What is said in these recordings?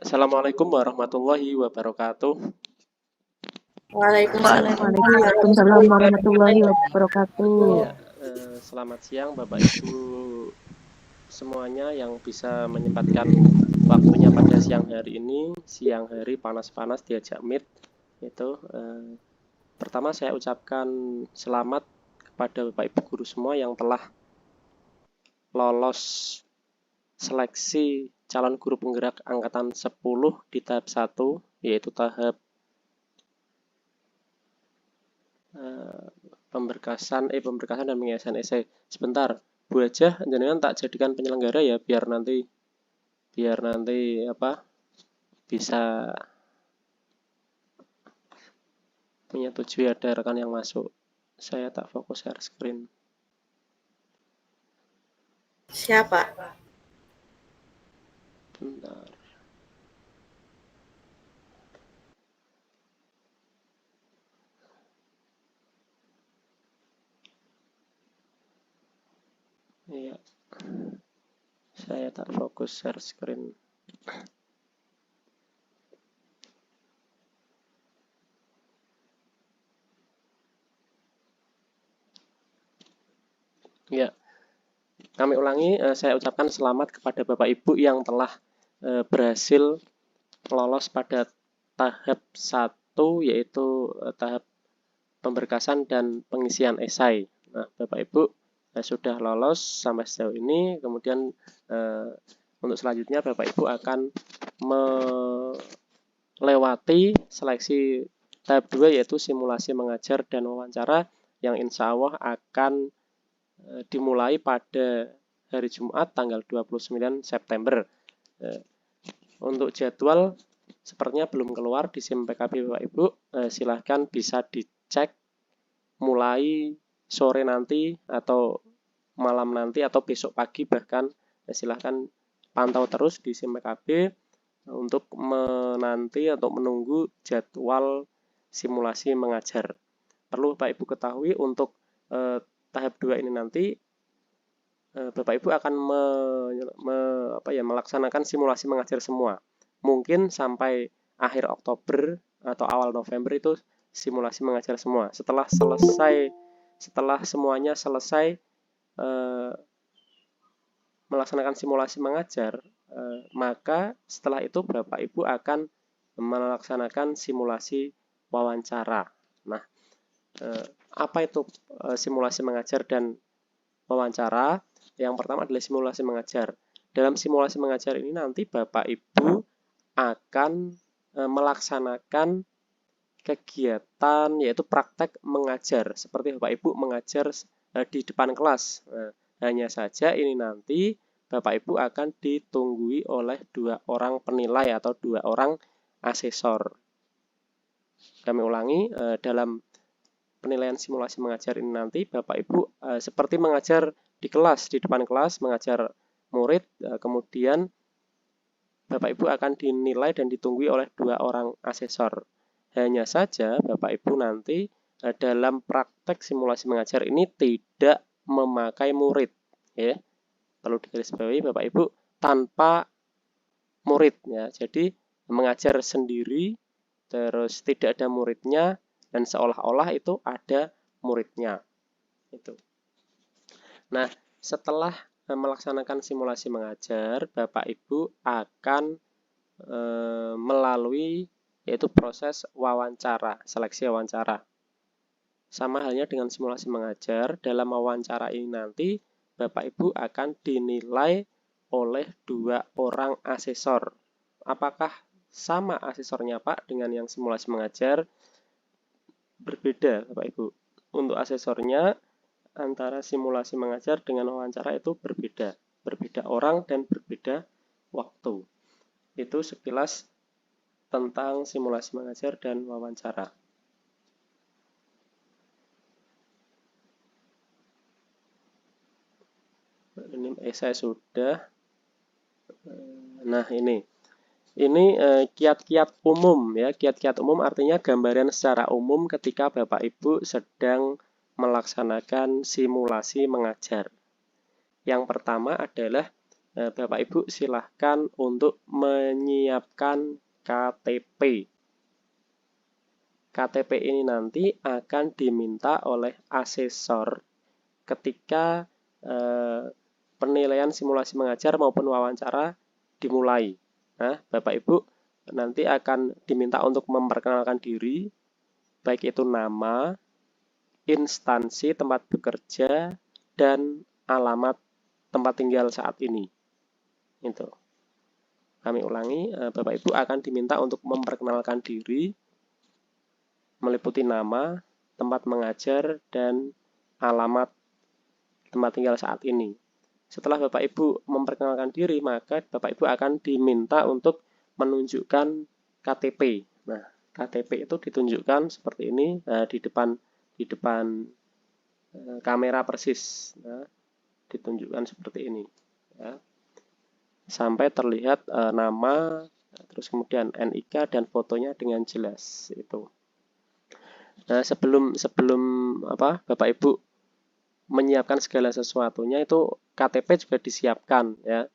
Assalamualaikum warahmatullahi wabarakatuh. Waalaikumsalam warahmatullahi wabarakatuh. Ya, selamat siang Bapak Ibu semuanya yang bisa menyempatkan waktunya pada siang hari ini. Siang hari panas-panas diajak meet. Pertama saya ucapkan selamat kepada Bapak Ibu guru semua yang telah lolos seleksi calon guru penggerak angkatan 10 di tahap 1, yaitu tahap pemberkasan dan penyampaian esai. Sebentar, Bu Hajah, jenengan tak jadikan penyelenggara ya, biar nanti bisa menyetujui ada rekan yang masuk. Saya tak fokus share screen. Siapa? Bentar. Iya. Saya tak fokus share screen. Ya. Kami ulangi, saya ucapkan selamat kepada Bapak Ibu yang telah berhasil lolos pada tahap 1, yaitu tahap pemberkasan dan pengisian esai. Nah, Bapak Ibu sudah lolos sampai sejauh ini. Kemudian untuk selanjutnya Bapak Ibu akan melewati seleksi tahap 2, yaitu simulasi mengajar dan wawancara, yang insya Allah akan dimulai pada hari Jumat tanggal 29 September. Untuk jadwal sepertinya belum keluar di SIM PKB Bapak Ibu. Silahkan bisa dicek mulai sore nanti atau malam nanti atau besok pagi bahkan. Silahkan pantau terus di SIM PKB untuk menanti atau menunggu jadwal simulasi mengajar. Perlu Bapak Ibu ketahui untuk tahap 2 ini nanti Bapak Ibu akan melaksanakan simulasi mengajar semua. Mungkin sampai akhir Oktober atau awal November itu simulasi mengajar semua. Setelah semuanya selesai melaksanakan simulasi mengajar, maka setelah itu Bapak Ibu akan melaksanakan simulasi wawancara. Nah, apa itu simulasi mengajar dan wawancara? Yang pertama adalah simulasi mengajar. Dalam simulasi mengajar ini nanti Bapak Ibu akan melaksanakan kegiatan yaitu praktek mengajar. Seperti Bapak Ibu mengajar di depan kelas. Hanya saja ini nanti Bapak Ibu akan ditunggui oleh 2 orang penilai atau 2 orang asesor. Kami ulangi, dalam penilaian simulasi mengajar ini nanti Bapak Ibu seperti mengajar di kelas, di depan kelas, mengajar murid, kemudian Bapak Ibu akan dinilai dan ditunggui oleh 2 orang asesor. Hanya saja Bapak Ibu nanti dalam praktek simulasi mengajar ini tidak memakai murid, ya. Perlu digarisbawahi Bapak Ibu, tanpa murid, ya. Jadi mengajar sendiri, terus tidak ada muridnya, dan seolah-olah itu ada muridnya. Itu. Nah, setelah melaksanakan simulasi mengajar, Bapak Ibu akan melalui yaitu proses wawancara, seleksi wawancara. Sama halnya dengan simulasi mengajar, dalam wawancara ini nanti Bapak Ibu akan dinilai oleh 2 orang asesor. Apakah sama asesornya Pak dengan yang simulasi mengajar? Berbeda Bapak Ibu. Untuk asesornya antara simulasi mengajar dengan wawancara itu berbeda. Berbeda orang dan berbeda waktu. Itu sekilas tentang simulasi mengajar dan wawancara. Ini saya sudah. Nah, ini kiat-kiat umum, ya. Kiat-kiat umum artinya gambaran secara umum ketika Bapak Ibu sedang melaksanakan simulasi mengajar. Yang pertama adalah Bapak Ibu silahkan untuk menyiapkan KTP. KTP ini nanti akan diminta oleh asesor ketika penilaian simulasi mengajar maupun wawancara dimulai. Nah, Bapak Ibu nanti akan diminta untuk memperkenalkan diri, baik itu nama, instansi tempat bekerja, dan alamat tempat tinggal saat ini. Itu. Kami ulangi, Bapak Ibu akan diminta untuk memperkenalkan diri, meliputi nama, tempat mengajar, dan alamat tempat tinggal saat ini. Setelah Bapak Ibu memperkenalkan diri, maka Bapak Ibu akan diminta untuk menunjukkan KTP. Nah, KTP itu ditunjukkan seperti ini di depan kamera persis. Nah, ditunjukkan seperti ini. Ya. Sampai terlihat nama, terus kemudian NIK dan fotonya dengan jelas itu. Nah, sebelum Bapak Ibu menyiapkan segala sesuatunya, itu KTP juga disiapkan ya.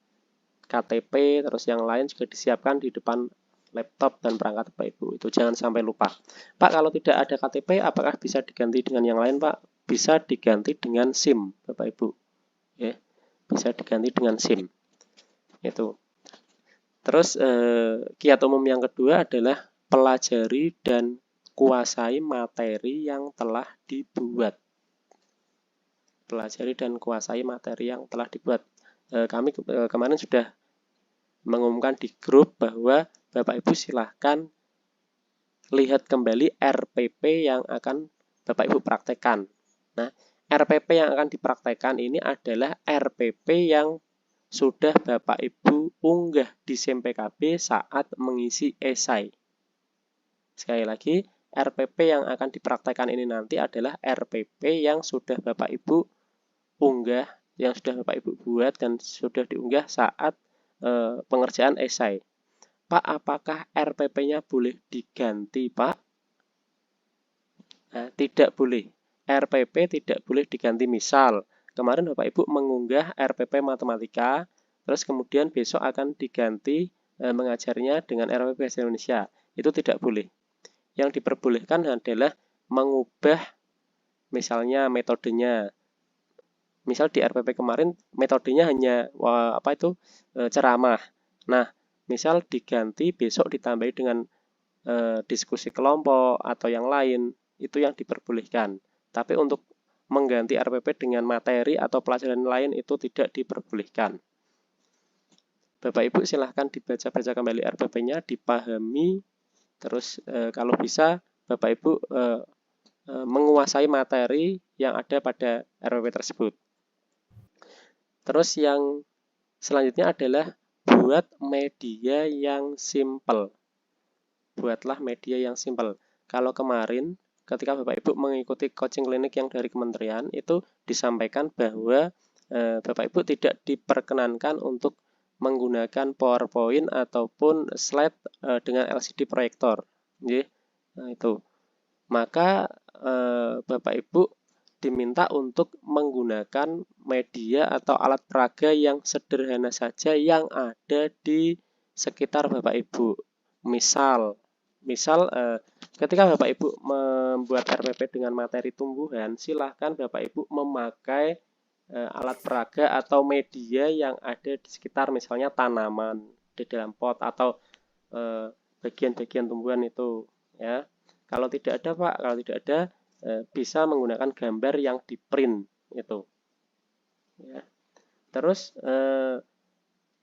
KTP terus yang lain juga disiapkan di depan laptop dan perangkat Bapak Ibu. Itu jangan sampai lupa. Pak, kalau tidak ada KTP apakah bisa diganti dengan yang lain, Pak? Bisa diganti dengan SIM, Bapak Ibu. Ya. Bisa diganti dengan SIM. Itu. Terus kiat umum yang kedua adalah pelajari dan kuasai materi yang telah dibuat. Pelajari dan kuasai materi yang telah dibuat. Kami kemarin sudah mengumumkan di grup bahwa Bapak Ibu silahkan lihat kembali RPP yang akan Bapak Ibu praktekkan. Nah, RPP yang akan dipraktekkan ini adalah RPP yang sudah Bapak Ibu unggah di SIM PKB saat mengisi esai. Sekali lagi, RPP yang akan dipraktekkan ini nanti adalah RPP yang sudah Bapak Ibu unggah, yang sudah Bapak Ibu buat dan sudah diunggah saat pengerjaan esai. Pak, apakah RPP-nya boleh diganti, Pak? Nah, tidak boleh. RPP tidak boleh diganti. Misal, kemarin Bapak Ibu mengunggah RPP Matematika, terus kemudian besok akan diganti mengajarnya dengan RPP Bahasa Indonesia. Itu tidak boleh. Yang diperbolehkan adalah mengubah misalnya metodenya. Misal di RPP kemarin metodenya hanya ceramah. Nah, misal diganti besok ditambahi dengan diskusi kelompok atau yang lain, itu yang diperbolehkan. Tapi untuk mengganti RPP dengan materi atau pelajaran lain itu tidak diperbolehkan. Bapak Ibu silahkan dibaca-baca kembali RPP-nya, dipahami, terus kalau bisa Bapak Ibu menguasai materi yang ada pada RPP tersebut. Terus yang selanjutnya adalah buat media yang simple. Buatlah media yang simple. Kalau kemarin ketika Bapak Ibu mengikuti coaching klinik yang dari kementerian, itu disampaikan bahwa Bapak Ibu tidak diperkenankan untuk menggunakan PowerPoint ataupun slide dengan LCD proyektor. Nah, itu. Maka Bapak Ibu diminta untuk menggunakan media atau alat peraga yang sederhana saja yang ada di sekitar Bapak Ibu. Misal ketika Bapak Ibu membuat RPP dengan materi tumbuhan, silahkan Bapak Ibu memakai alat peraga atau media yang ada di sekitar, misalnya tanaman di dalam pot atau bagian-bagian tumbuhan itu. Ya, kalau tidak ada, Pak, bisa menggunakan gambar yang di print itu. Ya. Terus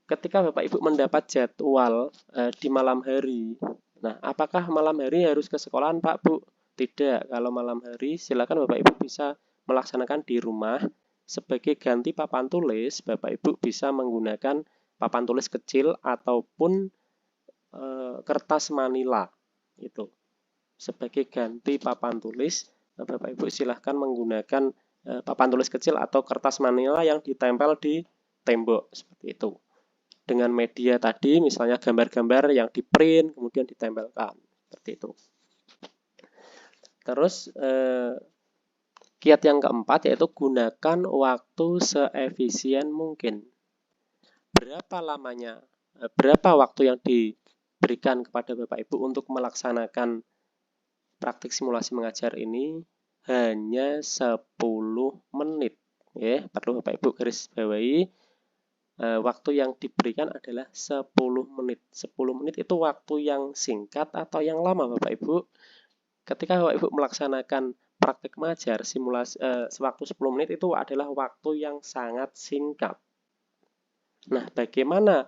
ketika Bapak Ibu mendapat jadwal di malam hari, nah apakah malam hari harus ke sekolahan, Pak, Bu? Tidak. Kalau malam hari silakan Bapak Ibu bisa melaksanakan di rumah. Sebagai ganti papan tulis, Bapak Ibu bisa menggunakan papan tulis kecil ataupun kertas manila itu. Sebagai ganti papan tulis, Bapak Ibu silahkan menggunakan papan tulis kecil atau kertas manila yang ditempel di tembok seperti itu. Dengan media tadi, misalnya gambar-gambar yang di print kemudian ditempelkan seperti itu. Terus kiat yang keempat yaitu gunakan waktu seefisien mungkin. berapa waktu yang diberikan kepada Bapak Ibu untuk melaksanakan praktik simulasi mengajar ini? Hanya 10 menit. Ya, perlu Bapak Ibu garis bawahi. Waktu yang diberikan adalah 10 menit. 10 menit itu waktu yang singkat atau yang lama Bapak Ibu? Ketika Bapak Ibu melaksanakan praktik mengajar simulasi sewaktu 10 menit itu adalah waktu yang sangat singkat. Nah, bagaimana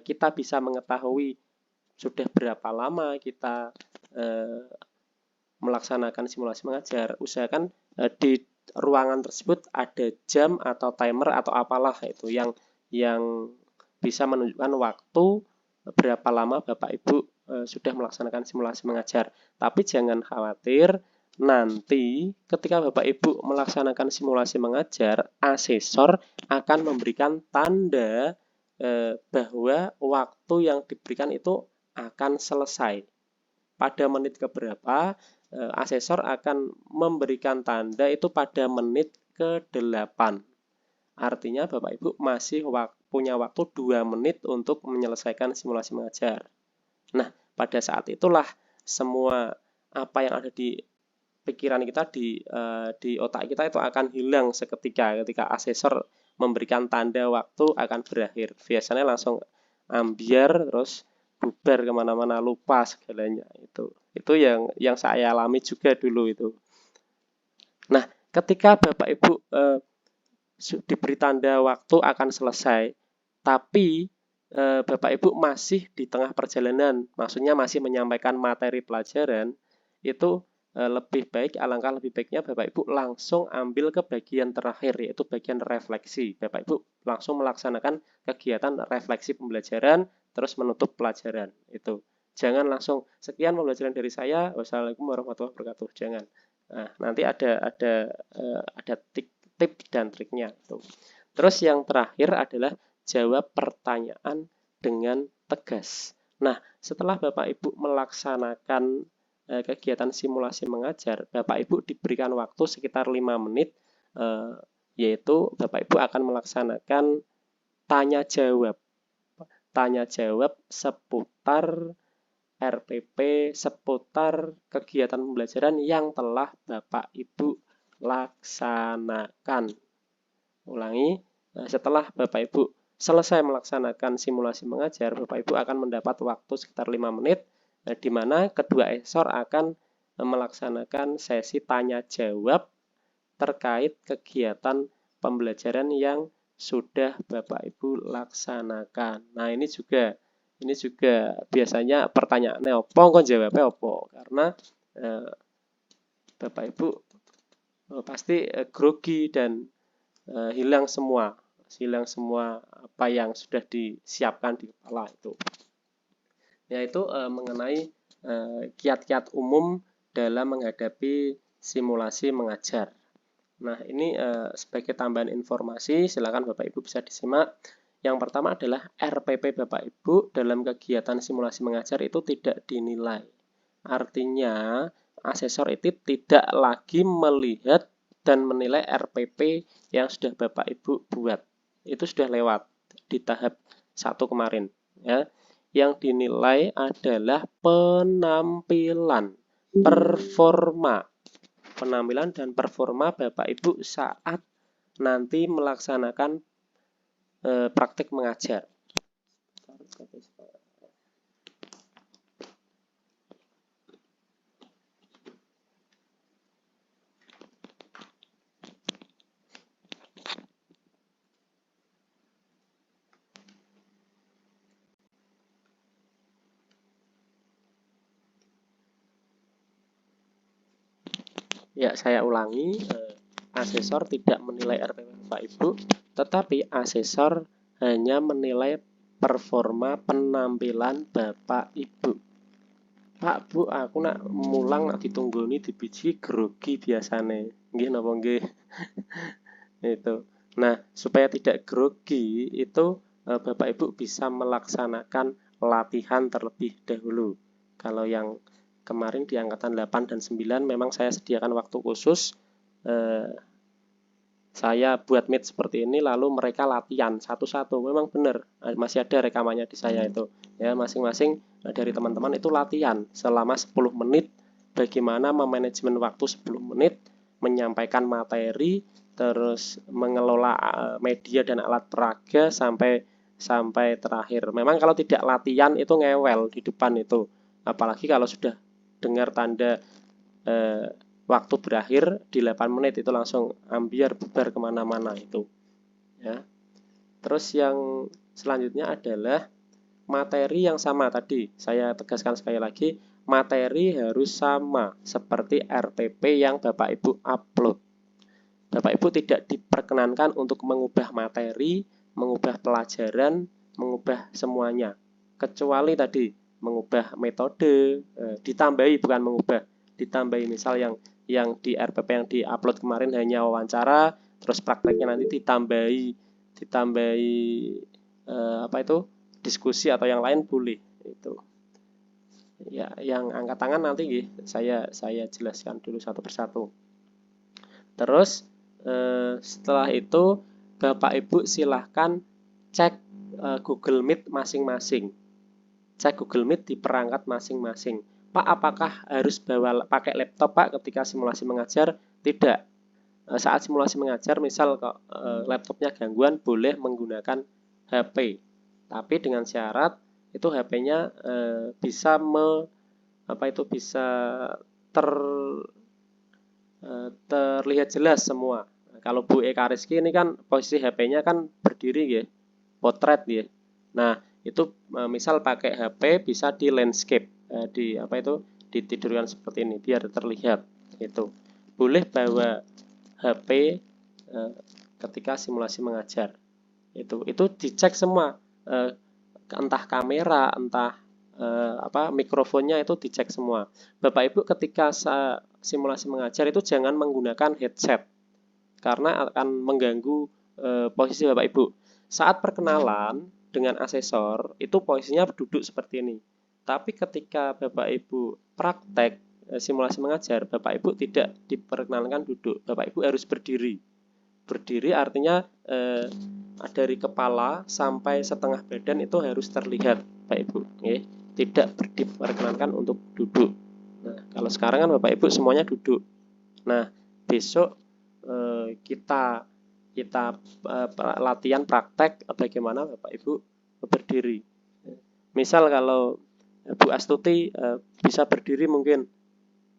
kita bisa mengetahui sudah berapa lama kita melaksanakan simulasi mengajar? Usahakan di ruangan tersebut ada jam atau timer atau apalah itu yang bisa menunjukkan waktu berapa lama Bapak Ibu sudah melaksanakan simulasi mengajar. Tapi jangan khawatir, nanti ketika Bapak Ibu melaksanakan simulasi mengajar, asesor akan memberikan tanda bahwa waktu yang diberikan itu akan selesai. Pada menit keberapa, asesor akan memberikan tanda itu pada menit ke-8. Artinya Bapak Ibu masih punya waktu 2 menit untuk menyelesaikan simulasi mengajar. Nah, pada saat itulah semua apa yang ada di pikiran kita, di otak kita itu akan hilang seketika ketika asesor memberikan tanda waktu akan berakhir. Biasanya langsung ambiar, terus bubar kemana-mana, lupa segalanya. Itu yang saya alami juga dulu itu. Nah, ketika Bapak Ibu diberi tanda waktu akan selesai, tapi Bapak Ibu masih di tengah perjalanan, maksudnya masih menyampaikan materi pelajaran, itu alangkah lebih baiknya Bapak Ibu langsung ambil ke bagian terakhir, yaitu bagian refleksi. Bapak Ibu langsung melaksanakan kegiatan refleksi pembelajaran, terus menutup pelajaran. Itu jangan langsung sekian pembelajaran dari saya, wassalamualaikum warahmatullahi wabarakatuh. Jangan. Nah, nanti ada tip dan triknya. Terus yang terakhir adalah jawab pertanyaan dengan tegas. Nah, setelah Bapak Ibu melaksanakan kegiatan simulasi mengajar, Bapak Ibu diberikan waktu sekitar 5 menit, yaitu Bapak Ibu akan melaksanakan tanya jawab seputar RPP, seputar kegiatan pembelajaran yang telah Bapak Ibu laksanakan. Ulangi, setelah Bapak Ibu selesai melaksanakan simulasi mengajar, Bapak Ibu akan mendapat waktu sekitar 5 menit, di mana kedua asesor akan melaksanakan sesi tanya jawab terkait kegiatan pembelajaran yang sudah Bapak Ibu laksanakan. Nah, ini juga biasanya pertanyaannya apa, kok jawabnya apa? Karena Bapak Ibu pasti grogi dan hilang semua apa yang sudah disiapkan di kepala itu. Yaitu mengenai kiat-kiat umum dalam menghadapi simulasi mengajar. Nah, ini sebagai tambahan informasi, silakan Bapak Ibu bisa disimak. Yang pertama adalah RPP Bapak Ibu dalam kegiatan simulasi mengajar itu tidak dinilai. Artinya, asesor itu tidak lagi melihat dan menilai RPP yang sudah Bapak Ibu buat. Itu sudah lewat di tahap 1 kemarin. Ya. Yang dinilai adalah penampilan, penampilan dan performa Bapak Ibu saat nanti melaksanakan praktik mengajar. Ya, saya ulangi, asesor tidak menilai RPP Bapak Ibu, tetapi asesor hanya menilai performa penampilan Bapak Ibu. Pak, Bu, aku nak mulang nak ditunggoni di biji grogi biasane. Nggih napa nggih? Itu. Nah, supaya tidak grogi itu Bapak Ibu bisa melaksanakan latihan terlebih dahulu. Kalau yang kemarin di angkatan 8 dan 9 memang saya sediakan waktu khusus Saya buat meet seperti ini, lalu mereka latihan satu-satu. Memang benar, masih ada rekamannya di saya itu. Ya, masing-masing dari teman-teman itu latihan selama 10 menit bagaimana memanajemen waktu 10 menit, menyampaikan materi, terus mengelola media dan alat peraga sampai terakhir. Memang kalau tidak latihan itu ngewel di depan itu. Apalagi kalau sudah dengar tanda waktu berakhir di 8 menit itu langsung ambiar bubar kemana-mana itu ya. Terus yang selanjutnya adalah materi yang sama. Tadi saya tegaskan sekali lagi, materi harus sama seperti RTP yang Bapak Ibu upload. Bapak Ibu tidak diperkenankan untuk mengubah materi, mengubah pelajaran, mengubah semuanya, kecuali tadi mengubah metode, ditambahi, bukan mengubah, ditambahi. Misal yang di RPP yang diupload kemarin hanya wawancara, terus prakteknya nanti ditambahi diskusi atau yang lain boleh itu. Ya, yang angkat tangan nanti saya jelaskan dulu satu persatu. Terus setelah itu Bapak Ibu silahkan cek Google Meet masing-masing. Cek Google Meet di perangkat masing-masing. Pak, apakah harus pakai laptop Pak ketika simulasi mengajar? Tidak. Saat simulasi mengajar, misal laptopnya gangguan, boleh menggunakan HP. Tapi dengan syarat itu HP-nya bisa terlihat jelas semua. Kalau Bu Eka Rizky ini kan posisi HP-nya kan berdiri ya, potret ya. Nah, itu misal pakai HP bisa di landscape, ditidurkan seperti ini biar terlihat itu. Boleh bawa HP ketika simulasi mengajar. Itu dicek semua, entah kamera, entah mikrofonnya itu dicek semua. Bapak Ibu ketika simulasi mengajar itu jangan menggunakan headset karena akan mengganggu posisi Bapak Ibu. Saat perkenalan dengan asesor itu posisinya duduk seperti ini. Tapi ketika Bapak Ibu praktek simulasi mengajar, Bapak Ibu tidak diperkenankan duduk. Bapak Ibu harus berdiri. Berdiri artinya dari kepala sampai setengah badan itu harus terlihat, Bapak Ibu. Tidak diperkenankan untuk duduk. Nah, kalau sekarang kan Bapak Ibu semuanya duduk. Nah, besok kita latihan praktek bagaimana Bapak Ibu berdiri. Misal kalau Bu Astuti bisa berdiri, mungkin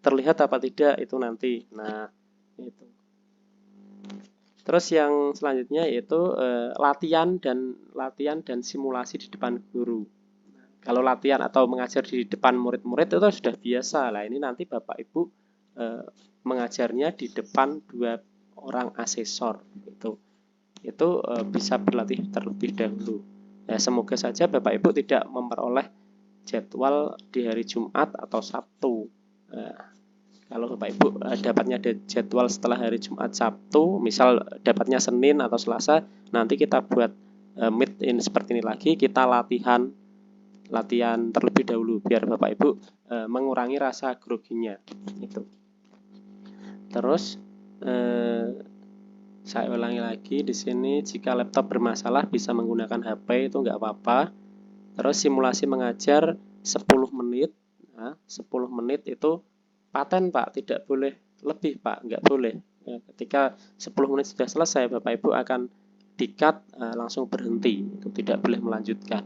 terlihat apa tidak itu nanti. Nah, itu. Terus yang selanjutnya yaitu latihan dan simulasi di depan guru. Kalau latihan atau mengajar di depan murid-murid itu sudah biasa lah. Ini nanti Bapak Ibu mengajarnya di depan 2 orang asesor itu bisa berlatih terlebih dahulu. Ya, semoga saja Bapak Ibu tidak memperoleh jadwal di hari Jumat atau Sabtu. Kalau Bapak Ibu dapatnya jadwal setelah hari Jumat Sabtu, misal dapatnya Senin atau Selasa, nanti kita buat meet in seperti ini lagi, kita latihan terlebih dahulu biar Bapak Ibu mengurangi rasa groginya itu. Terus saya ulangi lagi di sini, jika laptop bermasalah bisa menggunakan HP, itu nggak apa-apa. Terus simulasi mengajar 10 menit. Nah, 10 menit itu paten Pak, tidak boleh lebih Pak, nggak boleh. Ya, ketika 10 menit sudah selesai, Bapak Ibu akan di-cut, langsung berhenti, itu tidak boleh melanjutkan.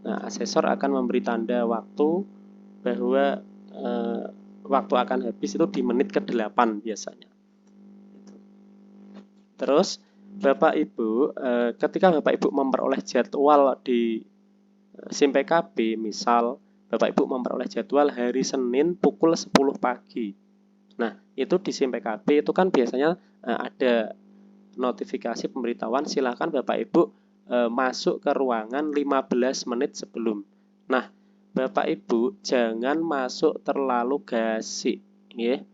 Nah, asesor akan memberi tanda waktu bahwa waktu akan habis itu di menit ke-8 biasanya. Terus Bapak Ibu, ketika Bapak Ibu memperoleh jadwal di SIM PKB, misal Bapak Ibu memperoleh jadwal hari Senin pukul 10 pagi. Nah, itu di SIM PKB itu kan biasanya ada notifikasi pemberitahuan, silakan Bapak Ibu masuk ke ruangan 15 menit sebelum. Nah, Bapak Ibu jangan masuk terlalu gasik, ya.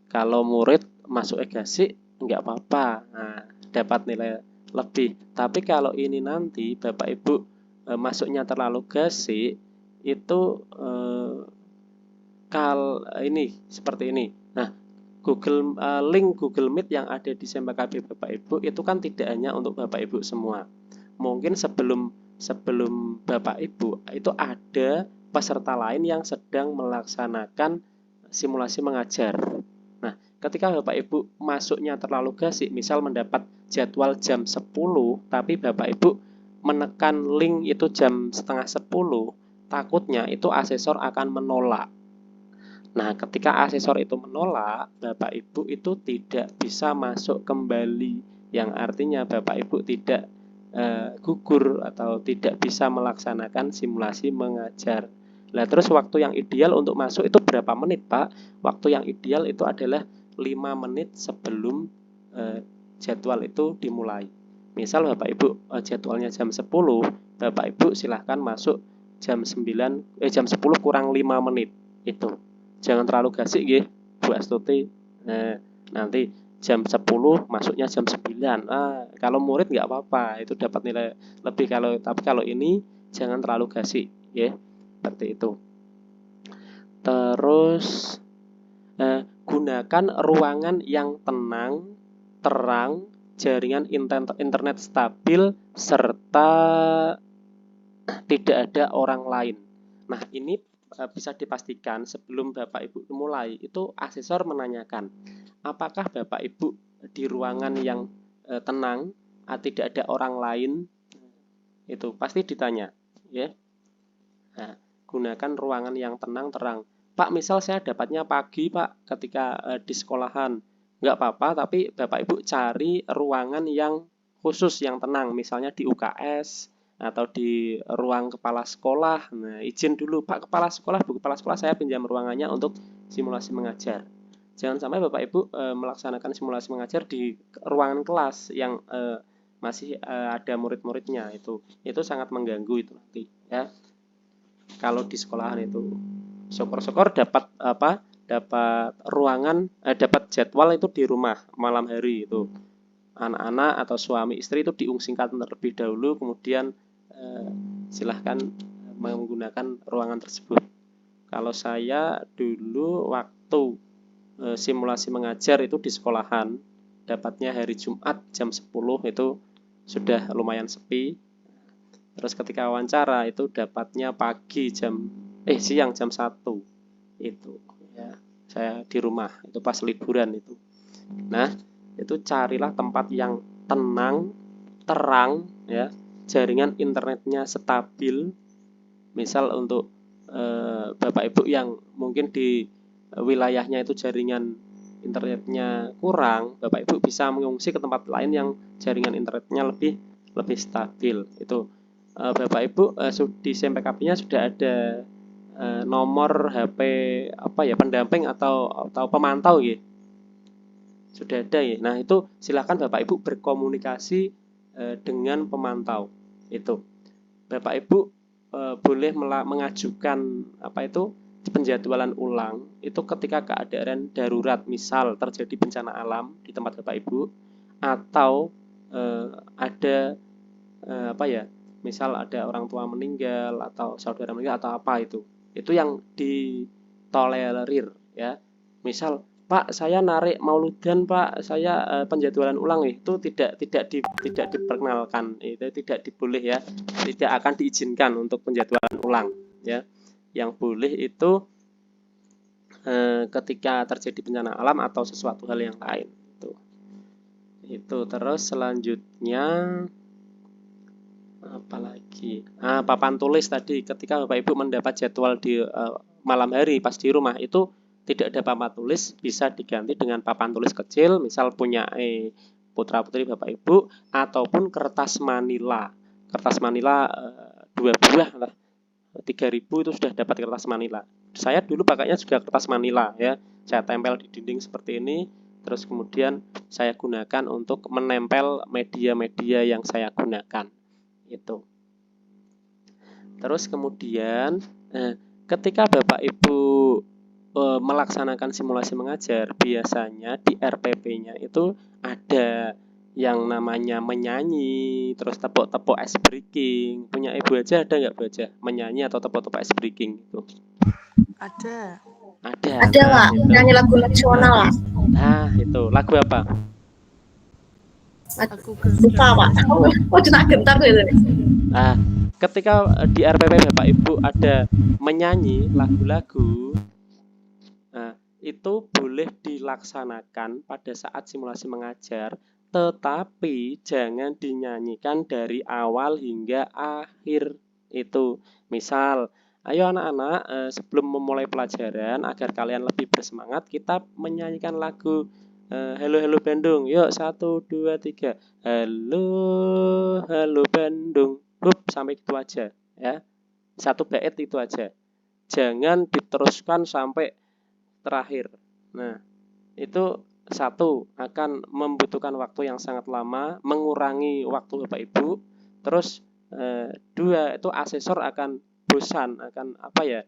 Kalau murid masuk gasik enggak apa-apa, nah, dapat nilai lebih. Tapi kalau ini nanti Bapak Ibu masuknya terlalu gasik, itu ini seperti ini. Nah, link Google Meet yang ada di SMPKB Bapak Ibu itu kan tidak hanya untuk Bapak Ibu semua. Mungkin sebelum Bapak Ibu itu ada peserta lain yang sedang melaksanakan simulasi mengajar. Nah, ketika Bapak Ibu masuknya terlalu gasik, misal mendapat jadwal jam 10, tapi Bapak Ibu menekan link itu jam setengah 10, takutnya itu asesor akan menolak. Nah, ketika asesor itu menolak, Bapak Ibu itu tidak bisa masuk kembali, yang artinya Bapak Ibu tidak gugur atau tidak bisa melaksanakan simulasi mengajar. Nah, terus waktu yang ideal untuk masuk itu berapa menit, Pak? Waktu yang ideal itu adalah 5 menit sebelum jadwal itu dimulai. Misal Bapak Ibu jadwalnya jam 10, Bapak Ibu silahkan masuk jam 10 kurang 5 menit itu. Jangan terlalu gasik nggih, Bu Astuti. Nanti jam 10 masuknya jam 9. Kalau murid nggak apa-apa, itu dapat nilai lebih. Tapi kalau ini jangan terlalu gasik, ya. Seperti itu. Terus gunakan ruangan yang tenang, terang, jaringan internet stabil, serta tidak ada orang lain. Nah, ini bisa dipastikan sebelum Bapak Ibu mulai, itu asesor menanyakan, apakah Bapak Ibu di ruangan yang tenang, tidak ada orang lain, itu pasti ditanya, ya. Nah, gunakan ruangan yang tenang, terang. Pak, misal saya dapatnya pagi, Pak, ketika di sekolahan, nggak apa-apa, tapi Bapak Ibu cari ruangan yang khusus, yang tenang, misalnya di UKS, atau di ruang kepala sekolah. Nah, izin dulu, Pak Kepala Sekolah, Bu Kepala Sekolah, saya pinjam ruangannya untuk simulasi mengajar. Jangan sampai Bapak Ibu melaksanakan simulasi mengajar di ruangan kelas yang masih ada murid-muridnya. Itu sangat mengganggu itu nanti, ya. Kalau di sekolahan itu, syukur-syukur dapat ruangan, dapat jadwal itu di rumah malam hari itu. Anak-anak atau suami istri itu diungsikan terlebih dahulu, kemudian silahkan menggunakan ruangan tersebut. Kalau saya dulu waktu simulasi mengajar itu di sekolahan, dapatnya hari Jumat jam 10 itu sudah lumayan sepi. Terus ketika wawancara itu dapatnya siang jam 1 itu, ya. Saya di rumah itu pas liburan itu. Nah, itu carilah tempat yang tenang, terang, ya, jaringan internetnya stabil. Misal untuk Bapak Ibu yang mungkin di wilayahnya itu jaringan internetnya kurang, Bapak Ibu bisa mengungsi ke tempat lain yang jaringan internetnya lebih stabil. Itu Bapak Ibu di SMPKB-nya sudah ada nomor HP pendamping atau pemantau, ya. Sudah ada, ya. Nah, itu silakan Bapak Ibu berkomunikasi dengan pemantau. Itu Bapak Ibu boleh mengajukan penjadwalan ulang itu ketika keadaan darurat, misal terjadi bencana alam di tempat Bapak Ibu, atau ada misal ada orang tua meninggal atau saudara meninggal atau apa, itu yang ditolerir, ya. Misal, Pak, saya narik mauludan, Pak, saya penjadwalan ulang, itu tidak diperkenalkan, itu tidak diboleh, ya, tidak akan diizinkan untuk penjadwalan ulang, ya. Yang boleh itu ketika terjadi bencana alam atau sesuatu hal yang lain, itu. Terus selanjutnya apalagi? Papan tulis tadi, ketika Bapak Ibu mendapat jadwal di malam hari pas di rumah itu tidak ada papan tulis, bisa diganti dengan papan tulis kecil, misal punya putra-putri Bapak Ibu, ataupun kertas manila. Kertas manila 2 buah lah, 3.000 itu sudah dapat kertas manila. Saya dulu pakainya juga kertas manila, ya. Saya tempel di dinding seperti ini, terus kemudian saya gunakan untuk menempel media-media yang saya gunakan. Itu. Terus kemudian ketika Bapak Ibu melaksanakan simulasi mengajar, biasanya di RPP-nya itu ada yang namanya menyanyi, terus tepuk-tepuk ice breaking. Punya Ibu aja ada nggak, Bu aja? Menyanyi atau tepuk-tepuk ice breaking itu? Ada. Ada. Ada, Nah, Pak. itu. Nyanyi lagu nasional, Pak. Nah, itu. Lagu apa? Lupa, Pak. Oh, jenak gentar tuh itu. Nah, ketika di RPP Bapak Ibu ada menyanyi lagu-lagu, nah, itu boleh dilaksanakan pada saat simulasi mengajar, tetapi jangan dinyanyikan dari awal hingga akhir. Itu misal, ayo anak-anak, sebelum memulai pelajaran agar kalian lebih bersemangat, kita menyanyikan lagu Halo Halo Bandung. Yuk 1, 2, 3. Halo Halo Bandung. Sampai itu aja ya. Satu bait itu aja. Jangan diteruskan sampai terakhir. Nah, itu satu akan membutuhkan waktu yang sangat lama, mengurangi waktu Bapak Ibu. Terus dua, itu asesor akan bosan, akan apa ya?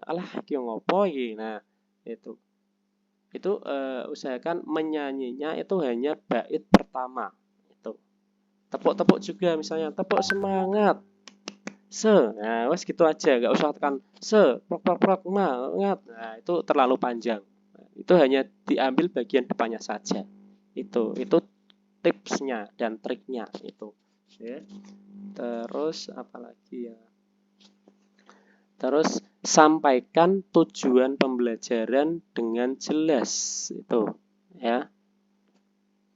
Alah iki ngopo iki. Nah, itu usahakan menyanyinya itu hanya bait pertama. Itu. Tepuk-tepuk juga misalnya, tepuk semangat. Nah, wes gitu aja, nggak usah tekan prok semangat. Nah, itu terlalu panjang. Itu hanya diambil bagian depannya saja. Itu tipsnya dan triknya itu. Ya. Terus apa lagi ya? Terus sampaikan tujuan pembelajaran dengan jelas itu, ya.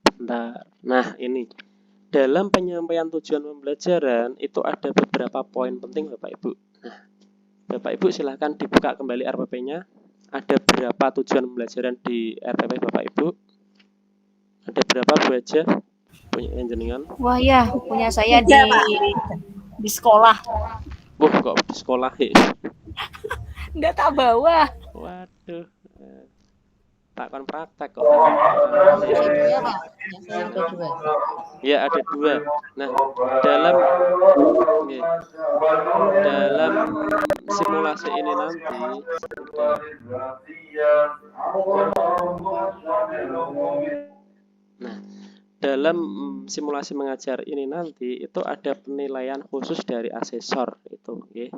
Bentar. Nah, ini dalam penyampaian tujuan pembelajaran itu ada beberapa poin penting Bapak Ibu. Nah, Bapak Ibu silahkan dibuka kembali RPP-nya. Ada berapa tujuan pembelajaran di RPP Bapak Ibu? Ada berapa Bu aja? Punya jenengan? Wah ya, punya saya di sekolah. Kok di sekolah ya? Nggak tak bawa. Waduh. Takkan praktek kok. Dua, Pak. Saya ada dua. Ya, ada dua. Nah, dalam simulasi ini nanti dalam simulasi mengajar ini nanti itu ada penilaian khusus dari asesor itu, ya.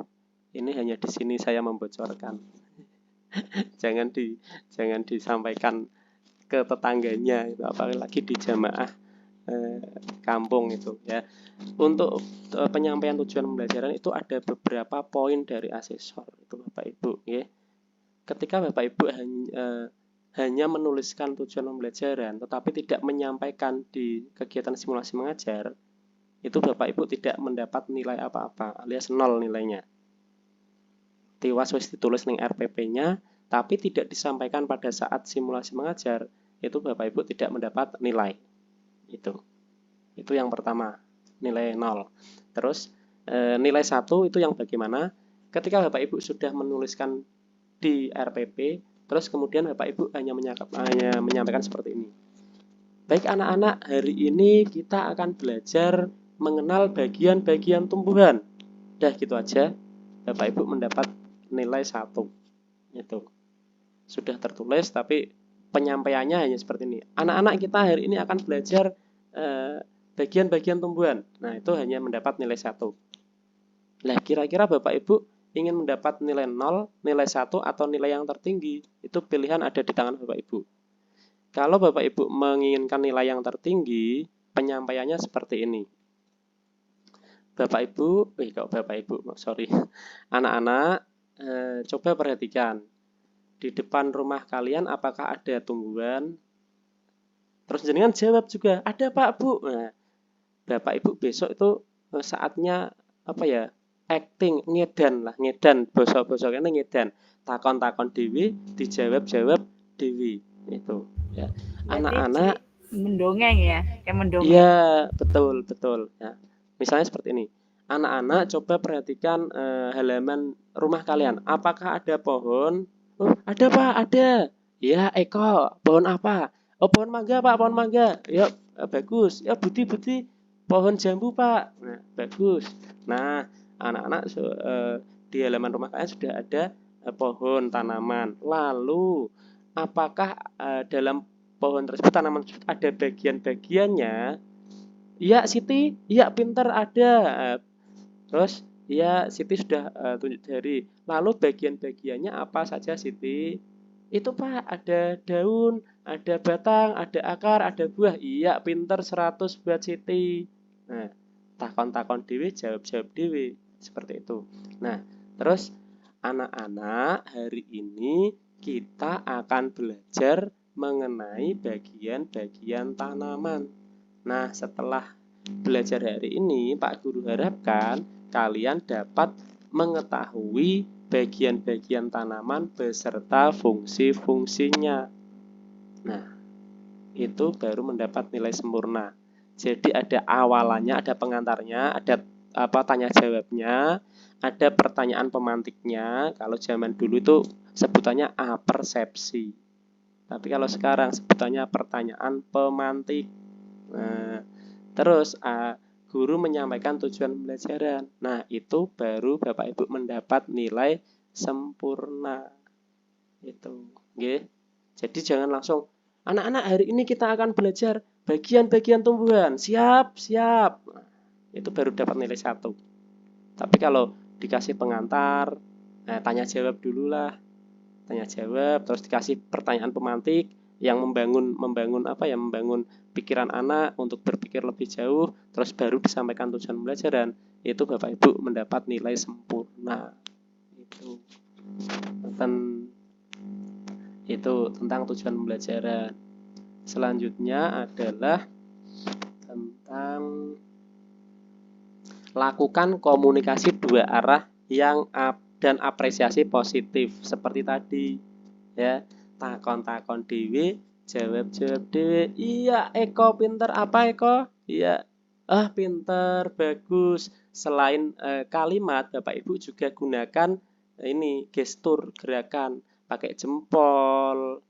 Ini hanya di sini saya membocorkan. jangan disampaikan ke tetangganya itu, apalagi di jamaah kampung itu, ya. Untuk penyampaian tujuan pembelajaran itu ada beberapa poin dari asesor itu Bapak Ibu, ya. Ketika Bapak Ibu hanya menuliskan tujuan pembelajaran tetapi tidak menyampaikan di kegiatan simulasi mengajar, itu Bapak Ibu tidak mendapat nilai apa-apa, alias 0 nilainya. Tiwas wis ditulis ning RPP-nya tapi tidak disampaikan pada saat simulasi mengajar, itu Bapak Ibu tidak mendapat nilai. Itu yang pertama, nilai 0. Terus nilai 1 itu yang bagaimana? Ketika Bapak Ibu sudah menuliskan di RPP, terus kemudian Bapak Ibu hanya menyampaikan seperti ini. Baik anak-anak, hari ini kita akan belajar mengenal bagian-bagian tumbuhan. Dah gitu aja, Bapak Ibu mendapat nilai 1. Itu sudah tertulis tapi penyampaiannya hanya seperti ini. Anak-anak kita hari ini akan belajar bagian-bagian tumbuhan. Nah, itu hanya mendapat nilai 1. Nah, kira-kira Bapak Ibu ingin mendapat nilai 0, nilai 1, atau nilai yang tertinggi? Itu pilihan ada di tangan Bapak Ibu. Kalau Bapak Ibu menginginkan nilai yang tertinggi, penyampaiannya seperti ini. Anak-anak, coba perhatikan. Di depan rumah kalian apakah ada tumbuhan? Terus jenengan jawab juga, ada Pak Bu. Nah, Bapak Ibu besok itu saatnya apa ya? Acting, ngedan, basa-basa kene ngedan. Takon-takon dewi, dijawab-jawab dewi. Itu ya. Anak-anak Mendongeng ya, kayak mendongeng. Iya, betul. Ya. Misalnya seperti ini. Anak-anak coba perhatikan halaman rumah kalian. Apakah ada pohon? Oh, ada Pak, ada. Ya, Eko, pohon apa? Oh, pohon mangga Pak, pohon mangga. Ya, bagus. Ya, Budi, pohon jambu Pak. Nah, bagus. Nah, anak-anak di halaman rumah kalian sudah ada pohon tanaman. Lalu, apakah dalam pohon tersebut, tanaman tersebut ada bagian-bagiannya? Iya Siti, iya pintar ada. Terus ya Siti sudah tunjuk jari. Lalu bagian-bagiannya apa saja Siti? Itu Pak, ada daun, ada batang, ada akar, ada buah. Iya, pinter 100 buat Siti. Nah, takon-takon dewe, jawab-jawab dewe. Seperti itu. Nah, terus anak-anak, hari ini kita akan belajar mengenai bagian-bagian tanaman. Nah, setelah belajar hari ini, Pak Guru harapkan kalian dapat mengetahui bagian-bagian tanaman beserta fungsi-fungsinya. Nah, itu baru mendapat nilai sempurna. Jadi ada awalannya, ada pengantarnya, ada tanya jawabnya, ada pertanyaan pemantiknya. Kalau zaman dulu itu sebutannya apersepsi. Tapi kalau sekarang sebutannya pertanyaan pemantik. Nah, terus guru menyampaikan tujuan pembelajaran. Nah, itu baru Bapak Ibu mendapat nilai sempurna. Itu, nggih. Jadi jangan langsung, anak-anak hari ini kita akan belajar bagian-bagian tumbuhan. Siap, siap. Nah, itu baru dapat nilai 1. Tapi kalau dikasih pengantar, tanya jawab dulu lah. Tanya jawab, terus dikasih pertanyaan pemantik yang membangun pikiran anak untuk berpikir lebih jauh, terus baru disampaikan tujuan pembelajaran, itu Bapak Ibu mendapat nilai sempurna. Itu tentang tujuan pembelajaran. Selanjutnya adalah tentang lakukan komunikasi 2 arah yang dan apresiasi positif seperti tadi, ya. Takon-takon dewe, jawab-jawab dewe. Iya, Eko pinter. Apa Eko? Iya. Pinter, bagus. Selain kalimat, Bapak Ibu juga gunakan ini gestur, gerakan, pakai jempol,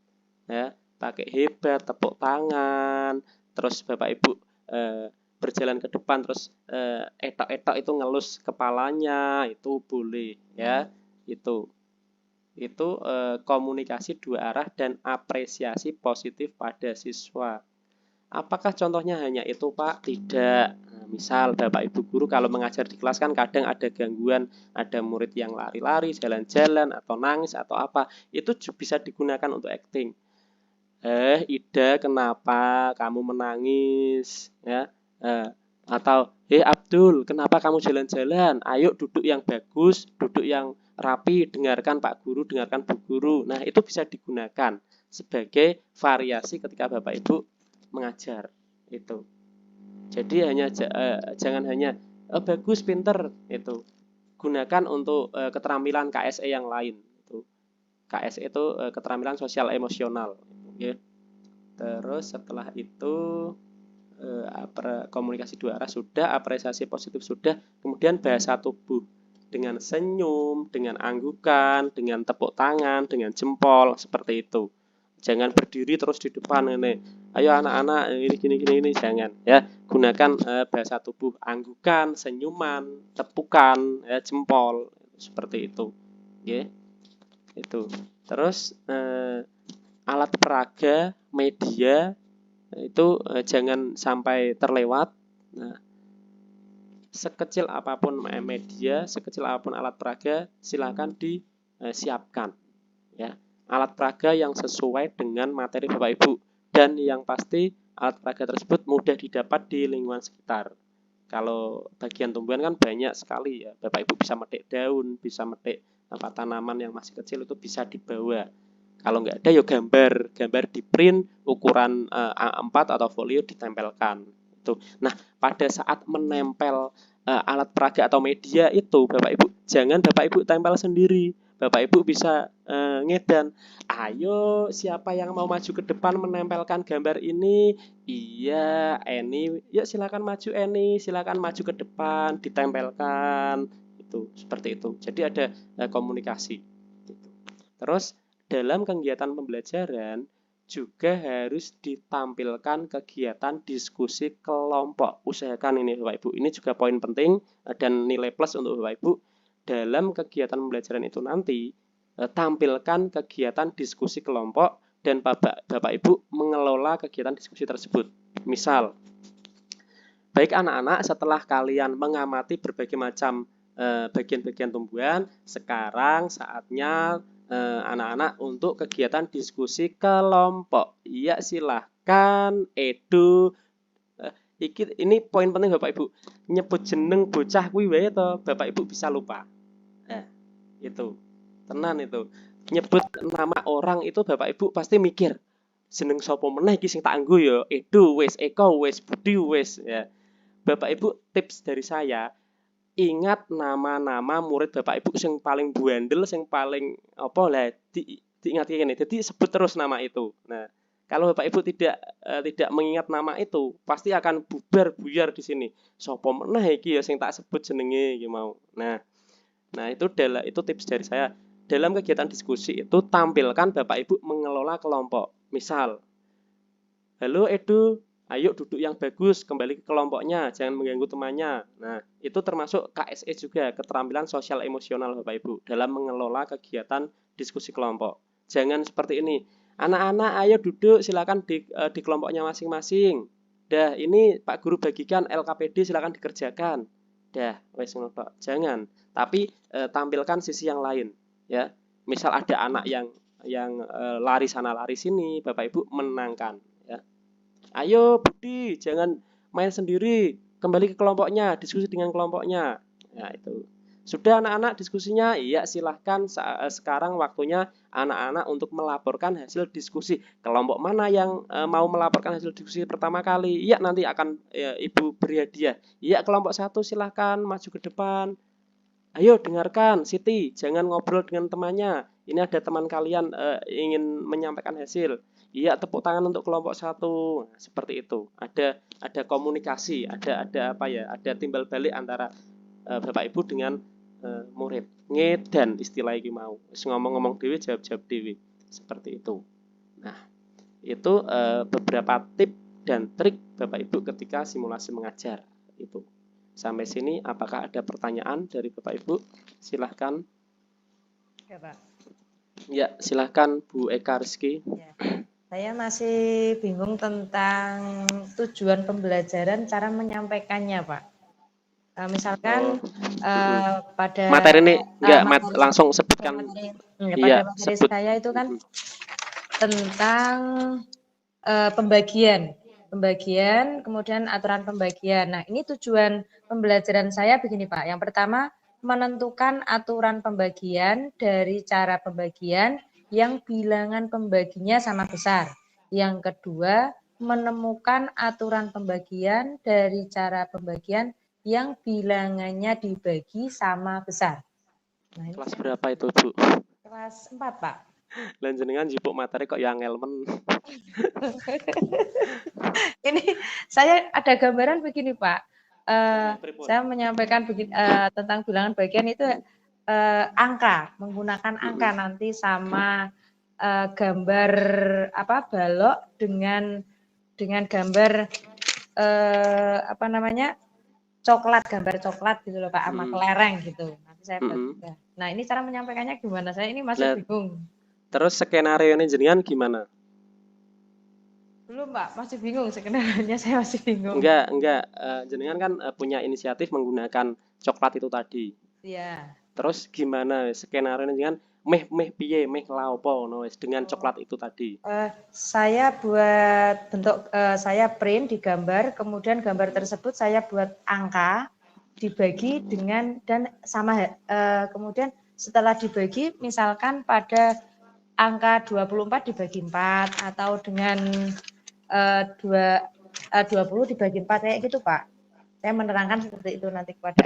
ya, pakai hebat, tepuk tangan. Terus Bapak Ibu berjalan ke depan, terus etok-etok itu ngelus kepalanya, itu boleh, ya. Itu komunikasi 2 arah dan apresiasi positif pada siswa. Apakah contohnya hanya itu Pak? Tidak. Nah, misal Bapak Ibu guru kalau mengajar di kelas kan kadang ada gangguan, ada murid yang lari-lari, jalan-jalan, atau nangis, atau apa. Itu bisa digunakan untuk acting. Ida, kenapa kamu menangis? Ya. Atau, Abdul, kenapa kamu jalan-jalan? Ayo duduk yang bagus, duduk yang rapi, dengarkan Pak Guru, dengarkan Bu Guru. Nah, itu bisa digunakan sebagai variasi ketika Bapak Ibu mengajar. Itu. Jadi jangan hanya bagus, pinter, itu. Gunakan untuk keterampilan KSE yang lain. Itu. KSE itu keterampilan sosial emosional. Ya. Terus setelah itu komunikasi 2 arah sudah, apresiasi positif sudah, kemudian bahasa tubuh dengan senyum, dengan anggukan, dengan tepuk tangan, dengan jempol, seperti itu. Jangan berdiri terus di depan ini. Ayo anak-anak ini jangan, ya. Gunakan bahasa tubuh, anggukan, senyuman, tepukan, ya, jempol, seperti itu. Ya. Itu. Terus alat peraga, media itu jangan sampai terlewat. Nah, sekecil apapun media, sekecil apapun alat peraga, silakan disiapkan, ya. Alat peraga yang sesuai dengan materi Bapak Ibu, dan yang pasti alat peraga tersebut mudah didapat di lingkungan sekitar. Kalau bagian tumbuhan kan banyak sekali, ya. Bapak Ibu bisa metik daun, bisa metik tanaman yang masih kecil, itu bisa dibawa. Kalau nggak ada, ya gambar di print ukuran A4 atau folio ditempelkan. Itu. Nah, pada saat menempel alat peraga atau media itu, Bapak Ibu jangan Bapak Ibu tempel sendiri. Bapak Ibu bisa ngedan. Ayo, siapa yang mau maju ke depan menempelkan gambar ini? Iya, Eni. Yuk silakan maju Eni, silakan maju ke depan, ditempelkan. Itu seperti itu. Jadi ada komunikasi. Gitu. Terus dalam kegiatan pembelajaran juga harus ditampilkan kegiatan diskusi kelompok. Usahakan ini Bapak Ibu, ini juga poin penting dan nilai plus untuk Bapak Ibu. Dalam kegiatan pembelajaran itu nanti tampilkan kegiatan diskusi kelompok dan Bapak Ibu mengelola kegiatan diskusi tersebut. Misal, baik anak-anak, setelah kalian mengamati berbagai macam bagian-bagian tumbuhan, sekarang saatnya anak-anak untuk kegiatan diskusi kelompok. Iya, silahkan Edu. Ini poin penting Bapak Ibu. Nyebut jeneng bocah kuwi wae to Bapak Ibu bisa lupa. Itu. Tenan itu. Nyebut nama orang itu Bapak Ibu pasti mikir. Jeneng sapa meneh iki sing tak nggo ya? Edu wis, Eko wis, Budi wis ya. Bapak Ibu, tips dari saya, ingat nama-nama murid Bapak Ibu sing paling buandel, sing paling apa lah diingat ini. Jadi sebut terus nama itu. Nah, kalau Bapak Ibu tidak mengingat nama itu, pasti akan bubar buyar di sini. Sopo meneh iki ya sing tak sebut jenenge iki mau. Nah, itu tips dari saya. Dalam kegiatan diskusi itu tampilkan Bapak Ibu mengelola kelompok. Misal, halo Edu, ayo duduk yang bagus, kembali ke kelompoknya, jangan mengganggu temannya. Nah, itu termasuk KSE juga, keterampilan sosial emosional Bapak Ibu, dalam mengelola kegiatan diskusi kelompok. Jangan seperti ini, anak-anak ayo duduk, silakan di kelompoknya masing-masing. Dah, ini Pak Guru bagikan LKPD, silakan dikerjakan. Dah, wes ngono tok. Jangan, tapi tampilkan sisi yang lain, ya. Misal ada anak yang lari sana lari sini, Bapak Ibu menenangkan. Ayo Budi, jangan main sendiri, kembali ke kelompoknya, diskusi dengan kelompoknya. Ya itu. Sudah anak-anak diskusinya? Iya, silahkan sekarang waktunya anak-anak untuk melaporkan hasil diskusi. Kelompok mana yang mau melaporkan hasil diskusi pertama kali? Iya, nanti akan Ibu beri hadiah. Iya, kelompok 1 silahkan maju ke depan. Ayo dengarkan, Siti, jangan ngobrol dengan temannya. Ini ada teman kalian ingin menyampaikan hasil. Iya, tepuk tangan untuk kelompok 1. Nah, seperti itu. Ada komunikasi, ada apa ya? Ada timbal balik antara Bapak Ibu dengan murid. Ngedan istilah iki mau. Wis ngomong-ngomong dhewe jawab-jawab dhewe. Seperti itu. Nah, itu beberapa tip dan trik Bapak Ibu ketika simulasi mengajar itu. Sampai sini apakah ada pertanyaan dari Bapak Ibu? Silahkan. Ya, Pak. Ya, silahkan Bu Eka Rizky. Ya. Saya masih bingung tentang tujuan pembelajaran, cara menyampaikannya, Pak. Misalkan pada materi ini enggak materi, langsung sebutkan. Pada materi saya itu kan tentang pembagian, kemudian aturan pembagian. Nah, ini tujuan pembelajaran saya begini, Pak. Yang pertama, menentukan aturan pembagian dari cara pembagian yang bilangan pembaginya sama besar. Yang kedua, menemukan aturan pembagian dari cara pembagian yang bilangannya dibagi sama besar. Nah, kelas berapa itu, Bu? Kelas 4, Pak. Lan jenengan jipuk materi kok yang elmen. Ini saya ada gambaran begini, Pak. Saya menyampaikan tentang bilangan bagian itu angka, menggunakan angka nanti sama gambar apa balok dengan gambar apa namanya coklat, gambar coklat gitu loh Pak, sama kelereng gitu. Nanti saya bagikan. Nah, ini cara menyampaikannya gimana? Saya ini masih bingung. Terus skenario ini jenengan gimana? Belum Pak, masih bingung skenario-nya, saya masih bingung. Enggak. Jenengan kan punya inisiatif menggunakan coklat itu tadi. Iya. Terus gimana skenario ini jenengan meh piye meh laopo no dengan coklat itu tadi? Saya buat bentuk saya print di gambar, kemudian gambar tersebut saya buat angka dibagi dengan dan sama kemudian setelah dibagi misalkan pada angka 24 dibagi 4 atau dengan 20 dibagi 4 kayak gitu Pak. Saya menerangkan seperti itu nanti kepada.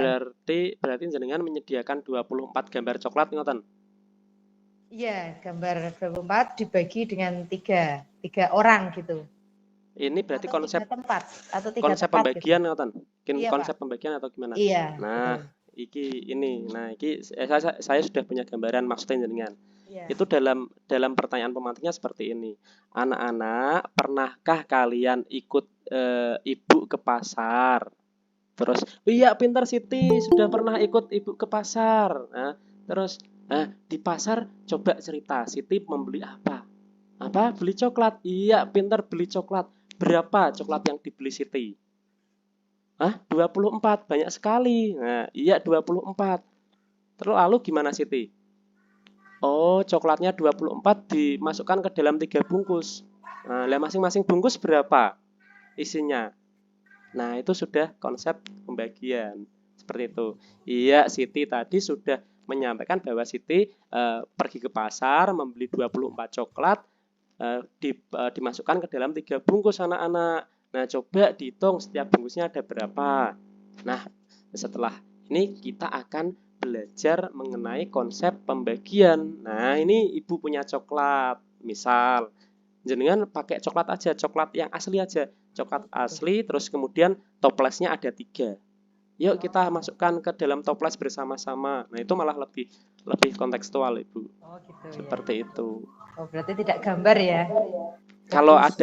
Berarti jenengan menyediakan 24 gambar coklat ngoten. Iya, gambar 24 dibagi dengan 3 orang gitu. Ini berarti atau konsep tempat atau 3 konsep tempat pembagian ngoten. Gitu. Iya, konsep Pak. Pembagian atau gimana? Iya. Nah, iki saya sudah punya gambaran maksudnya jenengan. Iya. Itu dalam pertanyaan pemantiknya seperti ini. Anak-anak, pernahkah kalian ikut ibu ke pasar? Terus, iya pintar Siti, sudah pernah ikut ibu ke pasar. Nah, terus, di pasar coba cerita, Siti membeli apa? Apa? Beli coklat. Iya, pintar beli coklat. Berapa coklat yang dibeli Siti? 24, banyak sekali. Nah, iya 24. Terus lalu gimana Siti? Oh, coklatnya 24 dimasukkan ke dalam 3 bungkus. Nah, masing-masing bungkus berapa isinya? Nah, itu sudah konsep pembagian. Seperti itu. Iya, Siti tadi sudah menyampaikan bahwa Siti pergi ke pasar membeli 24 coklat, dimasukkan ke dalam 3 bungkus anak-anak. Nah, coba dihitung setiap bungkusnya ada berapa. Nah, setelah ini kita akan belajar mengenai konsep pembagian. Nah, ini ibu punya coklat. Misal, jenengan pakai coklat aja, coklat yang asli aja. Coklat asli, terus kemudian toplesnya ada 3. Yuk kita masukkan ke dalam toples bersama-sama. Nah, itu malah lebih kontekstual, Ibu. Oh gitu ya. Seperti itu. Oh berarti tidak gambar ya? Kalau Bagus.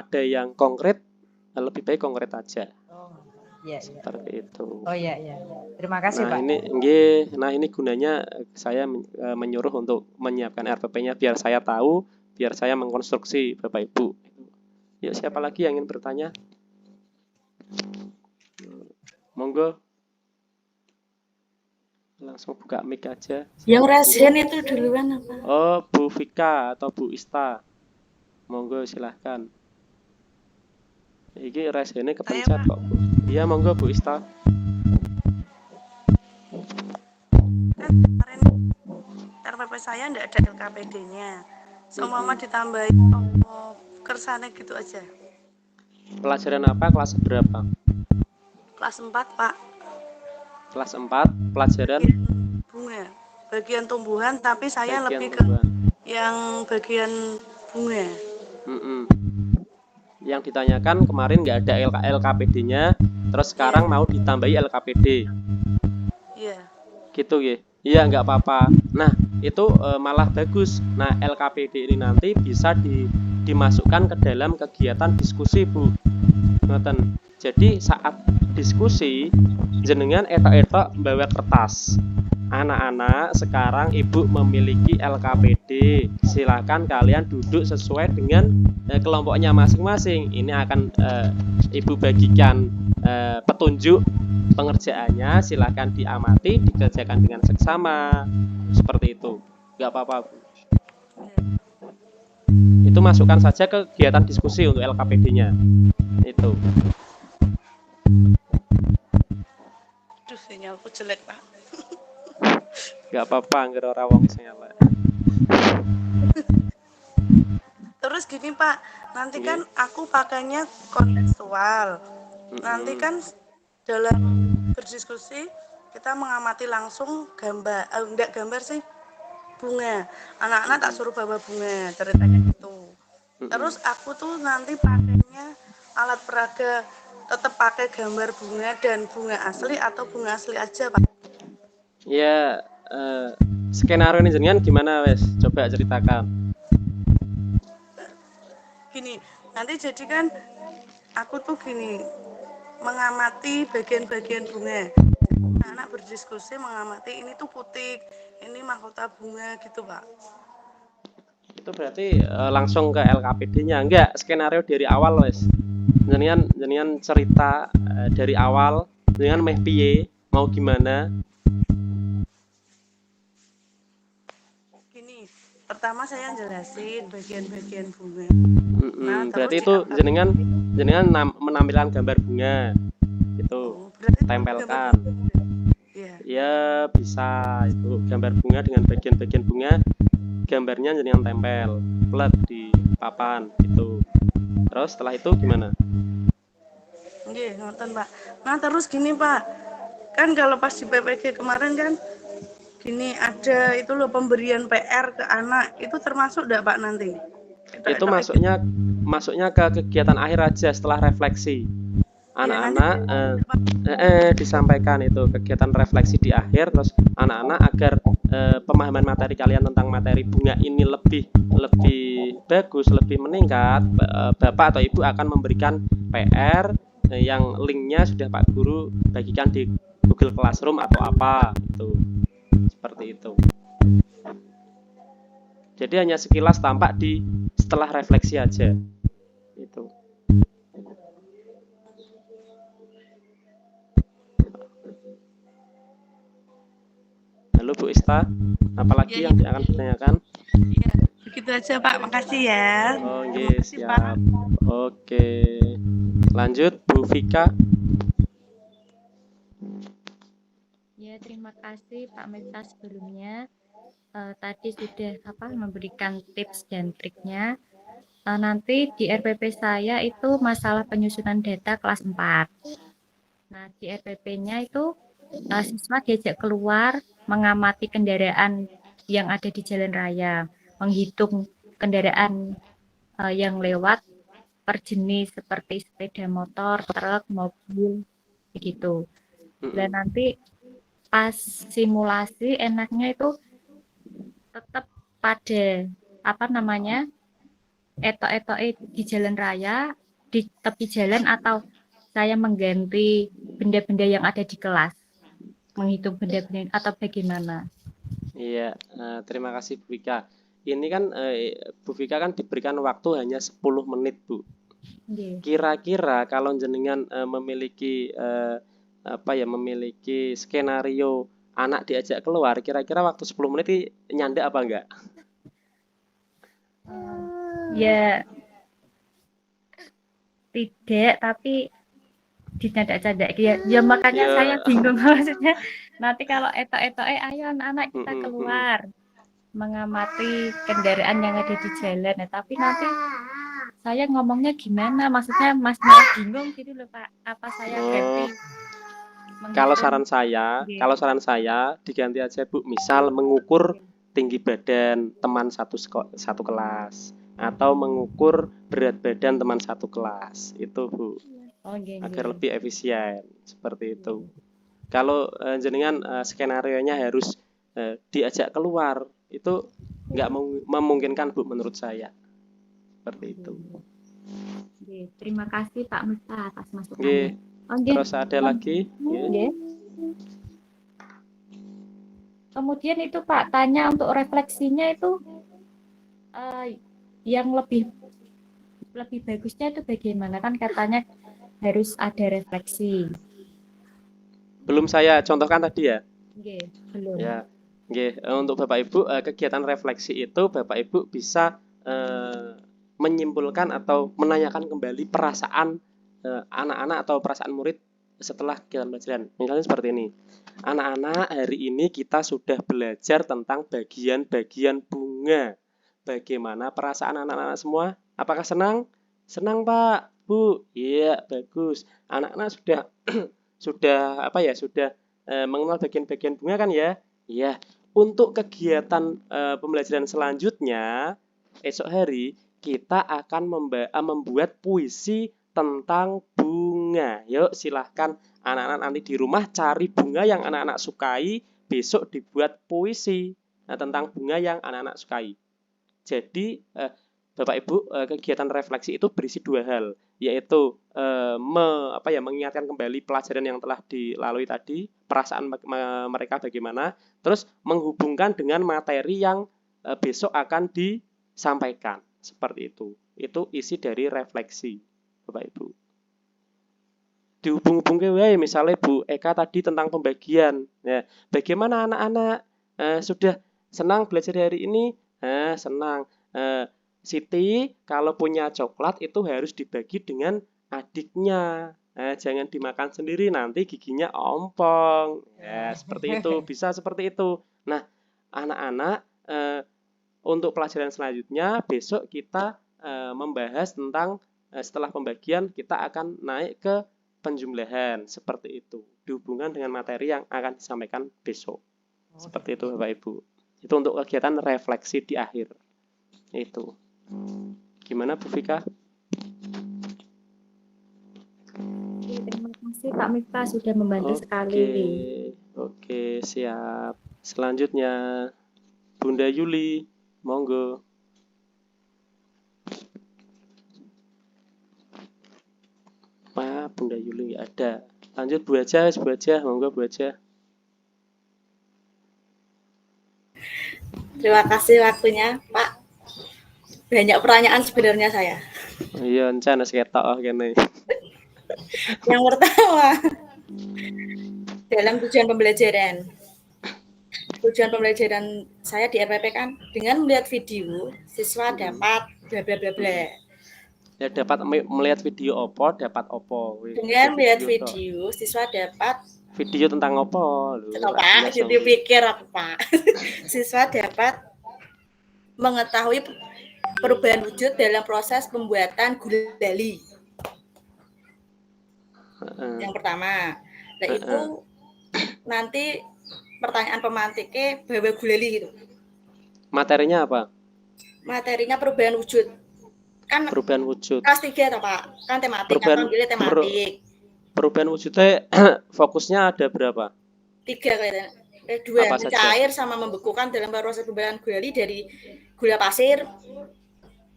ada yang konkret, lebih baik konkret aja. Oh iya iya. Seperti itu. Oh iya iya. Terima kasih Pak. Ini gunanya saya menyuruh untuk menyiapkan RPP-nya biar saya tahu, biar saya mengkonstruksi Bapak Ibu. Yuk, siapa lagi yang ingin bertanya? Monggo. Langsung buka mic aja. Yang resen itu duluan apa? Oh, Bu Vika atau Bu Ista. Monggo silahkan. Iki resene kepencet kok, Bu. Iya, monggo Bu Ista. Kemarin RPP saya enggak ada LKPD-nya. Seumpama ditambahin kersane gitu aja. Pelajaran apa? Kelas berapa? Kelas 4, Pak. Kelas 4, pelajaran Bunga. Bagian tumbuhan, tapi saya bagian lebih tumbuhan. ke yang bagian bunga. Yang ditanyakan kemarin nggak ada LKPD-nya, terus sekarang mau ditambahi LKPD. Iya. Gitu ya. Iya, nggak apa-apa. Nah, itu malah bagus. Nah, LKPD ini nanti bisa dimasukkan ke dalam kegiatan diskusi, Bu. Ngoten. Jadi saat diskusi jenengan etok-etok bawa kertas. Anak-anak, sekarang Ibu memiliki LKPD. Silakan kalian duduk sesuai dengan kelompoknya masing-masing. Ini akan Ibu bagikan petunjuk pengerjaannya. Silakan diamati, dikerjakan dengan seksama. Seperti itu. Nggak apa-apa, Bu. Itu masukkan saja ke kegiatan diskusi untuk LKPD-nya. Itu. Aduh, sinyalku jelek, Pak. Gak apa-apa, nggak ora wong sing elek. Terus gini, Pak, nanti kan aku pakainya kontekstual. Nanti kan dalam berdiskusi kita mengamati langsung gambar, enggak gambar sih, bunga. Anak-anak tak suruh bawa bunga, ceritanya gitu. Terus aku tuh nanti pakainya alat peraga tetap pakai gambar bunga dan bunga asli atau bunga asli aja, Pak? Ya, skenario ini jenengan gimana, wes? Coba ceritakan. Gini, nanti jadi kan aku tuh gini, mengamati bagian-bagian bunga. Anak berdiskusi mengamati ini tuh putih, ini mahkota bunga gitu, Pak. Itu berarti langsung ke LKPD-nya. Enggak, skenario dari awal, wes. Jenengan cerita dari awal, jenengan meh piye, mau gimana? Gini, pertama saya jelasin bagian-bagian bunga. Berarti itu jenengan menampilkan gambar bunga. Itu tempelkan. Ya, bisa itu gambar bunga dengan bagian-bagian bunga. Gambarnya jenengan tempel, plet di papan gitu. Terus setelah itu gimana? Nggih, ngoten, Pak. Nah, terus gini, Pak. Kan kalau pas di PPG kemarin kan gini ada itu loh pemberian PR ke anak, itu termasuk enggak, Pak, nanti? Itu masuknya ke kegiatan akhir aja setelah refleksi. Anak-anak disampaikan itu kegiatan refleksi di akhir, terus anak-anak agar pemahaman materi kalian tentang materi bunga ini lebih bagus, lebih meningkat, Bapak atau Ibu akan memberikan PR yang linknya sudah Pak Guru bagikan di Google Classroom atau apa itu. Seperti itu. Jadi hanya sekilas tampak di setelah refleksi aja. Itu. Halo Untuk Bu Ista, apalagi yang akan ditanyakan? Iya, begitu aja Pak. Makasih ya. Oh, Terima nggih, kasih Pak. siap. Oke. Lanjut Bu Vika. Ya, terima kasih Pak Meta sebelumnya. Tadi sudah memberikan tips dan triknya. Nanti di RPP saya itu masalah penyusunan data kelas 4. Nah, di RPP-nya itu siswa diajak keluar mengamati kendaraan yang ada di jalan raya, menghitung kendaraan yang lewat per jenis seperti sepeda motor, truk, mobil, begitu. Dan nanti pas simulasi enaknya itu tetap pada etok-etok di jalan raya, di tepi jalan, atau saya mengganti benda-benda yang ada di kelas, menghitung benda-benda atau bagaimana? Iya, terima kasih Bu Vika. Ini kan Bu Vika kan diberikan waktu hanya 10 menit, Bu. Yeah. Kira-kira kalau jenengan memiliki memiliki skenario anak diajak keluar, kira-kira waktu 10 menit ini nyanda apa enggak? Ya tidak, tapi dicandak-candak ya makanya saya bingung maksudnya. Nanti kalau etok-etok ayo anak-anak kita keluar mengamati kendaraan yang ada di jalan. Nah, tapi nanti saya ngomongnya gimana? Maksudnya Mas malah bingung gitu loh Pak. Apa saya ganti? Kalau saran saya diganti aja Bu. Misal mengukur tinggi badan teman satu kelas atau mengukur berat badan teman satu kelas. Itu Bu. Agar lebih efisien seperti itu. Kalau jenengan skenarionya harus diajak keluar, itu nggak memungkinkan Bu menurut saya. Seperti itu. Terima kasih Pak Meta atas masukannya. Terus ada lagi? Kemudian itu Pak tanya untuk refleksinya itu yang lebih bagusnya itu bagaimana, kan katanya harus ada refleksi. Belum saya contohkan tadi ya? Belum. Ya, untuk Bapak Ibu kegiatan refleksi itu Bapak Ibu bisa menyimpulkan atau menanyakan kembali perasaan anak-anak atau perasaan murid setelah kegiatan pelajaran. Misalnya seperti ini. Anak-anak, hari ini kita sudah belajar tentang bagian-bagian bunga. Bagaimana perasaan anak-anak semua? Apakah senang? Senang, Pak, Bu. Iya, bagus. Anak-anak sudah mengenal bagian-bagian bunga kan ya? Iya. Untuk kegiatan pembelajaran selanjutnya esok hari kita akan membuat puisi tentang bunga. Yuk silahkan anak-anak nanti di rumah cari bunga yang anak-anak sukai, besok dibuat puisi tentang bunga yang anak-anak sukai. Jadi Bapak Ibu kegiatan refleksi itu berisi dua hal, yaitu mengingatkan kembali pelajaran yang telah dilalui tadi, perasaan mereka bagaimana, terus menghubungkan dengan materi yang besok akan disampaikan. Seperti itu. Itu isi dari refleksi, Bapak Ibu. Dihubung-hubungke wae, misalnya Bu Eka tadi tentang pembagian. Ya, bagaimana anak-anak sudah senang belajar hari ini? Senang. Siti kalau punya coklat itu harus dibagi dengan adiknya. Jangan dimakan sendiri, nanti giginya ompong. Ya, seperti itu, bisa seperti itu. Nah, anak-anak untuk pelajaran selanjutnya besok kita membahas tentang setelah pembagian kita akan naik ke penjumlahan, seperti itu. Dihubungkan dengan materi yang akan disampaikan besok. Seperti itu Bapak Ibu. Itu untuk kegiatan refleksi di akhir. Itu. Gimana Bu Vika? Terima kasih Pak Mifta sudah membantu sekali. Oke, siap. Selanjutnya Bunda Yuli, monggo. Pak, Bunda Yuli nggak ada. Lanjut Bu Aja, monggo Bu Aja. Terima kasih waktunya, Pak. Banyak pertanyaan sebenarnya saya. Iya, encana ketok kene. Yang pertama, dalam tujuan pembelajaran. tujuan pembelajaran saya di RPP kan dengan melihat video siswa dapat bla bla bla bla. Ya dapat melihat video opo, dapat opo. Dengan melihat video siswa dapat video tentang opo lho. Pak, jadi pikir aku Pak. Siswa dapat mengetahui perubahan wujud dalam proses pembuatan gulali. Yang pertama. Nah itu nanti pertanyaan pemantiknya bahwa gulali gitu. Materinya apa? Materinya perubahan wujud. Kan perubahan wujud. Kelas 3 toh, Pak. Kan tematik, kan panggilnya tematik. Perubahan wujudnya fokusnya ada berapa? 3 kayaknya. 2 mencair sama membekukan dalam proses pembuatan gulali dari gula pasir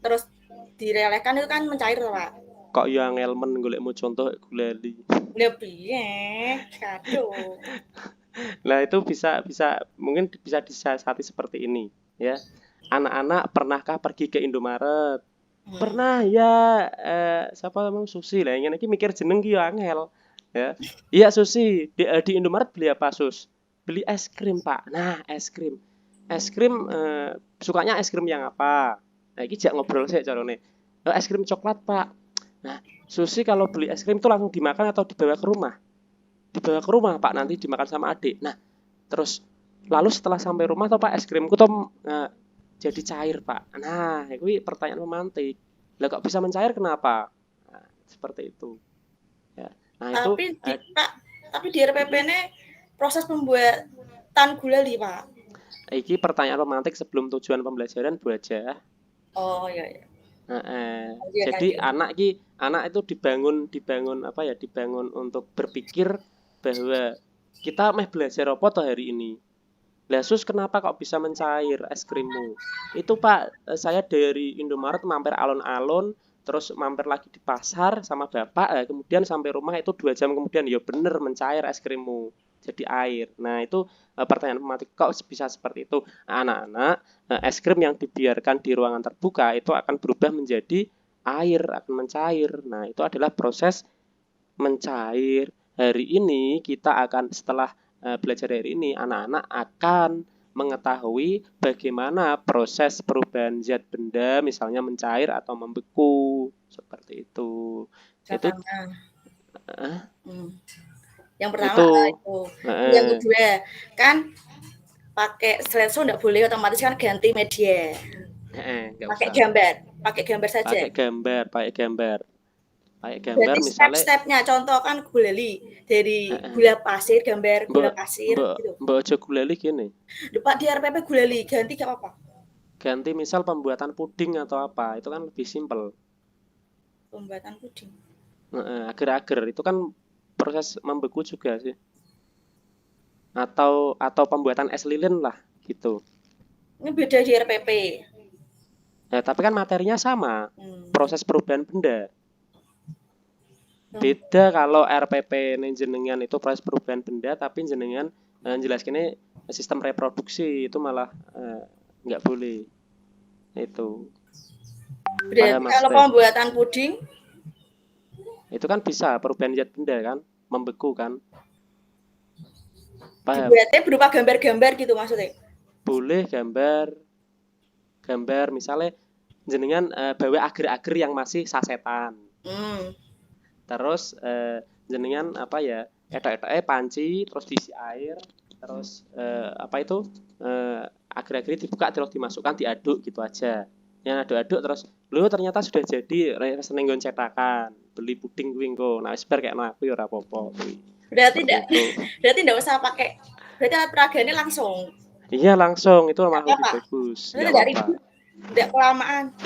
terus direlehkan itu kan mencair toh, Pak. Kok yang elmen golekmu contoh gulali. Lebih kado. Nah, itu mungkin bisa disiasati seperti ini, ya. Anak-anak pernahkah pergi ke Indomaret? Pernah ya, siapa namanya Susi lah yang ini mikir jeneng ki yo angel. Ya. Iya Susi, di Indomaret beli apa Sus? Beli es krim, Pak. Nah, es krim. Es krim sukanya es krim yang apa? Nah, iki jak ngobrol sih carane. Es krim coklat, Pak. Nah, Susi kalau beli es krim itu langsung dimakan atau dibawa ke rumah? Dibawa ke rumah, Pak, nanti dimakan sama adik. Nah, terus lalu setelah sampai rumah toh Pak es krimku toh jadi cair, Pak. Nah, itu pertanyaan memantik. Lah kok bisa mencair kenapa? Nah, seperti itu. Ya. Nah, tapi itu Pak, tapi di RPP ini proses pembuatan gulali, Pak. Iki pertanyaan pemantik sebelum tujuan pembelajaran Bu aja. Oh iya. Jadi anak itu dibangun apa ya? Dibangun untuk berpikir bahwa kita belajar apa toh hari ini. Lah Sus, kenapa kok bisa mencair es krimmu? Itu Pak, saya dari Indomaret mampir alon-alon, terus mampir lagi di pasar sama Bapak, kemudian sampai rumah itu 2 jam kemudian, ya bener mencair es krimmu, jadi air. Nah itu pertanyaan pemantik, kok bisa seperti itu? Anak-anak, es krim yang dibiarkan di ruangan terbuka itu akan berubah menjadi air, akan mencair. Nah itu adalah proses mencair. Hari ini kita akan setelah belajar hari ini, anak-anak akan mengetahui bagaimana proses perubahan zat benda, misalnya mencair atau membeku, seperti itu. Itu yang pertama itu. Yang kedua kan pakai slideshow enggak boleh, otomatis kan ganti media. Pakai gambar saja. Pakai gambar berarti misalnya step-stepnya contoh kan gulali dari gula pasir, gambar gula pasir gitu. Mbak ojo gulali gini. Pak di RPP gulali ganti gak apa-apa. Ganti misal pembuatan puding atau apa, itu kan lebih simpel. Pembuatan puding. Agar-agar itu kan proses membeku juga sih. Atau pembuatan es lilin lah gitu. Ini beda di RPP. Ya, tapi kan materinya sama. Proses perubahan benda. Beda kalau RPP jenengan itu proses perubahan benda, tapi jenengan jelaskan ini sistem reproduksi itu malah nggak boleh. Itu. Kalau pembuatan puding itu kan bisa perubahan zat benda kan, membeku kan. Paham? Dibuatnya berupa gambar-gambar gitu maksudnya. Boleh gambar misalnya jenengan bawa agar-agar yang masih sasetan. Terus jenengan apa ya, etok-etoknya panci terus diisi air, terus agar-agar dibuka terus dimasukkan, diaduk gitu aja. Yang aduk-aduk terus ternyata sudah jadi senenggon cetakan, beli puding kuwi engko. Nah wis bar kayak aku ya ora apa-apa kuwi. Berarti enggak usah pakai. Berarti alat peraganya langsung. Iya langsung, itu malah lebih bagus. Tidak kelamaan.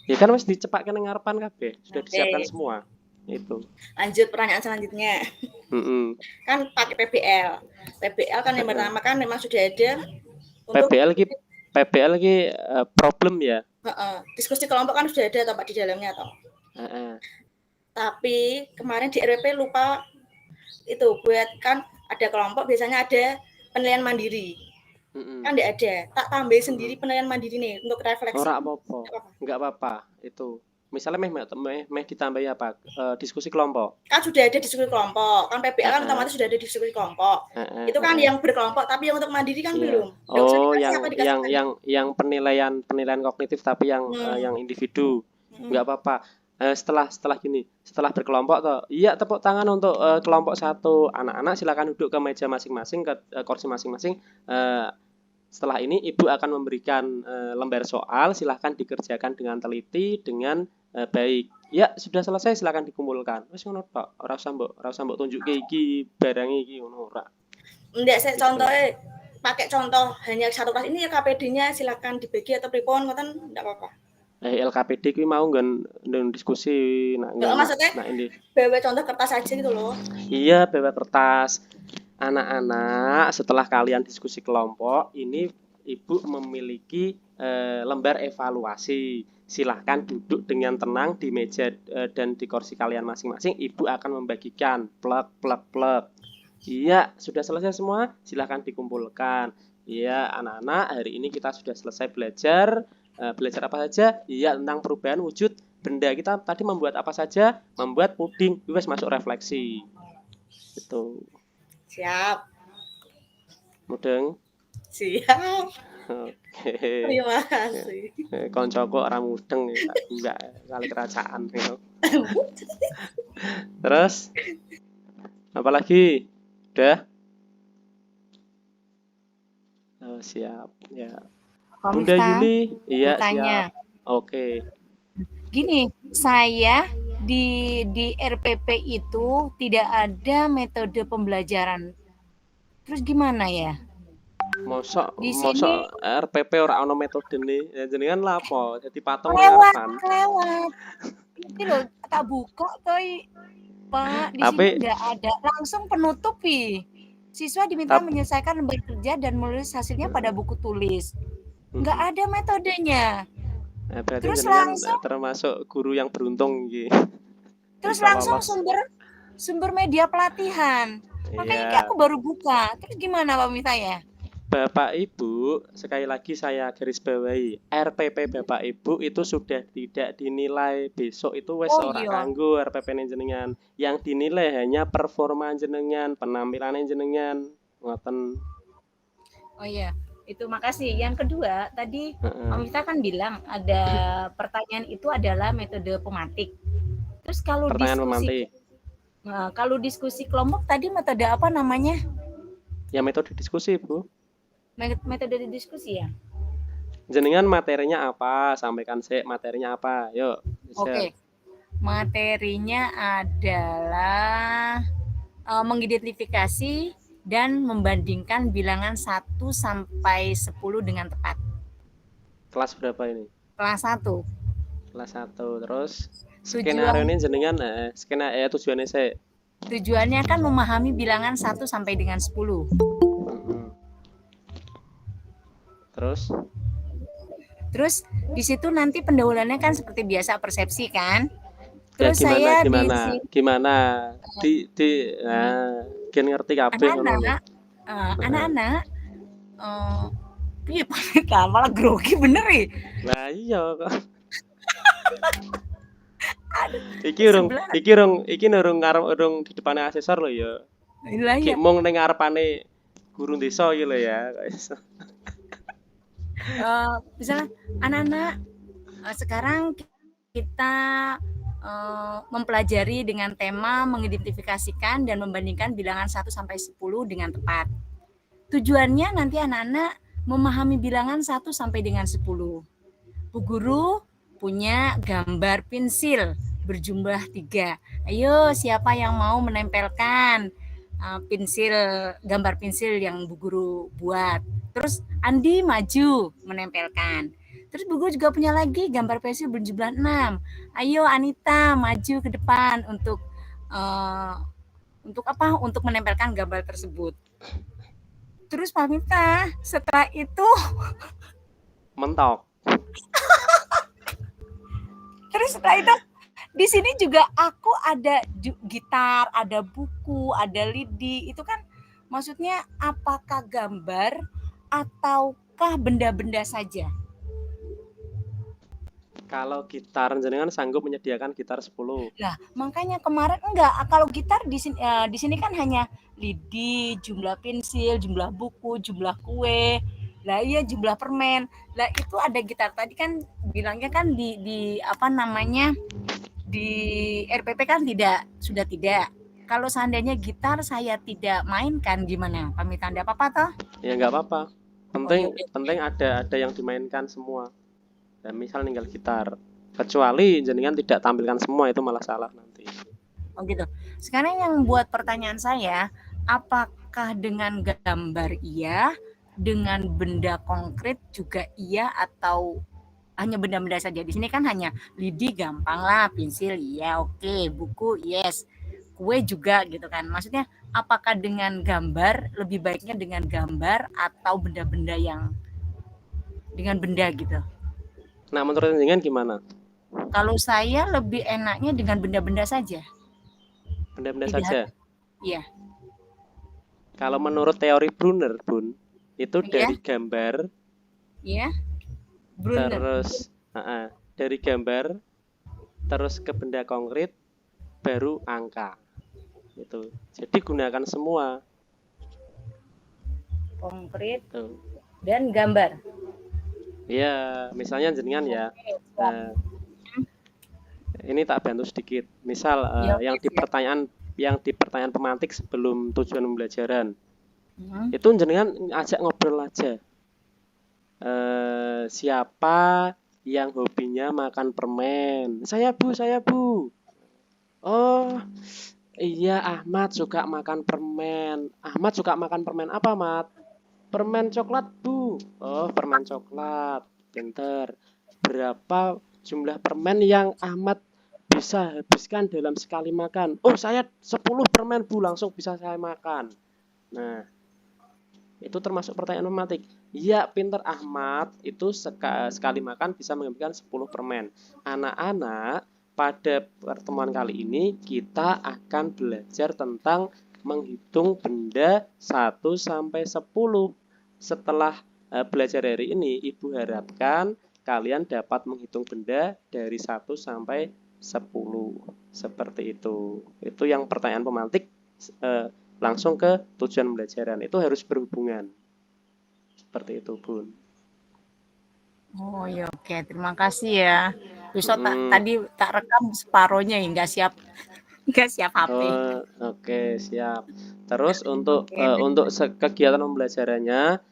Ya kan wis dicepakkan ning ngarepan kabeh, sudah disiapkan semua. Itu. Lanjut pertanyaan selanjutnya. Kan pakai PBL. PBL kan yang pertama kan memang sudah ada. PBL lagi problem ya. Diskusi kelompok kan sudah ada Pak di dalamnya toh. Tapi kemarin di RPP lupa itu buat kan ada kelompok biasanya ada penilaian mandiri. Kan enggak ada. Tak tambahin sendiri penilaian mandiri nih untuk refleksi. Enggak apa-apa itu. misalnya meh ditambahi apa? Diskusi kelompok. Kan sudah ada diskusi kelompok. Kan PBL kan otomatis sudah ada diskusi kelompok. Itu kan yang berkelompok, tapi yang untuk mandiri kan belum. Oh, yang penilaian kognitif tapi yang individu. Enggak apa-apa. Setelah gini, setelah berkelompok toh, iya tepuk tangan untuk kelompok 1. Anak-anak silakan duduk ke meja masing-masing, ke kursi masing-masing. Setelah ini ibu akan memberikan lembar soal, silahkan dikerjakan dengan teliti, dengan baik. Ya, sudah selesai, silakan dikumpulkan. Wis ngono tok. Ora usah mbok tunjukke iki barang iki ngono ora. Enggak, saya contohnya pakai contoh hanya satu kelas ini ya KPD-nya silakan dibagi atau pripun ngoten enggak apa-apa. LKPD kuwi mau nggon diskusi maksudnya ini. Bawa contoh kertas aja gitu loh. Iya, bawa kertas. Anak-anak, setelah kalian diskusi kelompok, ini ibu memiliki lembar evaluasi. Silahkan duduk dengan tenang di meja dan di kursi kalian masing-masing. Ibu akan membagikan plek. Iya, sudah selesai semua. Silahkan dikumpulkan. Iya, anak-anak, hari ini kita sudah selesai belajar. Belajar apa saja? Iya, tentang perubahan wujud benda. Kita tadi membuat apa saja? Membuat puding. Wes masuk refleksi. Itu. Siap. Mudeng. Siap. Oke. Terima kasih. Koncoku orang mudeng ya, enggak kali kerajaan gitu. Terus apa lagi? Udah? Oh, siap. Ya. Bunda Yuli, iya siap. Oke. Gini, saya di RPP itu tidak ada metode pembelajaran. Terus gimana ya? Mosok RPP ora ono metodene. Ya jenengan lapo? Jadi patung kelewat. Ini loh, tak buka toh, Pak. Di sini enggak ada. Langsung penutup, siswa diminta menyelesaikan lembar kerja dan menulis hasilnya pada buku tulis. Enggak ada metodenya. Terus langsung termasuk guru yang beruntung gitu. Terus langsung sumber media pelatihan. Makanya aku baru buka. Terus gimana Pak Mita ya? Bapak Ibu, sekali lagi saya garis bawahi, RPP Bapak Ibu itu sudah tidak dinilai. Besok itu wes ora kanggo RPP jenengan. Yang dinilai hanya performa jenengan, penampilan jenengan. Ngoten. Oh iya. Itu makasih. Yang kedua tadi Pak Mita kan bilang ada pertanyaan itu adalah metode pematik. Terus kalau diskusi kelompok tadi metode apa namanya? Ya metode diskusi, Bu. Metode diskusi ya. Jenengan materinya apa? Sampaikan sih materinya apa. Yuk. Oke. Materinya adalah mengidentifikasi dan membandingkan bilangan 1 sampai 10 dengan tepat. Kelas berapa ini? Kelas 1. Kelas 1. Terus skenario ini jenengan tujuannya saya. Tujuannya kan memahami bilangan 1 sampai dengan 10. Terus di situ nanti pendahuluannya kan seperti biasa persepsi kan? Terus ya, gimana? Gen ngerti kabeh anak-anak piye Pak malah grogi bener nih. Lah iya kok. Iki urung di depannya asesor lho ya. Lah iya. Ki mung ning ngarepane guru desa iki lho ya. Misalnya anak-anak sekarang kita mempelajari dengan tema mengidentifikasikan dan membandingkan bilangan 1 sampai 10 dengan tepat. Tujuannya nanti anak-anak memahami bilangan 1 sampai dengan 10. Bu guru punya gambar pensil berjumlah 3. Ayo siapa yang mau menempelkan gambar pensil yang Bu guru buat. Terus Andi maju menempelkan. Terus Bu guru juga punya lagi gambar pensil berjumlah 6. Ayo Anita maju ke depan untuk apa? Untuk menempelkan gambar tersebut. Terus Pak Mita, setelah itu mentok. Terus setelah itu di sini juga aku ada gitar, ada buku, ada lidi. Itu kan maksudnya apakah gambar ataukah benda-benda saja? Kalau gitar jenengan sanggup menyediakan gitar 10. Nah, makanya kemarin enggak, kalau gitar di sini kan hanya lidi, jumlah pensil, jumlah buku, jumlah kue. Lah iya jumlah permen. Lah itu ada gitar tadi kan bilangnya kan di apa namanya? Di RPP kan sudah tidak. Kalau seandainya gitar saya tidak mainkan gimana? Pamit tanda apa toh? Ya nggak apa-apa. Penting iya. penting ada yang dimainkan semua. Dan misal ninggal gitar. Kecuali jenengan tidak tampilkan semua itu malah salah nanti. Oh gitu. Sekarang yang buat pertanyaan saya, apakah dengan gambar iya, dengan benda konkret juga iya atau hanya benda-benda saja? Di sini kan hanya lidi gampang lah, pensil iya, oke, buku yes, kue juga gitu kan. Maksudnya apakah dengan gambar lebih baiknya dengan gambar atau benda-benda yang dengan benda gitu? Nah, menurut jenengan gimana? Kalau saya lebih enaknya dengan benda-benda saja. Benda-benda saja? Iya. Kalau menurut teori Brunner, Bun, itu dari gambar. Iya. Brunner. Terus dari gambar terus ke benda konkret baru angka. Itu. Jadi gunakan semua. Konkret dan gambar. Iya, misalnya jenengan ya. Ini tak bantu sedikit. Misal yang di pertanyaan pemantik sebelum tujuan pembelajaran. Itu jenengan ajak ngobrol aja. Siapa yang hobinya makan permen? Saya Bu. Oh, iya Ahmad suka makan permen. Ahmad suka makan permen apa, Mat? Permen coklat, Bu. Oh, permen coklat. Pinter. Berapa jumlah permen yang Ahmad bisa habiskan dalam sekali makan? Oh, saya 10 permen, Bu. Langsung bisa saya makan. Nah, itu termasuk pertanyaan pemantik. Iya, pinter Ahmad. Itu sekali makan bisa menghabiskan 10 permen. Anak-anak, pada pertemuan kali ini kita akan belajar tentang menghitung benda 1 sampai 10. Setelah belajar hari ini, Ibu harapkan kalian dapat menghitung benda dari 1 sampai 10. Seperti itu. Itu yang pertanyaan pemantik langsung ke tujuan pembelajaran. Itu harus berhubungan. Seperti itu, Bun. Oh ya, oke. Terima kasih ya. Besok tadi tak rekam separohnya ya, nggak siap HP. Oke, siap. Terus untuk kegiatan pembelajarannya,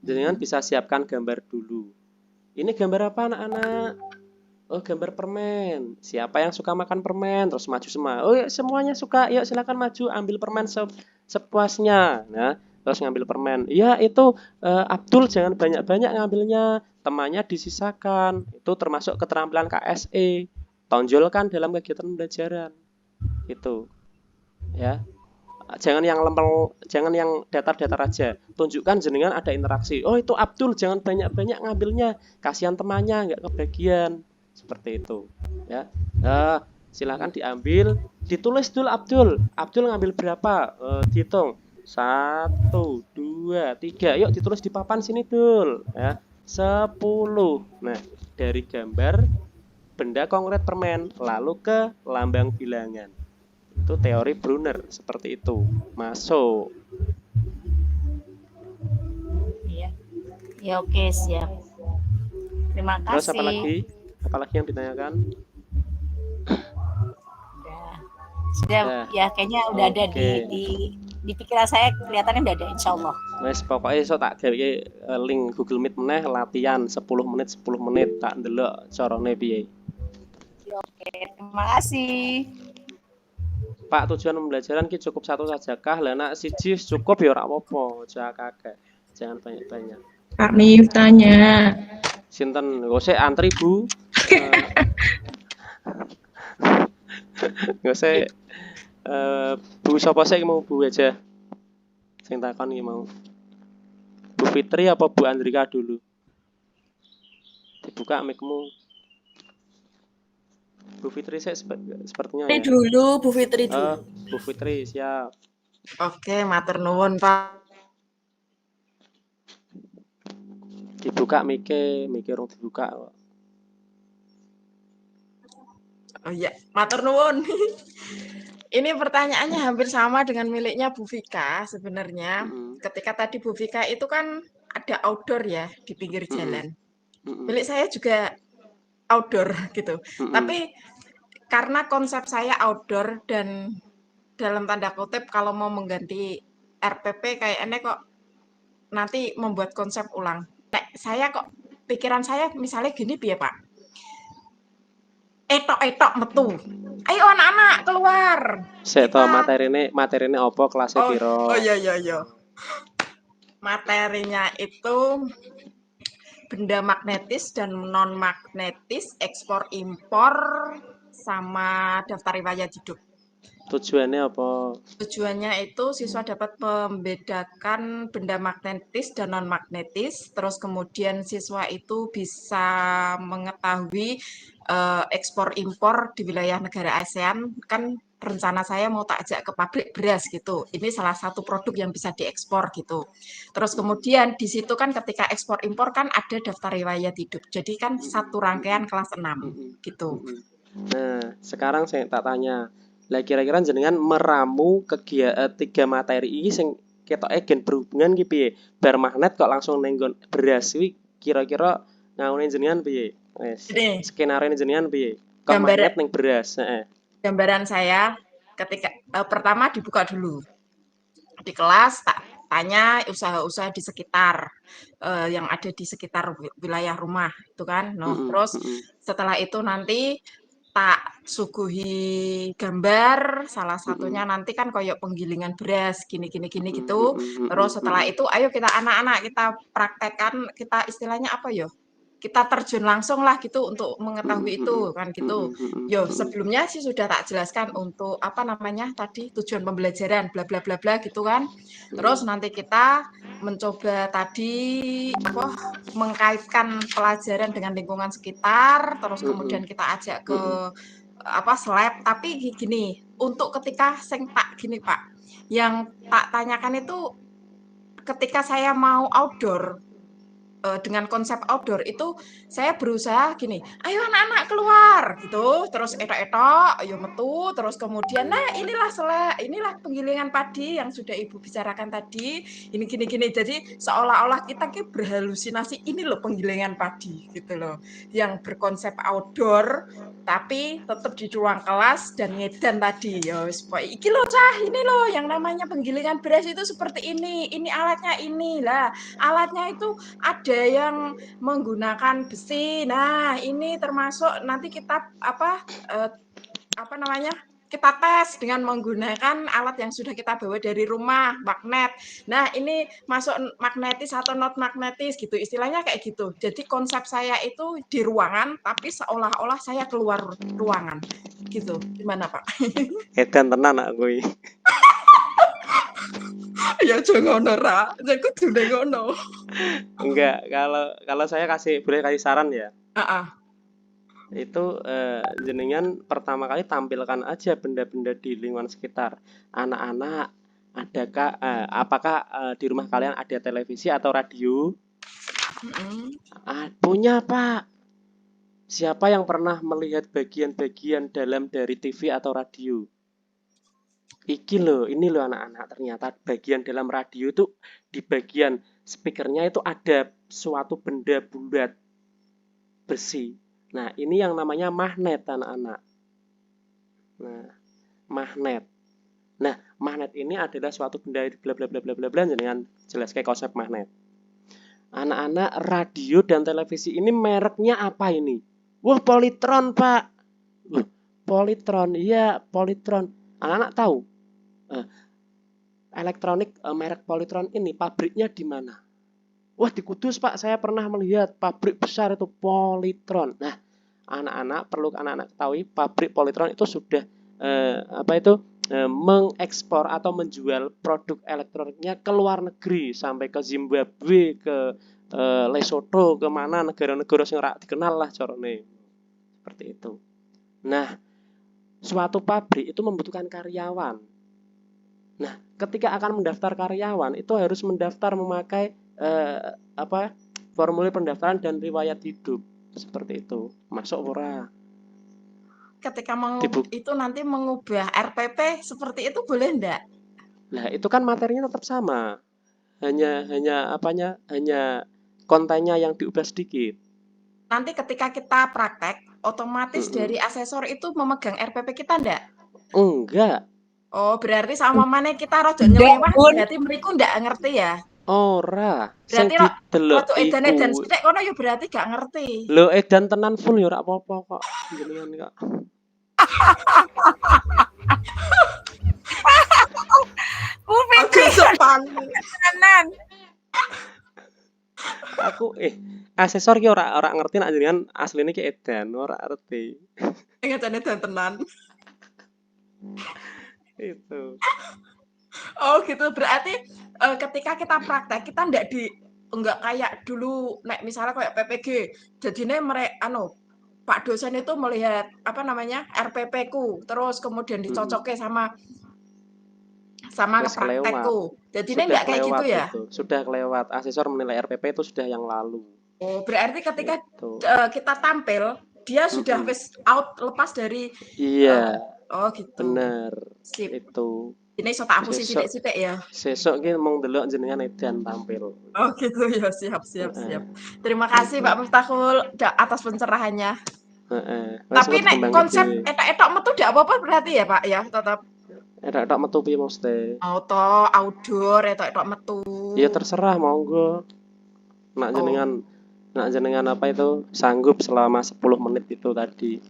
jenengan bisa siapkan gambar dulu. Ini gambar apa anak-anak? Oh, gambar permen. Siapa yang suka makan permen? Terus maju semua. Oh, ya, semuanya suka. Yuk silakan maju ambil permen sepuasnya. Nah, terus ngambil permen. Iya, itu Abdul jangan banyak-banyak ngambilnya. Temannya disisakan. Itu termasuk keterampilan KSE. Tonjolkan dalam kegiatan pembelajaran. Itu. Ya. Jangan yang lempel, jangan yang datar-datar aja. Tunjukkan jenengan ada interaksi. Oh, itu Abdul jangan banyak-banyak ngambilnya. Kasihan temannya nggak kebagian. Seperti itu, ya. Silakan diambil, ditulis dulu Abdul ngambil berapa? Dihitung 1, 2, 3. Yuk ditulis di papan sini Dul, ya. 10. Nah, dari gambar benda konkret permen lalu ke lambang bilangan. Itu teori Brunner seperti itu. Masuk. Iya. Ya oke, siap. Terima kasih. Terus apalagi yang ditanyakan? Sudah ya kayaknya udah ada di pikiran saya, kelihatannya udah ada insyaallah. Wes pokoknya iso tak gawe link Google Meet meneh latihan 10 menit tak ndelok carane piye. Oke, terima kasih. Pak, tujuan pembelajaran ki cukup 1 sajakah? Lah nek siji cukup ya ora apa-apa, aja akeh. Jangan banyak-banyak. Pak Mif tanya. Sinten? Gosek antri, Bu. Gosek Bu sapa sih mau Bu aja. Sing takon iki mau. Bu Fitri apa Bu Andrika dulu? Dibuka mic-mu. Bu Fitri saya sepertinya ya. Dulu Bu Fitri dulu. Bu Fitri siap. Oke, matur nuwun Pak. Dibuka mic-e urung dibuka kok. Oh iya, matur nuwun. Ini pertanyaannya hampir sama dengan miliknya Bu Vika sebenarnya. Ketika tadi Bu Vika itu kan ada outdoor ya di pinggir jalan. Milik saya juga outdoor gitu. Tapi karena konsep saya outdoor dan dalam tanda kutip kalau mau mengganti RPP kayaknya kok nanti membuat konsep ulang. Saya kok pikiran saya misalnya gini ya Pak. Etok metu. Ayo anak-anak keluar. Saya tahu materinya apa kelasnya piro. Oh iya. Materinya itu benda magnetis dan non magnetis, ekspor impor sama daftar riwayat hidup. Tujuannya apa? Tujuannya itu siswa dapat membedakan benda magnetis dan non magnetis, terus kemudian siswa itu bisa mengetahui ekspor impor di wilayah negara ASEAN. Kan rencana saya mau tak ajak ke pabrik beras gitu. Ini salah satu produk yang bisa diekspor gitu. Terus kemudian di situ kan ketika ekspor impor kan ada daftar riwayat hidup. Jadi kan satu rangkaian kelas 6 gitu. Nah, sekarang saya tak tanya. Lah kira-kira jenengan meramu kegiatan 3 materi ini sing ketoke gen berhubungan ki piye? Bar magnet kok langsung nenggon beras kuwi kira-kira ngaune jenengan piye? Wes. Skenario jenengan piye? Kok magnet ning beras, Gambaran saya ketika pertama dibuka dulu. Di kelas tak tanya usaha-usaha di sekitar yang ada di sekitar wilayah rumah itu kan. Terus setelah itu nanti tak suguhi gambar, salah satunya nanti kan koyok penggilingan beras gini gitu. Terus setelah itu ayo kita anak-anak kita praktekkan, kita istilahnya apa yo? Kita terjun langsung lah gitu untuk mengetahui itu kan gitu. Yo sebelumnya sih sudah tak jelaskan untuk apa namanya tadi tujuan pembelajaran bla bla bla bla gitu kan. Terus nanti kita mencoba tadi apa mengkaitkan pelajaran dengan lingkungan sekitar, terus kemudian kita ajak ke apa lab. Tapi gini, untuk ketika sing tak gini Pak, yang tak tanyakan itu ketika saya mau outdoor dengan konsep outdoor itu saya berusaha gini, ayo anak-anak keluar gitu, terus etok-etok, ayo metu, terus kemudian nah inilah penggilingan padi yang sudah Ibu bicarakan tadi, ini gini, jadi seolah-olah kita berhalusinasi ini loh penggilingan padi gitu loh, yang berkonsep outdoor tapi tetap di ruang kelas dan ngedan tadi ya iki loh cah, ini loh yang namanya penggilingan beras itu seperti ini alatnya inilah, alatnya itu ada yang menggunakan besi. Nah, ini termasuk nanti kita apa namanya? Kita tes dengan menggunakan alat yang sudah kita bawa dari rumah, magnet. Nah, ini masuk magnetis atau not magnetis gitu. Istilahnya kayak gitu. Jadi konsep saya itu di ruangan tapi seolah-olah saya keluar ruangan. Gitu. Gimana, Pak? Edan tenan aku iki. Ya jangan ngono ra, aku sudah ngono. Enggak, kalau saya boleh kasih saran ya. Itu jenengan pertama kali tampilkan aja benda-benda di lingkungan sekitar. Anak-anak, apakah di rumah kalian ada televisi atau radio? Punya, Pak. Siapa yang pernah melihat bagian-bagian dalam dari TV atau radio? Ini loh anak-anak, ternyata bagian dalam radio itu di bagian speakernya itu ada suatu benda bulat besi. Nah, ini yang namanya magnet anak-anak. Nah, magnet. Nah, magnet ini adalah suatu benda bla bla bla bla bla bla dengan jelas kayak konsep magnet. Anak-anak, radio dan televisi ini mereknya apa ini? Wah, Polytron, Pak. Polytron, iya, Polytron. Anak-anak tahu? Elektronik merek Polytron ini pabriknya di mana? Wah, di Kudus, Pak. Saya pernah melihat pabrik besar itu Polytron. Nah, anak-anak perlu ketahui pabrik Polytron itu sudah mengekspor atau menjual produk elektroniknya ke luar negeri sampai ke Zimbabwe, ke Lesotho, kemana negara-negara yang rak dikenal lah corone. Seperti itu. Nah, suatu pabrik itu membutuhkan karyawan. Nah, ketika akan mendaftar karyawan itu harus mendaftar memakai formulir pendaftaran dan riwayat hidup seperti itu. Masuk ora? ketika Dibu- itu nanti mengubah RPP seperti itu boleh enggak? Nah, itu kan materinya tetap sama. Hanya kontennya yang diubah sedikit. Nanti ketika kita praktek, otomatis dari asesor itu memegang RPP kita enggak? Enggak. Oh, berarti sama mana kita rojo nyelewah, berarti mriku ndak ngerti ya? Ora, sing Berarti didelok rojo edan-edan iku. sithik kono ya berarti gak ngerti. Lho edan tenan full ya ora apa-apa kok. Jenengan kok. Oke, sopan. Tenan. Aku asesor ki ora ngerti nek jenengan asline ki edan, ora ngerti. Edan-edan tenan. Itu. Oh gitu, berarti ketika kita praktek kita enggak kayak dulu nek misalnya kayak PPG. Jadinya Pak dosen itu melihat RPP-ku, terus kemudian dicocoknya sama Wis kelewat. praktekku. Jadinya Sudah enggak kayak gitu kelewat ya? itu. Sudah kelewat. Asesor menilai RPP itu sudah yang lalu. Oh, berarti ketika Gitu. kita tampil, dia sudah wis out lepas dari Iya, oh gitu. bener. Sip. Itu. Ini so tak apusi sithik-sithik ya. Sesuk ki mung delok jenengan edan tampil. Oh gitu ya, siap. Terima kasih Pak Miftahul atas pencerahannya. Tapi nek konsep etok-etok metu ndak apa-apa berarti ya Pak ya, tetap. Etok-etok metu piye mesti? Auto, outdoor, etok-etok metu. Ya terserah monggo. Nak jenengan apa itu sanggup selama 10 menit itu tadi.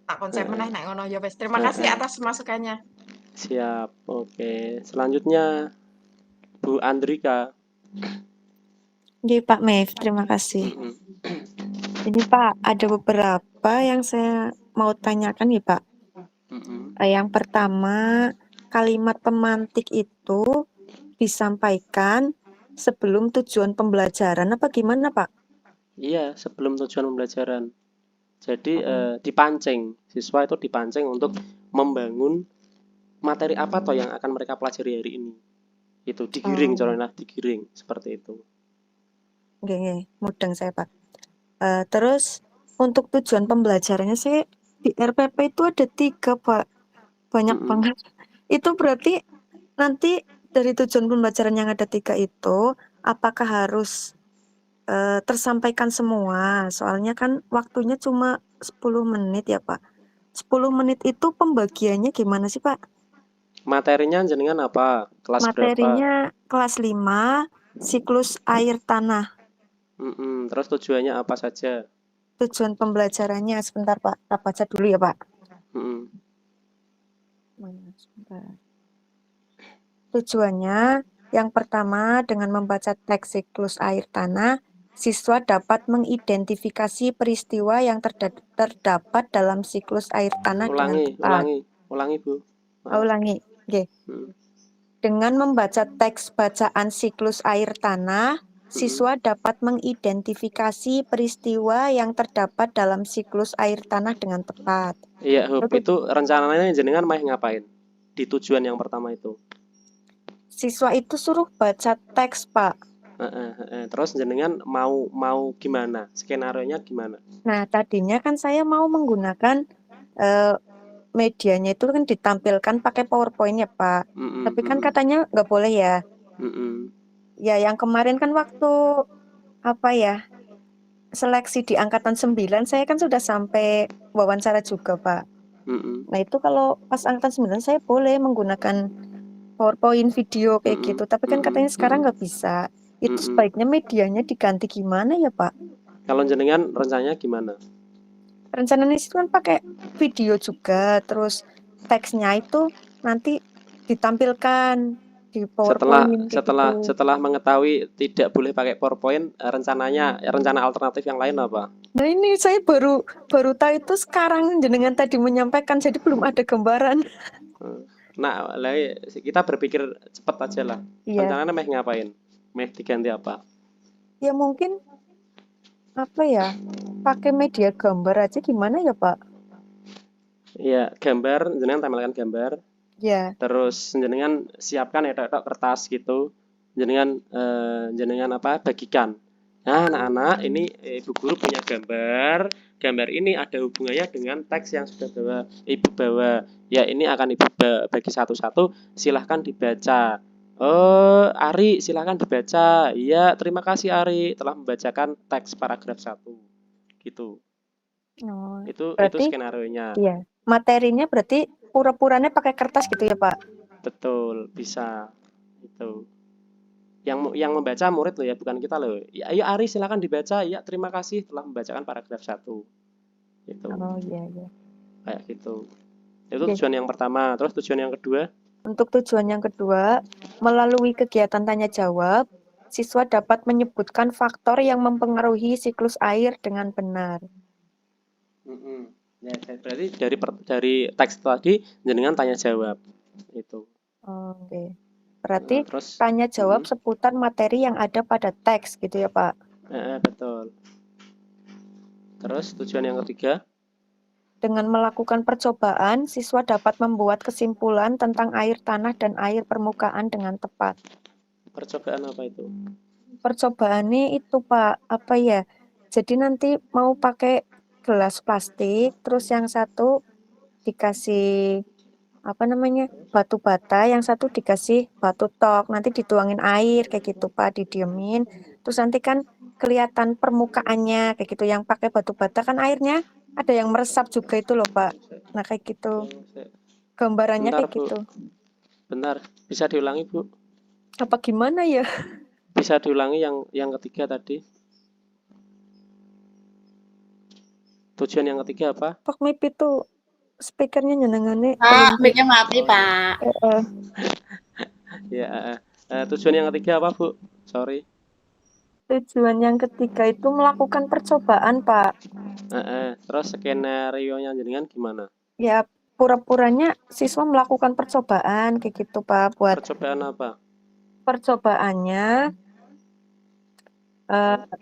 Tak konsep meneh nek ngono ya wis. Terima kasih atas masukannya. Siap. Oke. Selanjutnya Bu Andrika. Oke, Pak Mev, terima kasih. Ini Pak, ada beberapa yang saya mau tanyakan nih Pak. Yang pertama, kalimat pemantik itu disampaikan sebelum tujuan pembelajaran apa gimana Pak? Iya, sebelum tujuan pembelajaran. Jadi dipancing, siswa itu dipancing untuk membangun materi apa toh yang akan mereka pelajari hari ini. Itu digiring, contohnya digiring seperti itu. Oke, mudeng saya Pak. Terus untuk tujuan pembelajarannya sih di RPP itu ada 3 Pak, banyak banget. Itu berarti nanti dari tujuan pembelajaran yang ada 3 itu apakah harus tersampaikan semua? Soalnya kan waktunya cuma 10 menit ya Pak. 10 menit itu pembagiannya gimana sih Pak? Materinya jenengan apa? Kelas Materinya berapa? kelas 5, siklus air tanah. Terus tujuannya apa saja? Tujuan pembelajarannya sebentar Pak, kita baca dulu ya Pak. Tujuannya yang pertama, dengan membaca teks siklus air tanah, siswa dapat mengidentifikasi peristiwa yang terdapat dalam siklus air tanah dengan tepat. Ulangi Bu. Ulangi. Oke. Dengan membaca teks bacaan siklus air tanah, siswa dapat mengidentifikasi peristiwa yang terdapat dalam siklus air tanah dengan tepat. Iya, Hub, itu rencananya jenengan mau ngapain? Di tujuan yang pertama itu. Siswa itu suruh baca teks, Pak. Terus jenengan mau gimana? Skenarionya gimana? Nah, tadinya kan saya mau menggunakan medianya itu kan ditampilkan pakai PowerPoint ya, Pak. Tapi kan katanya nggak boleh ya. Ya, yang kemarin kan waktu seleksi di angkatan 9 saya kan sudah sampai wawancara juga, Pak. Nah, itu kalau pas angkatan 9 saya boleh menggunakan PowerPoint video kayak gitu, tapi kan katanya sekarang nggak bisa. Itu sebaiknya medianya diganti gimana ya Pak? Kalau jenengan rencananya gimana? Rencananya itu kan pakai video juga, terus teksnya itu nanti ditampilkan di PowerPoint. Setelah mengetahui tidak boleh pakai PowerPoint, rencana alternatif yang lain apa? Nah ini saya baru tahu itu sekarang jenengan tadi menyampaikan, jadi belum ada gambaran. Nah, kita berpikir cepat aja lah. Iya. Rencananya ngapain? Diganti apa? Ya mungkin pakai media gambar aja gimana ya Pak? Iya, gambar, jenengan tampilkan gambar. Ya. Terus jenengan siapkan kertas gitu. Jenengan bagikan. Nah, anak-anak, ini Ibu Guru punya gambar. Gambar ini ada hubungannya dengan teks yang sudah Ibu bawa. Ya, ini akan Ibu bagi satu-satu. Silahkan dibaca. Oh, Ari, silahkan dibaca. Iya, terima kasih Ari telah membacakan teks paragraf 1. Gitu. Oh, Itu berarti skenario-nya. iya. Materinya berarti pura-puranya pakai kertas gitu ya, Pak? Betul, bisa. Itu. Yang membaca murid loh ya, bukan kita loh. Ya, ayo Ari silakan dibaca. Ya, terima kasih telah membacakan paragraf 1. Gitu. Oh iya iya. Kayak gitu. Itu tujuan yang pertama. Terus tujuan yang kedua? Untuk tujuan yang kedua, melalui kegiatan tanya jawab, siswa dapat menyebutkan faktor yang mempengaruhi siklus air dengan benar. Ya, berarti dari teks tadi jenengan tanya jawab. Itu. Oke. Berarti Terus tanya jawab seputar materi yang ada pada teks gitu ya, Pak? Betul. Terus tujuan yang ketiga? Dengan melakukan percobaan, siswa dapat membuat kesimpulan tentang air tanah dan air permukaan dengan tepat. Percobaan apa itu? Percobaannya itu, Pak, apa ya? Jadi nanti mau pakai gelas plastik, terus yang satu dikasih apa namanya, batu bata, yang satu dikasih batu tok, nanti dituangin air kayak gitu, Pak, didiemin. Terus nanti kan kelihatan permukaannya kayak gitu. Yang pakai batu bata kan airnya ada yang meresap juga itu loh, Pak. Nah, kayak gitu. Gambarannya Bentar, kayak Bu. gitu. Bentar, bisa diulangi, Bu? Apa gimana ya? Bisa diulangi yang ketiga tadi. Tujuan yang ketiga apa? Pak Mip itu speakernya nyenengannya. Pak, mic-nya mati, Pak. Ya, tujuan yang ketiga apa, Bu? Sorry. Tujuan yang ketiga itu melakukan percobaan, Pak. Terus skenario-nya jenengan gimana? Ya, pura-puranya siswa melakukan percobaan kayak gitu, Pak. Buat percobaan apa? Percobaannya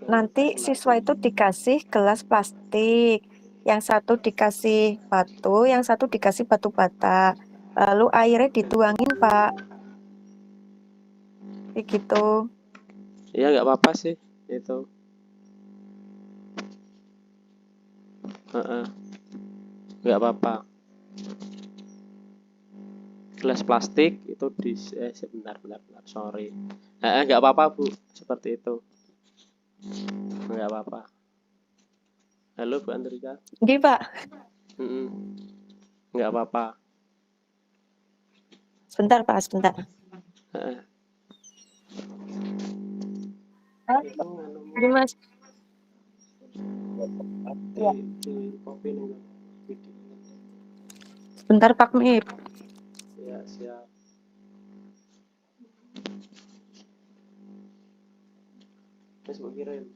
nanti siswa itu dikasih gelas plastik, yang satu dikasih batu, yang satu dikasih batu bata. Lalu airnya dituangin, Pak. Kayak gitu. Iya, nggak apa-apa sih itu. Nggak apa-apa. Gelas plastik itu sebentar, sorry. Nggak apa-apa, Bu, seperti itu. Nggak apa-apa. Halo, Bu Andrika. Gini, Pak. Nggak apa-apa. Sebentar, Pak, sebentar. Jadi, Mas. Ya. Sebentar, Pak Mip. Ya, siap. Terus mau kirim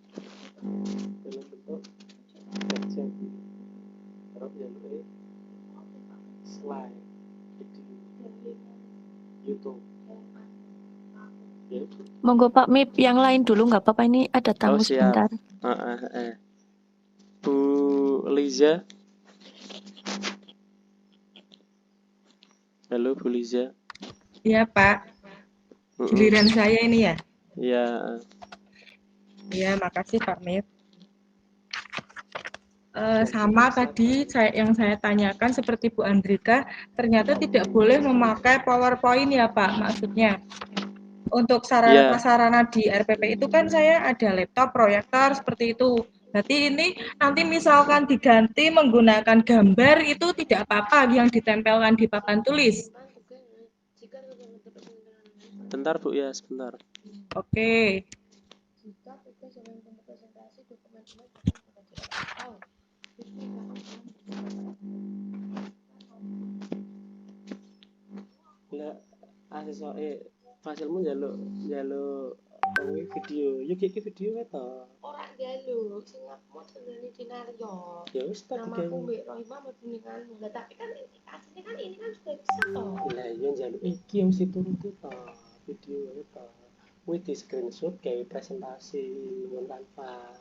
dalam bentuk baca terus jalur slide video YouTube. Monggo Pak Mip, yang lain dulu nggak apa-apa, ini ada tamu sebentar. Bu Liza. Halo Bu Liza. Iya Pak, giliran saya ini ya? Iya. Iya, makasih Pak Mip. Sama tadi yang saya tanyakan seperti Bu Andrika, ternyata tidak boleh memakai PowerPoint ya Pak, maksudnya. Untuk sarana-sarana di RPP itu kan saya ada laptop, proyektor, seperti itu. Berarti ini nanti misalkan diganti menggunakan gambar itu tidak apa-apa yang ditempelkan di papan tulis. Bentar Bu ya, sebentar. Oke. Lah, hasilmu jaluk video. Yuk iki video to. Ora njaluk, sing mau jenenge Dinario. Ya wis tak nama aku Mbak Rohimah membunyikan. Lah tapi kan aslinya kan ini kan sudah bisa toh. Lah iya njaluk iki yang mesti turuti to. Video to. Wis di screenshot kayak presentasi ngon tanpa.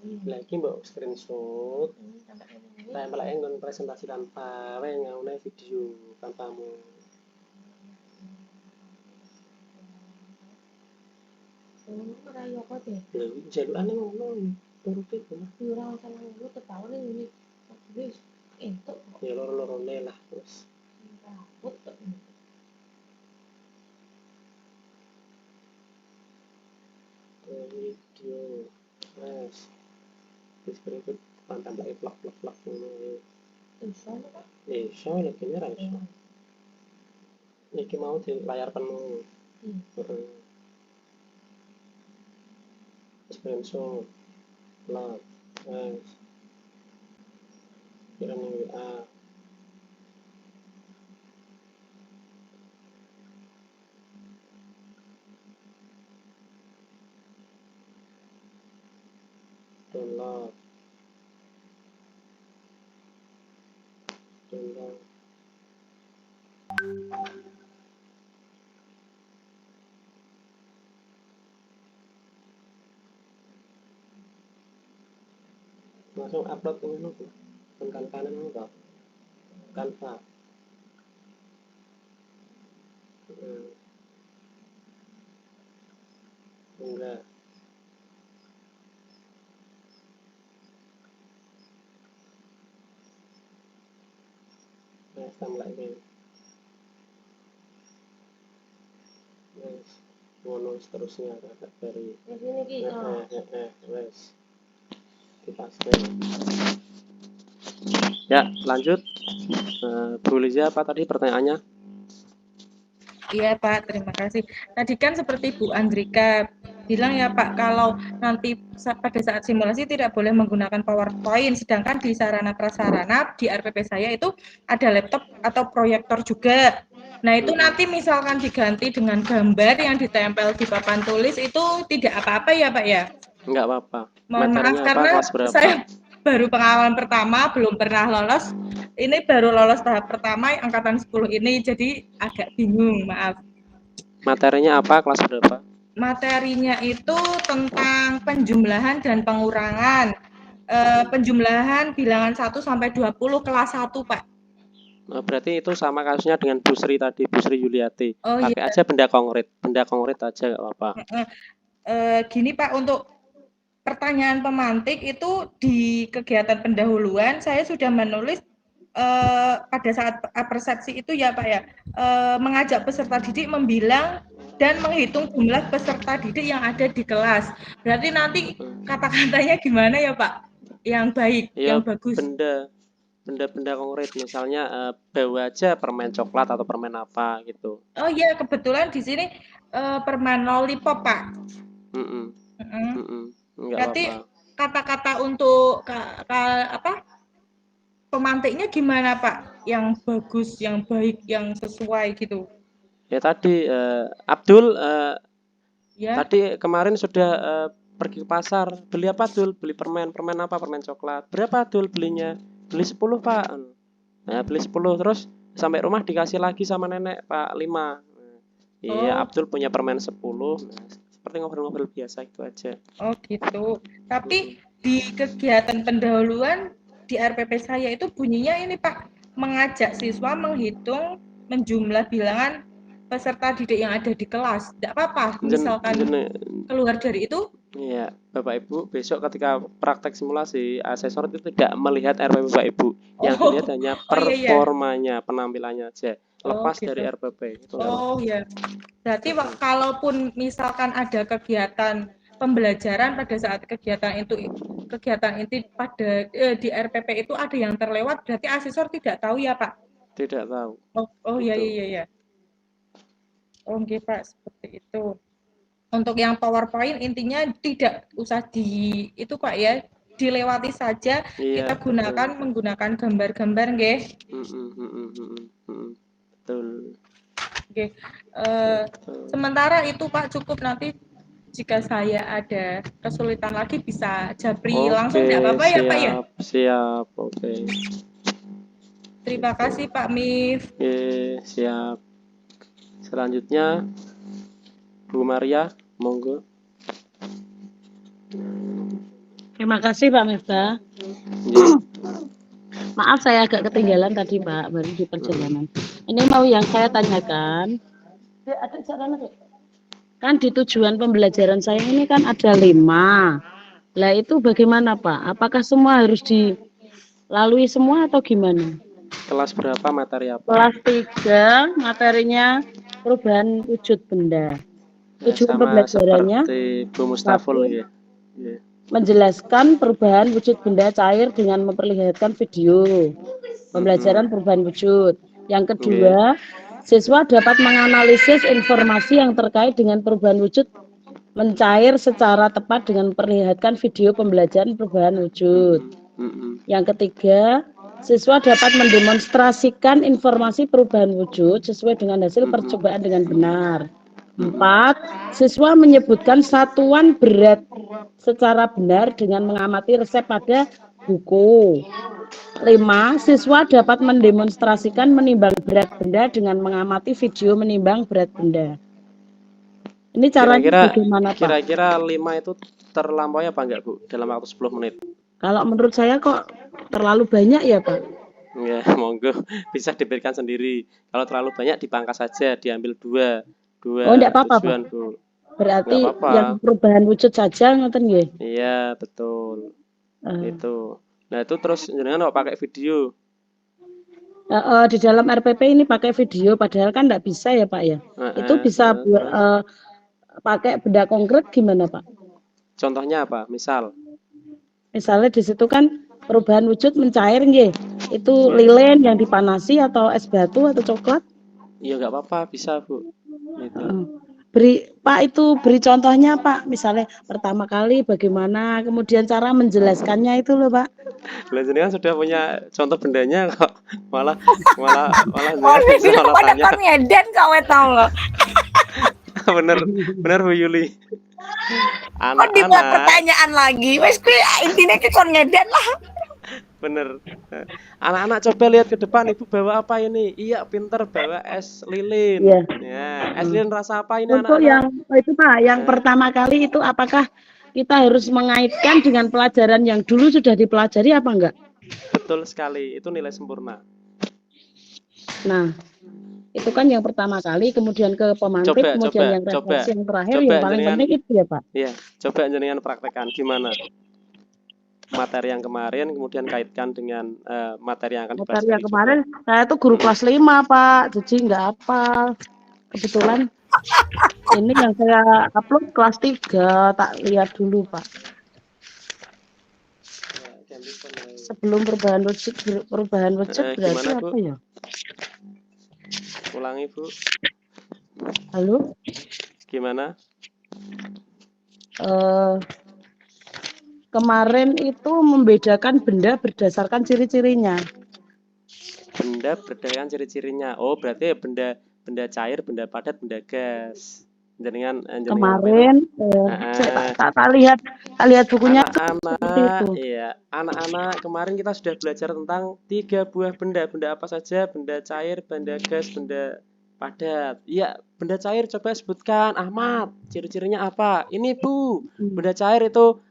Lagi mbok screenshot. Tempel ae nggon presentasi tanpa wae ngaune video tanpamu. Ora yo kok deh. Lha jalukane ngono turuti ngono. Ora salah ngono ketawone ini. Wis entuk kok. Ya loro-lorone lah terus. Rabut kok. Video. Wes. Wis screenshot pantang lek plak-plak ngono. Iso kok. Iso lagi ora iso. Iki mau di layar penuh. Heeh. Screenshot. Lah. Wes. Kira ning WA. Download. Langsung upload ke mana tuh? Kan kanan enggak? Canva. Enggak. Tambah lagi. Wes, ngono seterusnya dari. Ini iki yo. Wes. Dipaste. Ya, lanjut. Bu Liza, apa tadi pertanyaannya? Iya Pak, terima kasih. Tadi kan seperti Bu Andrika bilang ya Pak, kalau nanti pada saat simulasi tidak boleh menggunakan PowerPoint, sedangkan di sarana prasarana di RPP saya itu ada laptop atau proyektor juga. Nah itu nanti misalkan diganti dengan gambar yang ditempel di papan tulis itu tidak apa-apa ya Pak ya? Enggak apa-apa. Mohon maaf karena saya baru pengalaman pertama, belum pernah lolos. Ini baru lolos tahap pertama angkatan 10 ini, jadi agak bingung, maaf. Materinya apa, kelas berapa? Materinya itu tentang penjumlahan dan pengurangan. Penjumlahan bilangan 1 sampai 20 kelas 1, Pak. Berarti itu sama kasusnya dengan Bu Sri tadi, Bu Sri Yuliati. Pakai aja benda konkret aja nggak apa-apa. Gini Pak, untuk pertanyaan pemantik itu di kegiatan pendahuluan saya sudah menulis pada saat persepsi itu ya Pak ya, mengajak peserta didik membilang dan menghitung jumlah peserta didik yang ada di kelas. Berarti nanti kata-katanya gimana ya Pak? Yang baik, ya, yang bagus. Benda konkret, misalnya bawa aja permen coklat atau permen apa gitu. Oh iya, kebetulan di sini permen lollipop Pak. Berarti kata-kata untuk apa? Pemantiknya gimana Pak? Yang bagus, yang baik, yang sesuai gitu. Ya tadi Abdul ya. Tadi kemarin sudah pergi ke pasar, beli apa Dul? Beli permen apa? Permen coklat. Berapa Dul belinya? Beli 10 Pak. Nah, beli 10 terus sampai rumah dikasih lagi sama nenek Pak 5. Iya, Abdul punya permen 10. Nah, seperti ngobrol-ngobrol biasa itu aja. Oh gitu. Tapi di kegiatan pendahuluan di RPP saya itu bunyinya ini Pak, mengajak siswa menghitung menjumlah bilangan peserta didik yang ada di kelas. Tidak apa-apa, misalkan keluar dari itu. Iya, Bapak Ibu, besok ketika praktek simulasi, asesor itu tidak melihat RPP Bapak Ibu. Yang dilihat hanya performanya, penampilannya aja. Lepas gitu. dari RPP. Itu iya. Berarti kalaupun misalkan ada kegiatan pembelajaran pada saat kegiatan inti pada di RPP itu ada yang terlewat, berarti asesor tidak tahu ya Pak? Tidak tahu. Oh iya. Oke Pak, seperti itu. Untuk yang PowerPoint intinya tidak usah itu Pak ya, dilewati saja. Kita menggunakan gambar-gambar nggih. Betul. Oke. Sementara itu Pak cukup, nanti jika saya ada kesulitan lagi bisa japri langsung, tidak apa-apa ya Pak ya? Siap, oke. Terima kasih Pak Mif. Oke, siap. Selanjutnya Bu Maria, monggo. Terima kasih Pak Miftah. Maaf saya agak ketinggalan tadi Pak, baru di perjalanan. Ini mau yang saya tanyakan. Kan di tujuan pembelajaran saya ini kan ada 5. Lah itu bagaimana Pak? Apakah semua harus dilalui semua atau gimana? Kelas berapa materi apa? Kelas 3 materinya perubahan wujud benda. Tujuan pembelajarannya seperti Bu Mustaful ya. Menjelaskan perubahan wujud benda cair dengan memperlihatkan video. Pembelajaran perubahan wujud. Yang kedua, siswa dapat menganalisis informasi yang terkait dengan perubahan wujud mencair secara tepat dengan memperlihatkan video pembelajaran perubahan wujud. Yang ketiga, siswa dapat mendemonstrasikan informasi perubahan wujud sesuai dengan hasil percobaan dengan benar. 4, siswa menyebutkan satuan berat secara benar dengan mengamati resep pada buku. 5, siswa dapat mendemonstrasikan menimbang berat benda dengan mengamati video menimbang berat benda. Ini caranya bagaimana Pak? Kira-kira 5 itu terlampau apa enggak Bu dalam waktu 10 menit? Kalau menurut saya kok terlalu banyak ya Pak? Ya monggo bisa diberikan sendiri. Kalau terlalu banyak dipangkas saja, diambil 2. Oh enggak apa-apa Pak. Bu. Berarti yang perubahan wujud saja ngoten nggih? Iya betul. Itu. Nah itu terus jenengan kok pakai video? Di dalam RPP ini pakai video, padahal kan enggak bisa ya Pak ya? Itu bisa pakai benda konkret gimana Pak? Contohnya apa? Misalnya di situ kan perubahan wujud mencair nggih. Itu lilin yang dipanasi atau es batu atau coklat? Iya enggak apa-apa, bisa Bu. Gitu. Beri contohnya Pak, misalnya pertama kali bagaimana, kemudian cara menjelaskannya itu loh Pak. Lah jenengan sudah punya contoh bendanya kok malah tanya. Ngeden kau tahu loh. bener Bu Yuli. Kok dibuat pertanyaan lagi? Wes intinya kon ngeden lah. Bener. Anak-anak coba lihat ke depan, Ibu bawa apa ini? Iya, pinter bawa es lilin. Iya. Ya, es lilin rasa apa ini untuk anak-anak? Yang itu Pak, yang pertama kali itu apakah kita harus mengaitkan dengan pelajaran yang dulu sudah dipelajari apa enggak? Betul sekali, itu nilai sempurna. Nah, itu kan yang pertama kali, kemudian ke pemantik, kemudian yang refleksi yang terakhir, yang paling penting itu ya Pak? Iya, coba jenengan praktekkan gimana? Materi yang kemarin kemudian kaitkan dengan materi yang akan dibahas. Materi yang kemarin saya tuh guru kelas 5 Pak, jadi nggak hafal. Kebetulan ini yang saya upload kelas 3, tak lihat dulu Pak. Sebelum perubahan wujud berarti apa ya? Ulangi Bu. Halo? Gimana? Kemarin itu membedakan benda berdasarkan ciri-cirinya. Benda berdasarkan ciri-cirinya. Oh, berarti benda cair, benda padat, benda gas. Jenengan kemarin tak lihat bukunya anak-anak. Iya, anak-anak kemarin kita sudah belajar tentang 3 buah benda. Benda apa saja? Benda cair, benda gas, benda padat. Iya, benda cair coba sebutkan Ahmad. Ciri-cirinya apa? Ini Bu. Benda cair itu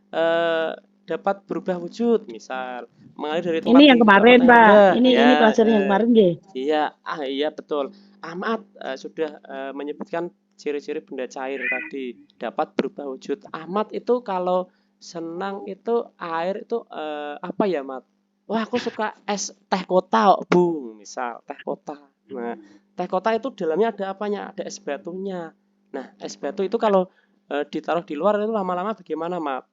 dapat berubah wujud, misal mengalir dari tempat ini yang kemarin Pak. Ini pelajaran yang kemarin nggih. Iya, iya betul. Ahmad sudah menyebutkan ciri-ciri benda cair tadi dapat berubah wujud. Ahmad itu kalau senang itu air itu apa ya Mat? Wah aku suka es teh kota Bu, misal teh kota. Nah teh kota itu dalamnya ada apanya? Ada es batunya. Nah es batu itu kalau ditaruh di luar itu lama-lama bagaimana Mat?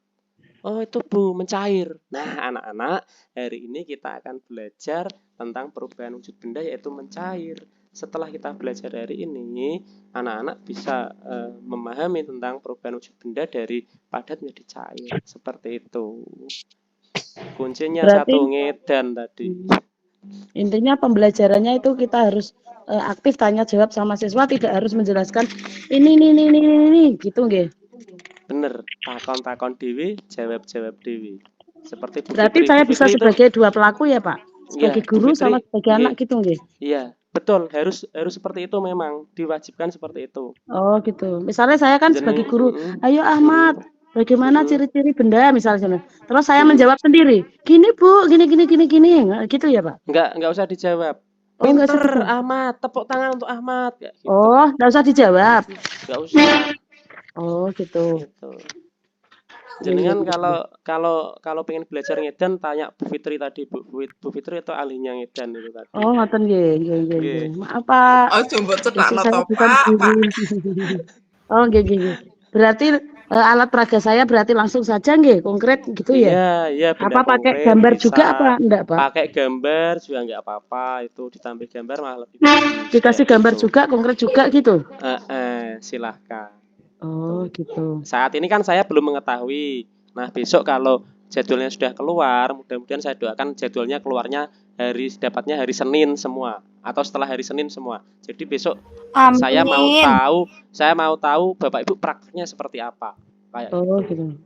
Oh itu Bu, mencair. Nah anak-anak hari ini kita akan belajar tentang perubahan wujud benda yaitu mencair. Setelah kita belajar hari ini, anak-anak bisa memahami tentang perubahan wujud benda dari padat menjadi cair. Seperti itu. Kuncinya berarti, 1 ngedan tadi. Intinya pembelajarannya itu kita harus aktif tanya jawab sama siswa, tidak harus menjelaskan ini gitu nggih. Bener, takon-takon dewi, jawab-jawab dewi. Seperti Bu berarti Fitri. Saya Bu bisa Fitri sebagai itu, 2 pelaku ya Pak? Sebagai ya, guru Fitri, sama sebagai anak gitu nggih? Iya, betul. Harus seperti itu memang. Diwajibkan seperti itu. Oh gitu. Misalnya saya kan sebagai guru, ayo Ahmad, bagaimana ciri-ciri benda misalnya. Terus saya menjawab sendiri, gini Bu, gini, gitu ya Pak? Enggak usah dijawab. Oh, enggak usah Pinter dijawab. Ahmad, tepuk tangan untuk Ahmad. Kayak gitu. Oh, enggak usah dijawab. Enggak usah. Oh, gitu. Gitu. Jenengan kalau pengen belajar ngedan, tanya Bu Fitri tadi. Bu Fitri itu ahlinya ngedan itu tadi. Oh, ngoten nggih. Maaf Pak. Oh, coba cedakno Saya to, bukan Pak. guru. Oh, nggih. Berarti alat peraga saya berarti langsung saja nggih, konkret gitu ya? Iya, Apa benda pakai konkret gambar bisa. juga apa enggak, Pak? Pakai gambar juga enggak apa-apa, itu ditambah gambar malah lebih bagus. Dikasih gambar gitu. juga, konkret juga gitu? Silahkan. Oh, gitu. Saat ini kan saya belum mengetahui. Nah, besok kalau jadwalnya sudah keluar, mudah-mudahan saya doakan jadwalnya keluarnya dapatnya hari Senin semua atau setelah hari Senin semua. Jadi besok Amin. saya mau tahu Bapak Ibu praktiknya seperti apa. Kayak gitu.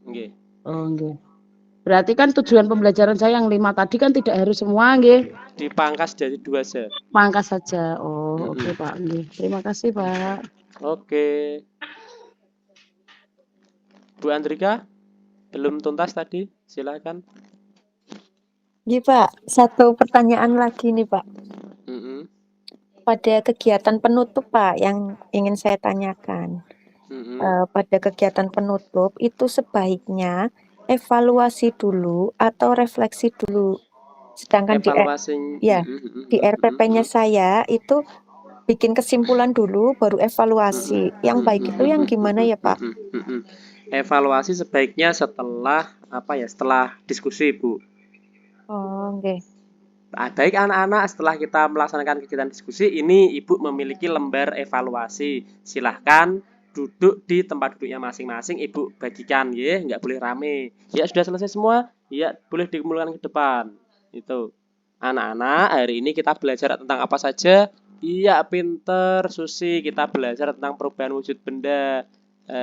Nggih. Oh, nggih. Berarti kan tujuan pembelajaran saya yang 5 tadi kan tidak harus semua nggih. Dipangkas jadi 2 saja. Pangkas saja. Oh, oke Pak. Nggih. Terima kasih, Pak. Oke. Bu Andrika, belum tuntas tadi, silakan. Iya Pak, satu pertanyaan lagi nih Pak. Pada kegiatan penutup Pak yang ingin saya tanyakan. Pada kegiatan penutup itu sebaiknya evaluasi dulu atau refleksi dulu. Sedangkan di RPP-nya saya itu bikin kesimpulan dulu baru evaluasi. Yang baik itu yang gimana ya Pak? Evaluasi sebaiknya setelah setelah diskusi, Bu. Oh, oke. Baik anak-anak, setelah kita melaksanakan kegiatan diskusi ini, Ibu memiliki lembar evaluasi. Silahkan duduk di tempat duduknya masing-masing, Ibu bagikan, ya, nggak boleh rame. Ya sudah selesai semua, ya boleh dikembalikan ke depan. Itu. Anak-anak, hari ini kita belajar tentang apa saja? Iya, pinter, Susi. Kita belajar tentang perubahan wujud benda.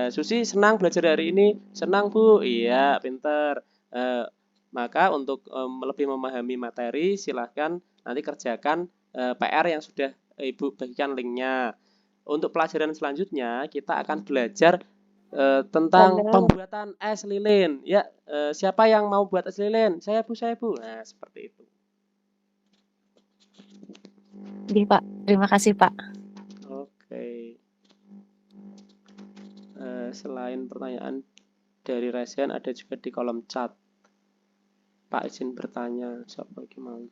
Susi senang belajar hari ini? Senang, Bu. Iya, pinter. Maka untuk lebih memahami materi, silahkan nanti kerjakan PR yang sudah Ibu bagikan linknya. Untuk pelajaran selanjutnya, kita akan belajar tentang pembuatan es lilin. Ya, siapa yang mau buat es lilin? Saya, Bu. Nah, seperti itu. Oke, Pak. Terima kasih, Pak. Oke. Selain pertanyaan dari Resian, ada juga di kolom chat. Pak izin bertanya, siapa lagi mau?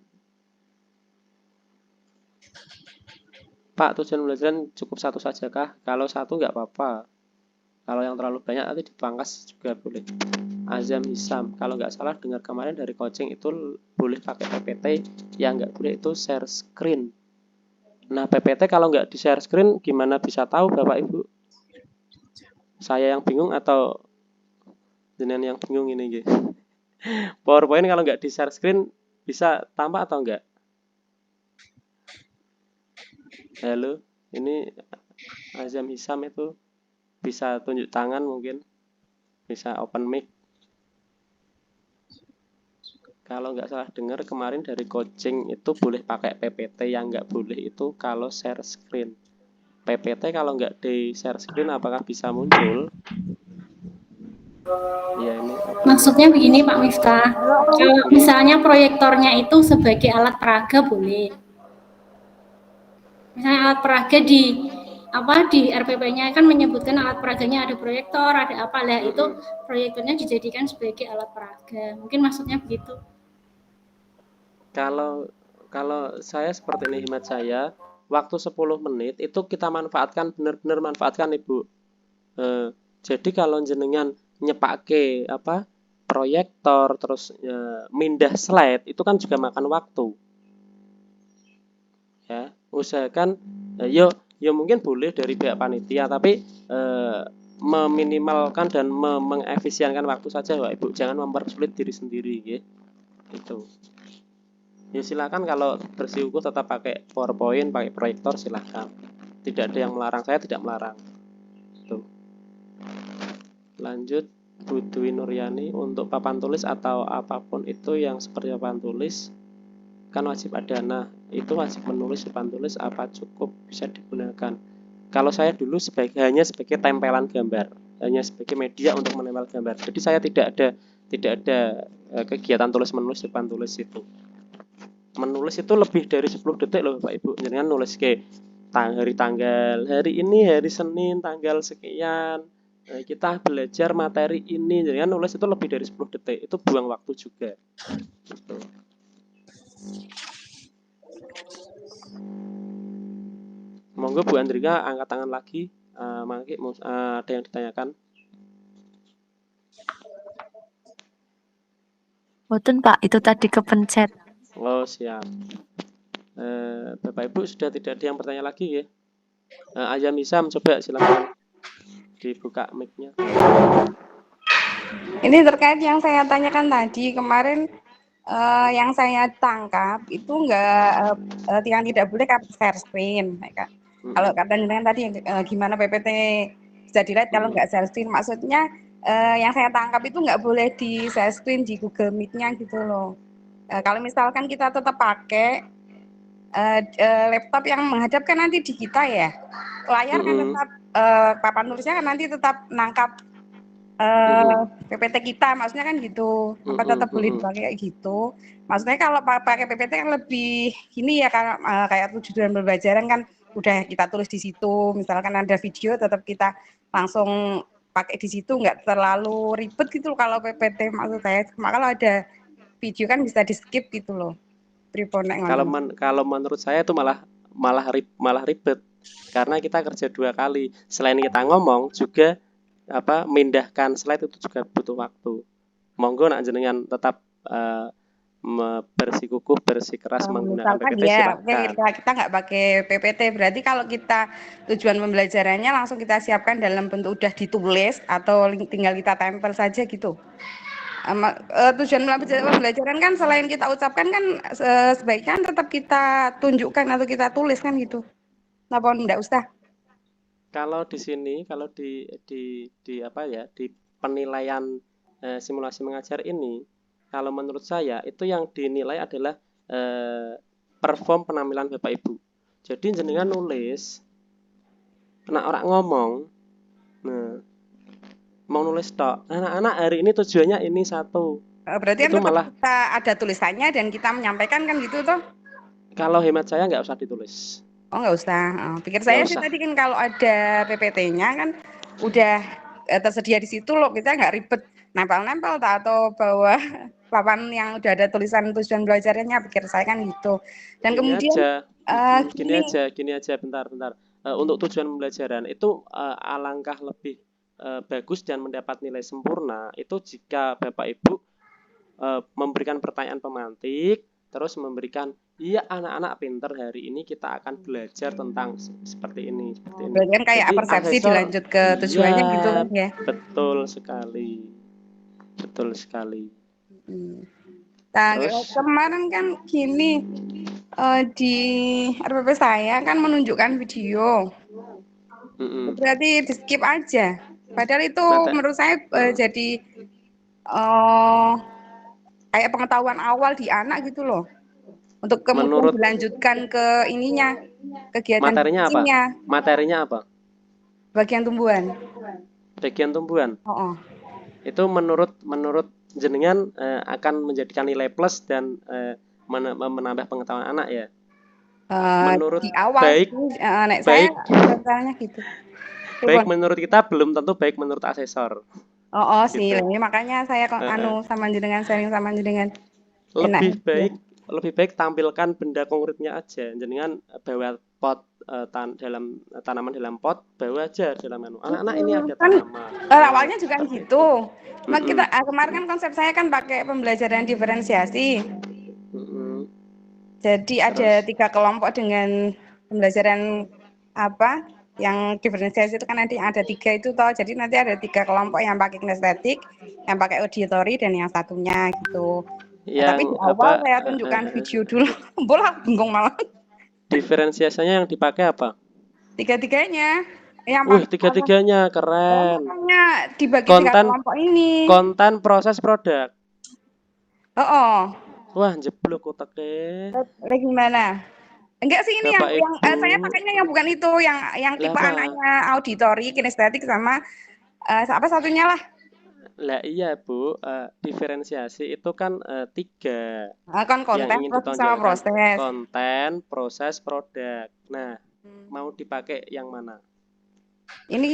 Pak, tujuan pembelajaran cukup 1 saja kah? Kalau 1 nggak apa-apa. Kalau yang terlalu banyak nanti dipangkas juga boleh. Azam Hisam, kalau nggak salah dengar kemarin dari coaching itu boleh pakai PPT, yang nggak boleh itu share screen. Nah, PPT kalau nggak di share screen gimana bisa tahu Bapak Ibu? Saya yang bingung atau jenengan yang bingung ini gitu. PowerPoint kalau nggak di share screen bisa tampak atau enggak? Halo, ini Azam Hisam itu bisa tunjuk tangan mungkin, bisa open mic. Kalau nggak salah dengar kemarin dari coaching itu boleh pakai PPT, yang nggak boleh itu kalau share screen. PPT kalau nggak di share screen apakah bisa muncul? Ya, ini maksudnya begini Pak Miftah, kalau misalnya proyektornya itu sebagai alat peraga boleh. Misalnya alat peraga di RPP-nya kan menyebutkan alat peraganya ada proyektor, ada apa lah, itu proyektornya dijadikan sebagai alat peraga. Mungkin maksudnya begitu. Kalau saya seperti ini hemat saya, waktu 10 menit itu kita manfaatkan, benar-benar manfaatkan Ibu. Jadi kalau jenengan nyepake proyektor terus mindah slide itu kan juga makan waktu. Ya, usahakan yo mungkin boleh dari pihak panitia, tapi meminimalkan dan mengefisienkan waktu saja Pak Ibu, jangan mempersulit diri sendiri ya. Itu. Ya silakan kalau bersikukuh tetap pakai PowerPoint, pakai proyektor silakan. Tidak ada yang melarang, saya tidak melarang. Tuh. Lanjut, Bu Dwi Nuryani, untuk papan tulis atau apapun itu yang seperti papan tulis kan wajib ada. Nah, itu wajib menulis di papan tulis apa cukup bisa digunakan? Kalau saya dulu hanya sebagai tempelan gambar. hanya sebagai media untuk menempel gambar. Jadi saya tidak ada kegiatan tulis menulis depan tulis itu. Menulis itu lebih dari 10 detik loh Bapak Ibu. Jangan nulis ke hari ini hari Senin tanggal sekian. Kita belajar materi ini. Jangan nulis itu lebih dari 10 detik. Itu buang waktu juga. Gitu. Monggo Bu Andrika angkat tangan lagi. Mangki ada yang ditanyakan? Boten Pak, itu tadi kepencet. Oh siap. Bapak Ibu sudah tidak ada yang bertanya lagi ya? Ayam Isam coba silakan dibuka mic-nya. Ini terkait yang saya tanyakan tadi kemarin, yang saya tangkap itu yang tidak boleh share screen, Kak. Kalau kata jenengan tadi gimana PPT bisa dilihat kalau nggak share screen, maksudnya yang saya tangkap itu nggak boleh di share screen di Google Meet-nya gitu loh. Kalau misalkan kita tetap pakai laptop yang menghadapkan nanti di kita ya, layar kan tetap papan tulisnya kan nanti tetap nangkap PPT kita, maksudnya kan gitu. Apa tetap boleh dipakai kayak gitu. Maksudnya kalau pakai PPT kan lebih gini ya, kayak tujuan pembelajaran kan udah kita tulis di situ. Misalkan ada video tetap kita langsung pakai di situ, nggak terlalu ribet gitu loh kalau PPT maksud saya. Cuma kalau ada video kan bisa di skip gitu loh. Kalau menurut saya itu malah ribet karena kita kerja 2 kali. Selain kita ngomong juga memindahkan slide itu juga butuh waktu. Monggo nak jenengan tetap bersikukuh bersikeras menggunakan PPT ya, silakan. kita nggak pakai PPT, berarti kalau kita tujuan pembelajarannya langsung kita siapkan dalam bentuk udah ditulis atau tinggal kita tempel saja gitu. Tujuan pembelajaran kan selain kita ucapkan kan sebaiknya tetap kita tunjukkan atau kita tulis kan gitu. Kenapa enggak usah? Kalau di sini, kalau di penilaian simulasi mengajar ini, kalau menurut saya itu yang dinilai adalah perform penampilan Bapak Ibu. Jadi jenengan nulis, kena orang ngomong, mau nulis tok. Anak-anak hari ini tujuannya ini satu. Berarti itu malah kita ada tulisannya dan kita menyampaikan kan gitu toh? Kalau hemat saya nggak usah ditulis. Oh nggak usah. Pikir saya sih tadi kan kalau ada PPT-nya kan udah tersedia di situ loh, kita nggak ribet nempel-nempel atau bawa papan yang udah ada tulisan tujuan belajarnya. Pikir saya kan gitu. Dan gini aja, bentar. Untuk tujuan pembelajaran itu alangkah lebih bagus dan mendapat nilai sempurna itu jika Bapak Ibu memberikan pertanyaan pemantik, terus memberikan iya anak-anak pinter hari ini kita akan belajar tentang seperti ini. Berarti kan kayak persepsi dilanjut ke tujuannya gitu kan ya? Betul sekali. Nah, kemarin kan gini di RPP saya kan menunjukkan video. Berarti di skip aja. Padahal itu menurut saya jadi kayak pengetahuan awal di anak gitu loh. Untuk kemudian dilanjutkan ke ininya, kegiatan materinya apa? Bagian tumbuhan. Itu menurut jenengan akan menjadikan nilai plus dan menambah pengetahuan anak ya? Menurut di awal saya gitu. Baik menurut kita belum tentu baik menurut asesor. Sih, makanya saya sama jenengan sharing sama jenengan. Lebih baik tampilkan benda konkretnya aja. Jenengan bawa pot dalam tanaman dalam pot, bawa aja dalam anak-anak ini ada tanaman. Awalnya juga gitu. Kita kemarin kan konsep saya kan pakai pembelajaran diferensiasi. Jadi ada 3 kelompok dengan pembelajaran yang diferensiasi itu kan nanti ada 3 itu toh. Jadi nanti ada 3 kelompok yang pakai kinestetik, yang pakai auditory dan yang satunya gitu. Tapi di awal saya tunjukkan video dulu. Bola bingung malah. Diferensiasinya yang dipakai apa? 3-tiganya. Tiga-tiganya keren. Makanya dibagi 3 kelompok ini. Konten, proses, produk. Wah, jeblok otaknya. Gimana? Enggak sih, ini yang saya pakainya yang bukan itu, yang tipe anaknya auditory, kinestetik sama apa satunya lah? Lah iya Bu, diferensiasi itu kan 3 Kan konten, yang ingin proses sama ditonjolkan. proses. Konten, proses, produk. Nah, mau dipakai yang mana? Ini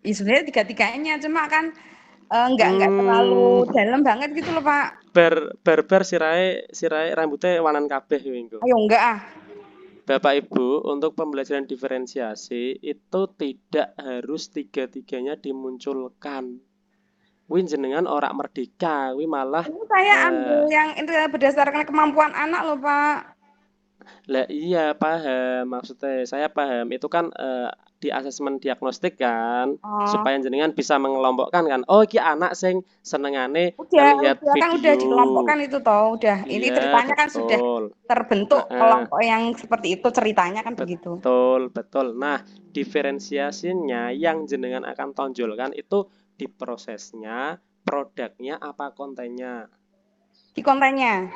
ya sebenarnya tiga-tiganya, cuma kan enggak terlalu dalam banget gitu loh Pak. Barbar sirai rambutnya wanan kabeh wingo. Ayo enggak ah. Bapak Ibu, untuk pembelajaran diferensiasi itu tidak harus tiga-tiganya dimunculkan. Wih jenengan ora merdeka, wih malah. Ini saya ambil yang itu berdasarkan kemampuan anak loh Pak. Lah iya paham, maksudnya saya paham itu kan di asesmen diagnostik kan, supaya jenengan bisa mengelompokkan kan. Oh iki anak sing senengane lihat video. Kan udah dikelompokkan itu toh, udah. Iya, ini ceritanya kan sudah terbentuk kelompok yang seperti itu ceritanya kan begitu. Betul. Nah, diferensiasinya yang jenengan akan tonjolkan itu di prosesnya, produknya apa kontennya? Di kontennya.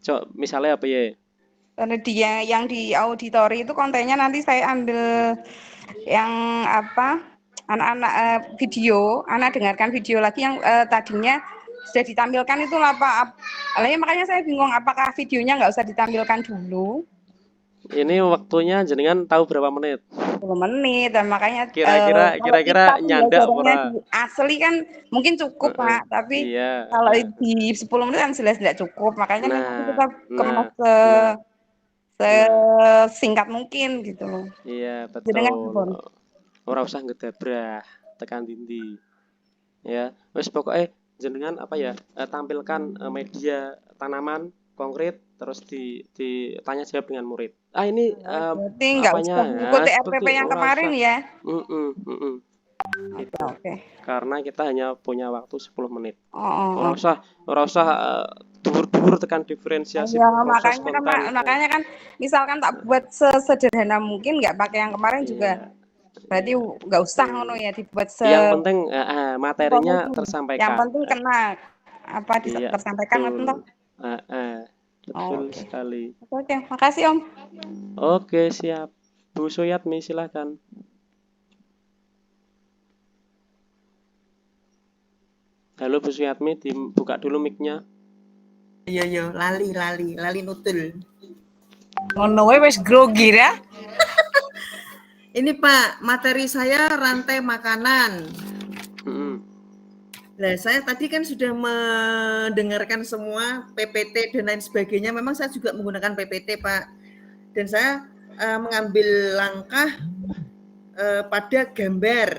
Cok, misalnya apa ya? Karena dia yang di auditori itu kontennya nanti saya ambil yang apa anak-anak video, anak dengarkan video lagi yang tadinya sudah ditampilkan itu lah Pak. Makanya saya bingung apakah videonya nggak usah ditampilkan dulu. Ini waktunya jenengan tahu berapa menit? 10 menit dan makanya kira-kira nyandak ora? Asli kan mungkin cukup Pak, tapi kalau di 10 menit kan jelas tidak cukup. Makanya kita kemas sesingkat mungkin gitu loh. Iya betul. Ora usah ngedabrah tekan dindi. Ya, wis pokoknya jenengan apa ya tampilkan media tanaman konkret terus ditanya jawab dengan murid. Ini berarti nggak usah mengikuti RPP yang kemarin ya. Oke. Karena kita hanya punya waktu 10 menit. Ora usah dur tekan diferensiasi proses konten. Makanya kan misalkan tak buat sesederhana mungkin nggak pakai yang kemarin juga berarti nggak usah ngono ya dibuat yang penting materinya tersampaikan. Yang penting kena apa tersampaikan betul. Betul sekali. Oke, makasih Om. Oke, siap. Bu Suyatmi silakan. Halo Bu Suyatmi, dibuka dulu mic-nya. Iya, lali nutul. Ngono wae wis grogi ya. Ini Pak, materi saya rantai makanan. Nah, saya tadi kan sudah mendengarkan semua PPT dan lain sebagainya. Memang saya juga menggunakan PPT Pak. Dan saya mengambil langkah pada gambar.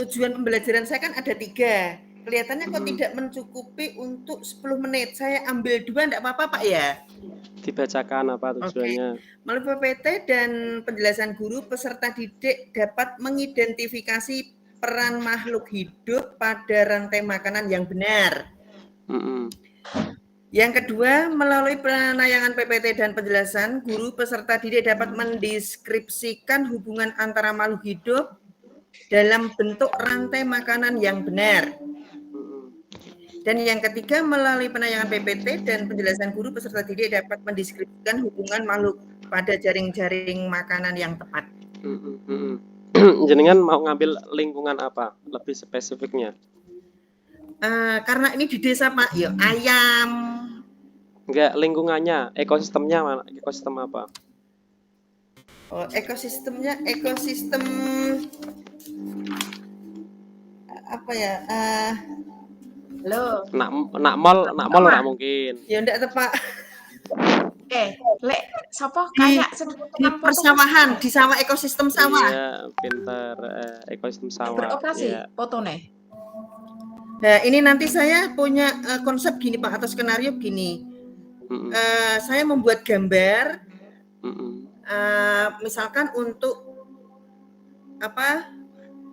Tujuan pembelajaran saya kan ada 3. Kelihatannya kok tidak mencukupi untuk 10 menit. Saya ambil 2, enggak apa-apa Pak ya? Dibacakan apa tujuannya? Melalui PPT dan penjelasan guru, peserta didik dapat mengidentifikasi peran makhluk hidup pada rantai makanan yang benar. Yang kedua, melalui penayangan PPT dan penjelasan guru, peserta didik dapat mendeskripsikan hubungan antara makhluk hidup dalam bentuk rantai makanan yang benar. Dan yang ketiga, melalui penayangan PPT dan penjelasan guru, peserta didik dapat mendeskripsikan hubungan makhluk pada jaring-jaring makanan yang tepat. Jenengan mau ngambil lingkungan apa? Lebih spesifiknya? Karena ini di desa Pak, ya ayam. Enggak, lingkungannya, ekosistemnya mana? Ekosistem apa? Oh, ekosistemnya, ekosistem apa ya? Halo. Nak mall ora mungkin. Ya ndak tepat. Lek sapa kayak di persawahan, di sawah ekosistem sawah. Iya, pintar ekosistem sawah. Beroperasi fotone. Nah, ini nanti saya punya konsep gini Pak atau skenario begini. Saya membuat gambar. Misalkan untuk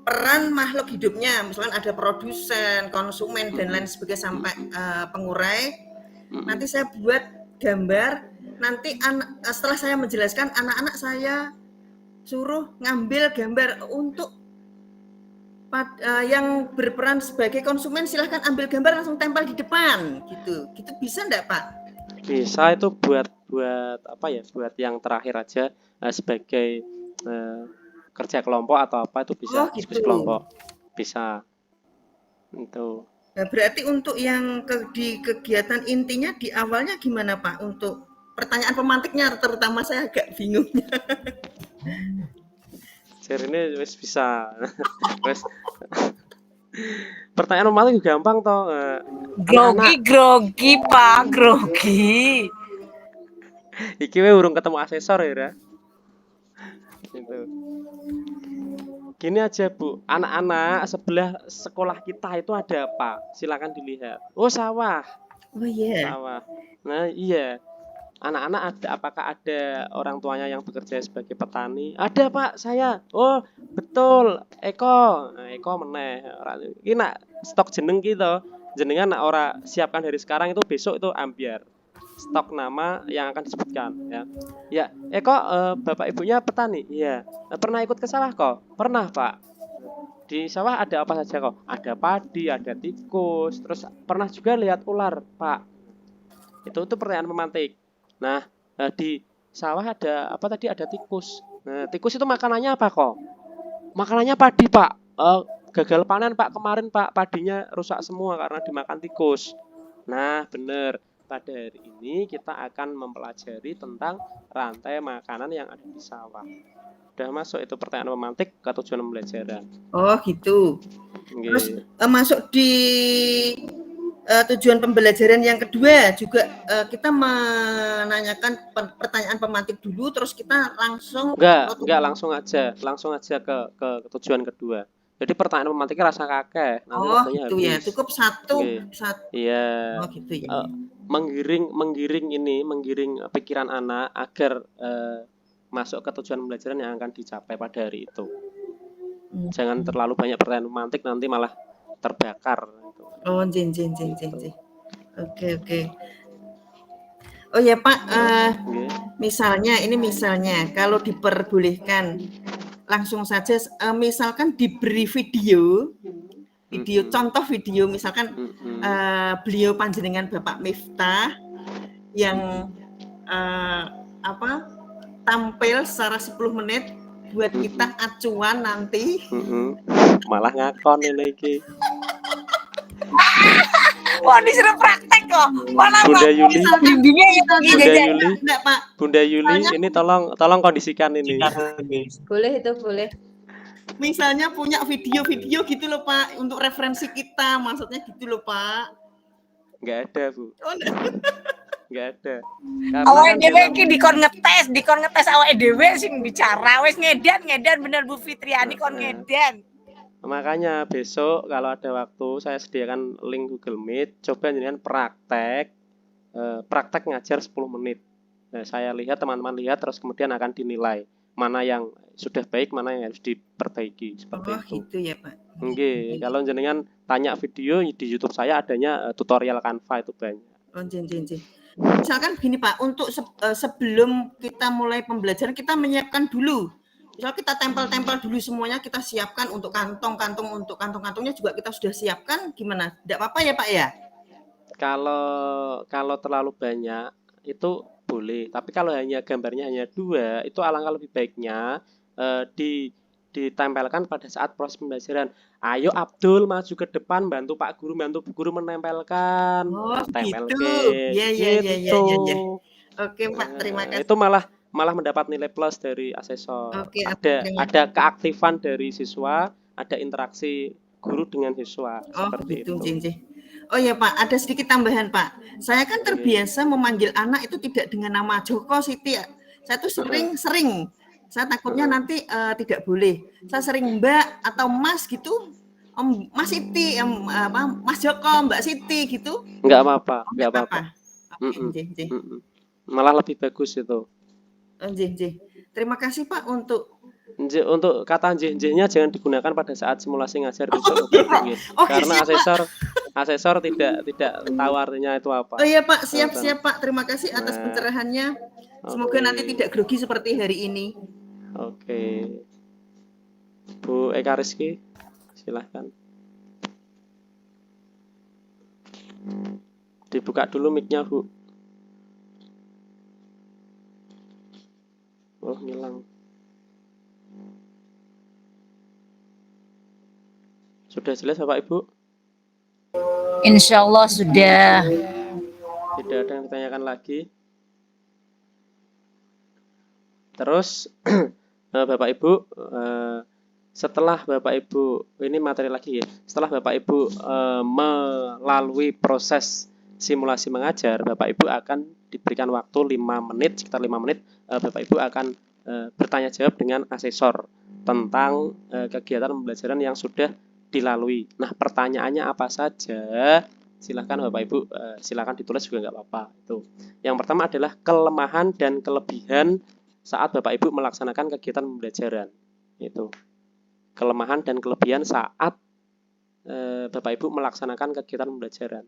peran makhluk hidupnya, misalkan ada produsen, konsumen dan lain sebagainya sampai pengurai. Nanti saya buat gambar. Nanti setelah saya menjelaskan, anak-anak saya suruh ngambil gambar untuk yang berperan sebagai konsumen. Silahkan ambil gambar langsung tempel di depan, gitu bisa enggak Pak? Bisa, itu buat apa ya? Buat yang terakhir aja sebagai kerja kelompok atau apa itu bisa, diskusi gitu. kelompok bisa itu. Nah, berarti untuk yang di kegiatan intinya di awalnya gimana Pak? Untuk pertanyaan pemantiknya terutama saya agak bingungnya. Jadi ini wis bisa. Wis pertanyaan pemantik gampang toh. Grogi Pak, grogi. Iki we urung ketemu asesor ya. Gitu. Gini aja Bu, anak-anak sebelah sekolah kita itu ada apa? Silakan dilihat. Oh sawah. Oh iya. Sawah. Nah iya. Anak-anak ada, apakah ada orang tuanya yang bekerja sebagai petani? Ada Pak, saya. Oh betul, Eko. Nah, Eko meneh. Ini nak stok jeneng gitu. Jenengan nak ora siapkan dari sekarang itu besok itu ambiar. Stok nama yang akan disebutkan ya. Ya, Eko bapak ibunya petani. Iya. Pernah ikut ke sawah kok? Pernah, Pak. Di sawah ada apa saja kok? Ada padi, ada tikus, terus pernah juga lihat ular, Pak. Itu pertanyaan pemantik. Nah, di sawah ada apa tadi? Ada tikus. Nah, tikus itu makanannya apa kok? Makanannya padi, Pak. Gagal panen, Pak. Kemarin, Pak, padinya rusak semua karena dimakan tikus. Nah, benar. Pada hari ini kita akan mempelajari tentang rantai makanan yang ada di sawah. Udah masuk itu pertanyaan pemantik ke tujuan pembelajaran. Oh gitu. Terus masuk di tujuan pembelajaran yang kedua juga kita menanyakan pertanyaan pemantik dulu, terus kita langsung enggak langsung aja ke tujuan kedua. Jadi pertanyaan pemantiknya rasa kakek. Nanti waktunya gitu habis. Ya, cukup satu. Iya. Oh gitu ya. Menggiring pikiran anak agar masuk ke tujuan pembelajaran yang akan dicapai pada hari itu. Jangan terlalu banyak pertanyaan pemantik, nanti malah terbakar. Oh, jin. Oke. Oh ya Pak, misalnya kalau diperbolehkan langsung saja, misalkan diberi video contoh video, misalkan beliau panjenengan Bapak Miftah yang tampil secara 10 menit buat kita acuan nanti. Malah ngakon ini iki. Wah, disuruh praktek kok. Mana Bunda Yuli. Pak. Bunda Yuli, ini tolong kondisikan ini. Boleh itu, boleh. Misalnya punya video-video gitu loh Pak, untuk referensi kita, maksudnya gitu loh Pak. Enggak ada, Bu. Enggak ada. Awake dhewe iki dikon ngetes awake dhewe sing bicara. Wis ngedan bener Bu Fitriani kon ngedan. Makanya besok kalau ada waktu saya sediakan link Google Meet, coba jangan praktek ngajar 10 menit. Nah, saya lihat, teman-teman lihat, terus kemudian akan dinilai mana yang sudah baik, mana yang harus diperbaiki seperti itu. Gitu ya Pak. Oke, kalau jenengan tanya video di YouTube saya adanya tutorial Canva itu banyak. Oh, jin. Misalkan gini Pak, untuk sebelum kita mulai pembelajaran kita menyiapkan dulu. Misal kita tempel-tempel dulu semuanya, kita siapkan untuk kantong-kantongnya juga kita sudah siapkan, gimana? Tidak apa-apa ya Pak ya? Kalau terlalu banyak itu boleh, tapi kalau gambarnya hanya 2, itu alangkah lebih baiknya ditempelkan pada saat proses pembelajaran. Ayo Abdul maju ke depan, bantu Pak Guru, bantu Bu Guru menempelkan. Gitu. Iya. Oke Pak, terima kasih. Itu malah mendapat nilai plus dari asesor. Oke, ada keaktifan dari siswa, ada interaksi guru dengan siswa. Seperti gitu, itu. Jin. Oh ya Pak, ada sedikit tambahan Pak. Saya kan terbiasa memanggil anak itu tidak dengan nama Joko, Siti. Saya tuh sering. Saya takutnya nanti tidak boleh. Saya sering Mbak atau Mas gitu. Mas Siti, Mas Joko, Mbak Siti gitu. Enggak apa-apa. Malah lebih bagus itu. Jin. Terima kasih Pak untuk kata J-nya jangan digunakan pada saat simulasi ngajar besok. Karena asesor tidak tahu artinya itu apa. Oh iya Pak, siap Pak. Terima kasih atas pencerahannya. Semoga nanti tidak grogi seperti hari ini. Oke. Bu Eka Rizky, silahkan. Dibuka dulu mic-nya, Bu. Oh, hilang. Sudah jelas Bapak Ibu? Insya Allah sudah. Tidak ada yang ditanyakan lagi. Terus Bapak Ibu, setelah Bapak Ibu, ini materi lagi ya, setelah Bapak Ibu melalui proses simulasi mengajar, Bapak Ibu akan diberikan waktu 5 menit, sekitar 5 menit, Bapak Ibu akan bertanya jawab dengan asesor tentang kegiatan pembelajaran yang sudah dilalui. Nah, pertanyaannya apa saja? Silahkan Bapak Ibu, silahkan ditulis juga nggak apa-apa. Itu. Yang pertama adalah kelemahan dan kelebihan saat Bapak Ibu melaksanakan kegiatan pembelajaran. Itu. Kelemahan dan kelebihan saat Bapak Ibu melaksanakan kegiatan pembelajaran.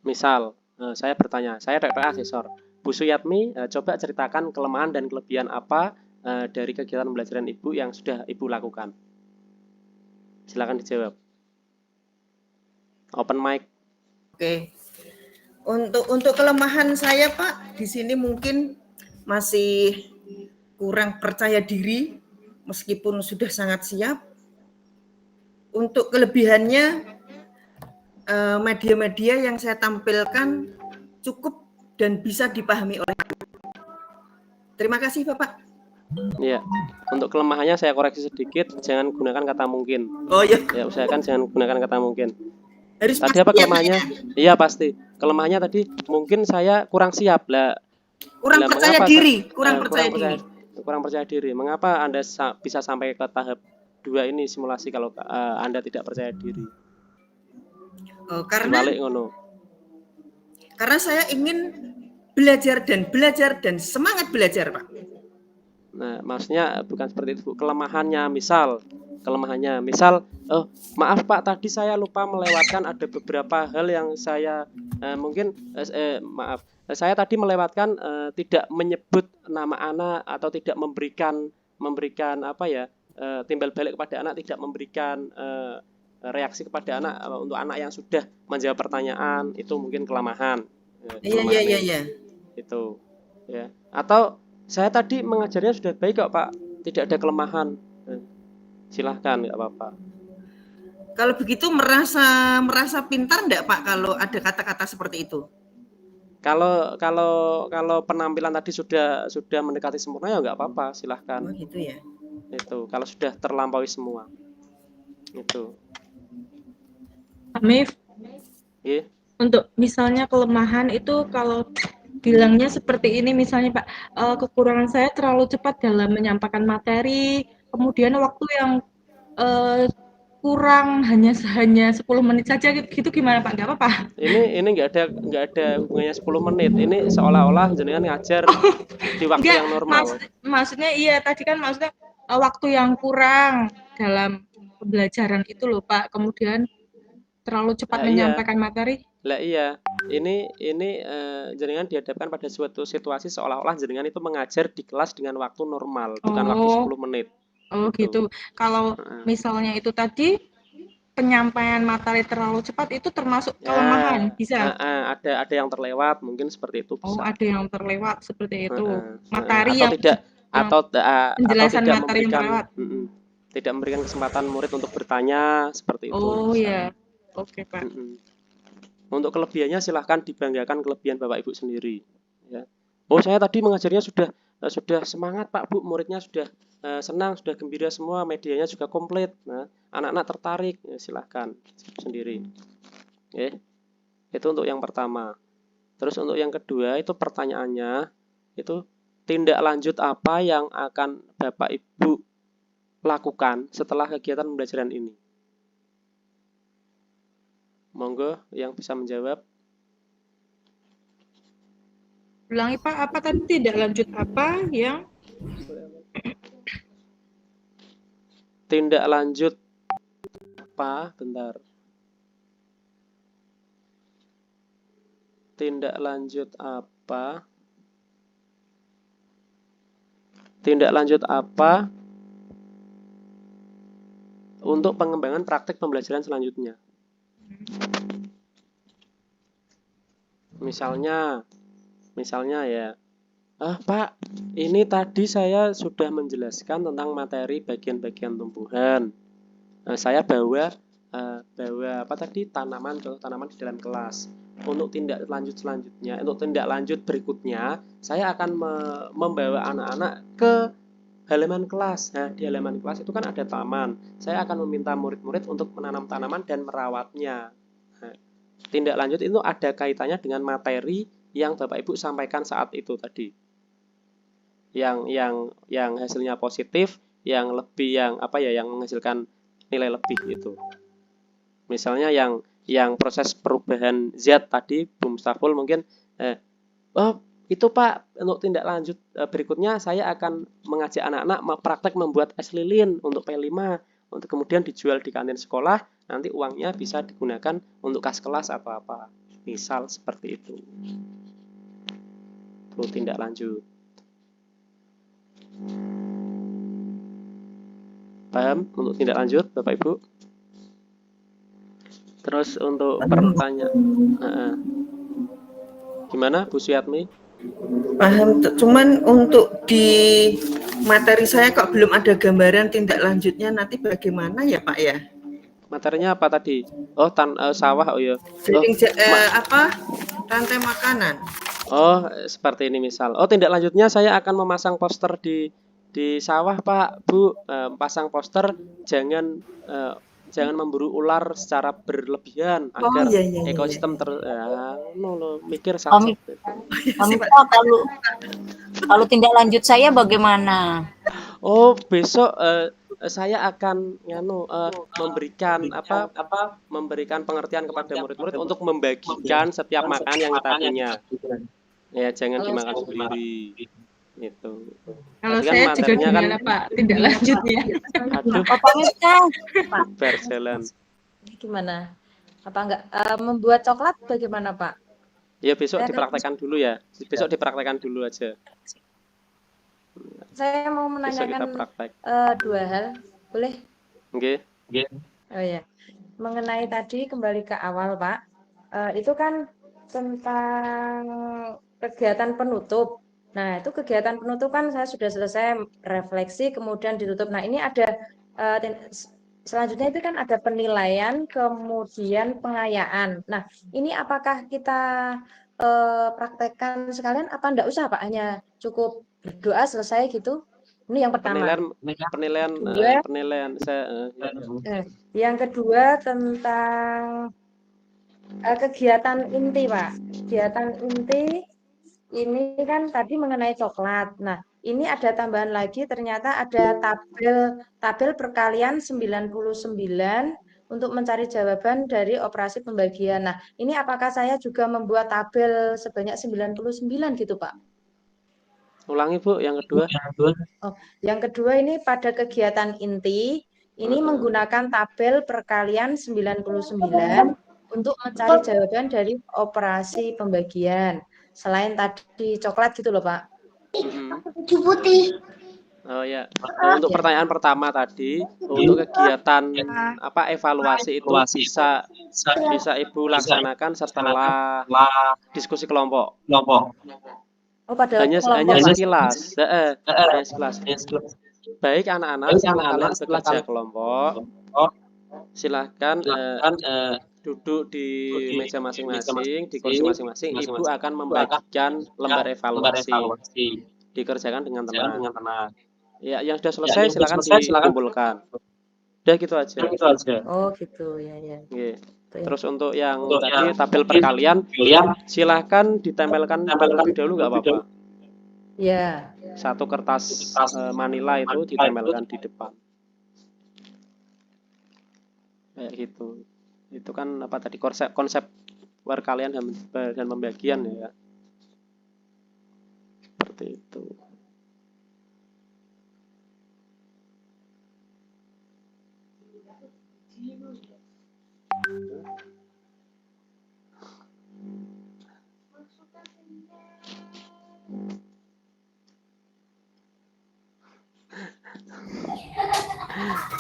Misal, saya bertanya, saya RPA asesor. Bu Suyatmi, coba ceritakan kelemahan dan kelebihan apa dari kegiatan pembelajaran Ibu yang sudah Ibu lakukan. Silakan dijawab. Open mic. Oke. Untuk kelemahan saya, Pak, di sini mungkin masih kurang percaya diri meskipun sudah sangat siap. Untuk kelebihannya, media-media yang saya tampilkan cukup dan bisa dipahami oleh. Terima kasih, Bapak. Ya, untuk kelemahannya saya koreksi sedikit, jangan gunakan kata mungkin. Oh iya. Ya, usahakan jangan gunakan kata mungkin. Harus tadi apa kelemahannya? Iya pasti. Kelemahannya tadi mungkin saya kurang siap lah. Kurang percaya diri, kurang percaya diri. Mengapa Anda bisa sampai ke tahap 2 ini simulasi kalau Anda tidak percaya diri? Oh, karena saya ingin belajar dan semangat belajar, Pak. Nah, maksudnya bukan seperti itu, Bu. Kelemahannya, misal, oh maaf Pak, tadi saya lupa melewatkan ada beberapa hal yang saya saya tadi melewatkan tidak menyebut nama anak atau tidak memberikan timbal balik kepada anak, tidak memberikan reaksi kepada anak untuk anak yang sudah menjawab pertanyaan, itu mungkin kelemahan. Iya. Itu, ya. Atau saya tadi mengajarnya sudah baik kok Pak, tidak ada kelemahan. Silahkan, nggak apa-apa. Kalau begitu merasa pintar enggak Pak kalau ada kata-kata seperti itu? Kalau penampilan tadi sudah mendekati sempurna ya nggak apa-apa, silahkan. Oh gitu ya. Itu kalau sudah terlampaui semua. Itu. Amif. Yeah. Untuk misalnya kelemahan itu kalau bilangnya seperti ini misalnya Pak, kekurangan saya terlalu cepat dalam menyampaikan materi, kemudian waktu yang kurang hanya 10 menit saja gitu gimana Pak? Nggak apa-apa? Ini nggak ada hubungannya 10 menit. Ini seolah-olah jenengan ngajar di waktu yang normal. Maksudnya iya tadi kan maksudnya waktu yang kurang dalam pembelajaran itu loh Pak. Kemudian terlalu cepat menyampaikan materi. Lah iya, ini jenengan dihadapkan pada suatu situasi seolah-olah jenengan itu mengajar di kelas dengan waktu normal, bukan waktu 10 menit. Oh gitu. Kalau misalnya itu tadi penyampaian materi terlalu cepat itu termasuk kelemahan, bisa? Ada yang terlewat, mungkin seperti itu bisa. Oh, ada yang terlewat seperti itu. Materi atau penjelasan tidak materi yang terlewat. Tidak memberikan kesempatan murid untuk bertanya seperti itu. Oh iya. Oke, Pak. Untuk kelebihannya silahkan dibanggakan kelebihan Bapak Ibu sendiri. Ya. Oh saya tadi mengajarnya sudah semangat Pak Bu, muridnya sudah senang, sudah gembira semua, medianya juga komplit. Nah, anak-anak tertarik, ya, silahkan sendiri. Okay. Itu untuk yang pertama. Terus untuk yang kedua itu pertanyaannya itu tindak lanjut apa yang akan Bapak Ibu lakukan setelah kegiatan pembelajaran ini? Monggo yang bisa menjawab. Ulangi Pak, apa tadi tindak lanjut apa yang? Tindak lanjut apa? Bentar. Tindak lanjut apa? Tindak lanjut apa untuk pengembangan praktik pembelajaran selanjutnya? Misalnya ya, Pak, ini tadi saya sudah menjelaskan tentang materi bagian-bagian tumbuhan. Saya bawa apa tadi, tanaman, contoh tanaman di dalam kelas. Untuk tindak lanjut berikutnya, saya akan membawa anak-anak ke halaman kelas. Nah, di halaman kelas itu kan ada taman. Saya akan meminta murid-murid untuk menanam tanaman dan merawatnya. Nah, tindak lanjut itu ada kaitannya dengan materi yang Bapak Ibu sampaikan saat itu tadi. Yang hasilnya positif, yang menghasilkan nilai lebih itu. Misalnya yang proses perubahan zat tadi, Bu Mustaful mungkin itu Pak, untuk tindak lanjut berikutnya saya akan mengajak anak-anak praktek membuat es lilin untuk P5 untuk kemudian dijual di kantin sekolah, nanti uangnya bisa digunakan untuk kas kelas atau apa. Misal seperti itu. Itu tindak lanjut. Paham untuk tindak lanjut Bapak Ibu? Terus untuk pertanyaan gimana Bu Suyatmi? Paham, cuman untuk di materi saya kok belum ada gambaran tindak lanjutnya, nanti bagaimana ya Pak ya? Materinya apa tadi? Sawah, ya. Rantai makanan. Seperti ini misal. Tindak lanjutnya saya akan memasang poster di sawah Pak, Bu. Pasang poster jangan memburu ular secara berlebihan agar ekosistem mikir Om kalau tindak lanjut saya bagaimana? Besok saya akan memberikan pengertian kepada murid-murid untuk membagikan setiap makan yang kita punya. Ya, jangan dimakan sendiri. Itu. Kalau saya juga gimana Pak tindak lanjutnya? Aduh, Pak. Berjalan. Gimana? Apa enggak membuat coklat bagaimana Pak? Ya besok dipraktekkan dulu ya. Besok dipraktekkan dulu aja. Saya mau menanyakan dua hal, boleh? Oke. Oh ya, mengenai tadi kembali ke awal Pak, itu kan tentang kegiatan penutup. Nah itu kegiatan penutup kan saya sudah selesai refleksi kemudian ditutup. Nah ini ada selanjutnya itu kan ada penilaian kemudian pengayaan. Nah ini apakah kita praktekkan sekalian apa enggak usah Pak, hanya cukup berdoa selesai gitu? Ini yang pertama. Penilaian saya. Yang kedua tentang kegiatan inti Pak. Kegiatan inti ini kan tadi mengenai coklat. Nah ini ada tambahan lagi, ternyata ada tabel perkalian 99 untuk mencari jawaban dari operasi pembagian. Nah ini apakah saya juga membuat tabel sebanyak 99 gitu Pak? Ulangi Bu, yang kedua. Yang kedua ini pada kegiatan inti, ini menggunakan tabel perkalian 99 untuk mencari jawaban dari operasi pembagian. Selain tadi coklat gitu loh Pak. Putih. Oh ya. Untuk pertanyaan pertama tadi, untuk kegiatan evaluasi itu bisa Ibu laksanakan setelah diskusi kelompok. Hanya sekilas. Baik anak-anak, kalian bekerja kelompok, silahkan duduk di meja masing-masing, di kursi masing-masing. Ibu akan membagikan lembar evaluasi. Dikerjakan dengan tenang. Ya, yang sudah selesai silakan dikumpulkan. Udah gitu aja. Oh gitu ya. Terus untuk yang tadi tabel perkalian, silahkan ditempelkan terlebih dahulu nggak apa-apa. Ya. Satu kertas manila itu ditempelkan di depan. Kayak gitu. Itu kan apa tadi konsep perkalian dan pembagian ya. Seperti itu.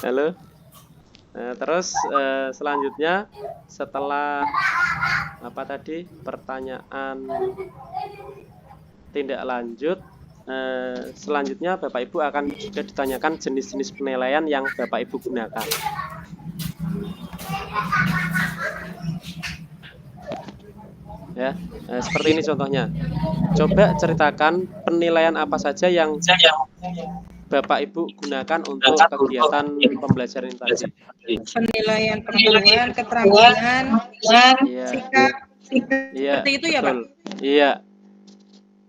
Halo. Nah, terus selanjutnya setelah apa tadi pertanyaan tindak lanjut selanjutnya Bapak Ibu akan juga ditanyakan jenis-jenis penilaian yang Bapak Ibu gunakan. Ya, seperti ini contohnya. Coba ceritakan penilaian apa saja yang Bapak Ibu gunakan untuk kegiatan pembelajaran ini tadi. Penilaian pengetahuan, keterampilan, sikap, Iya, seperti itu ya, betul. Pak? Iya.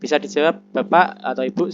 Bisa dijawab Bapak atau Ibu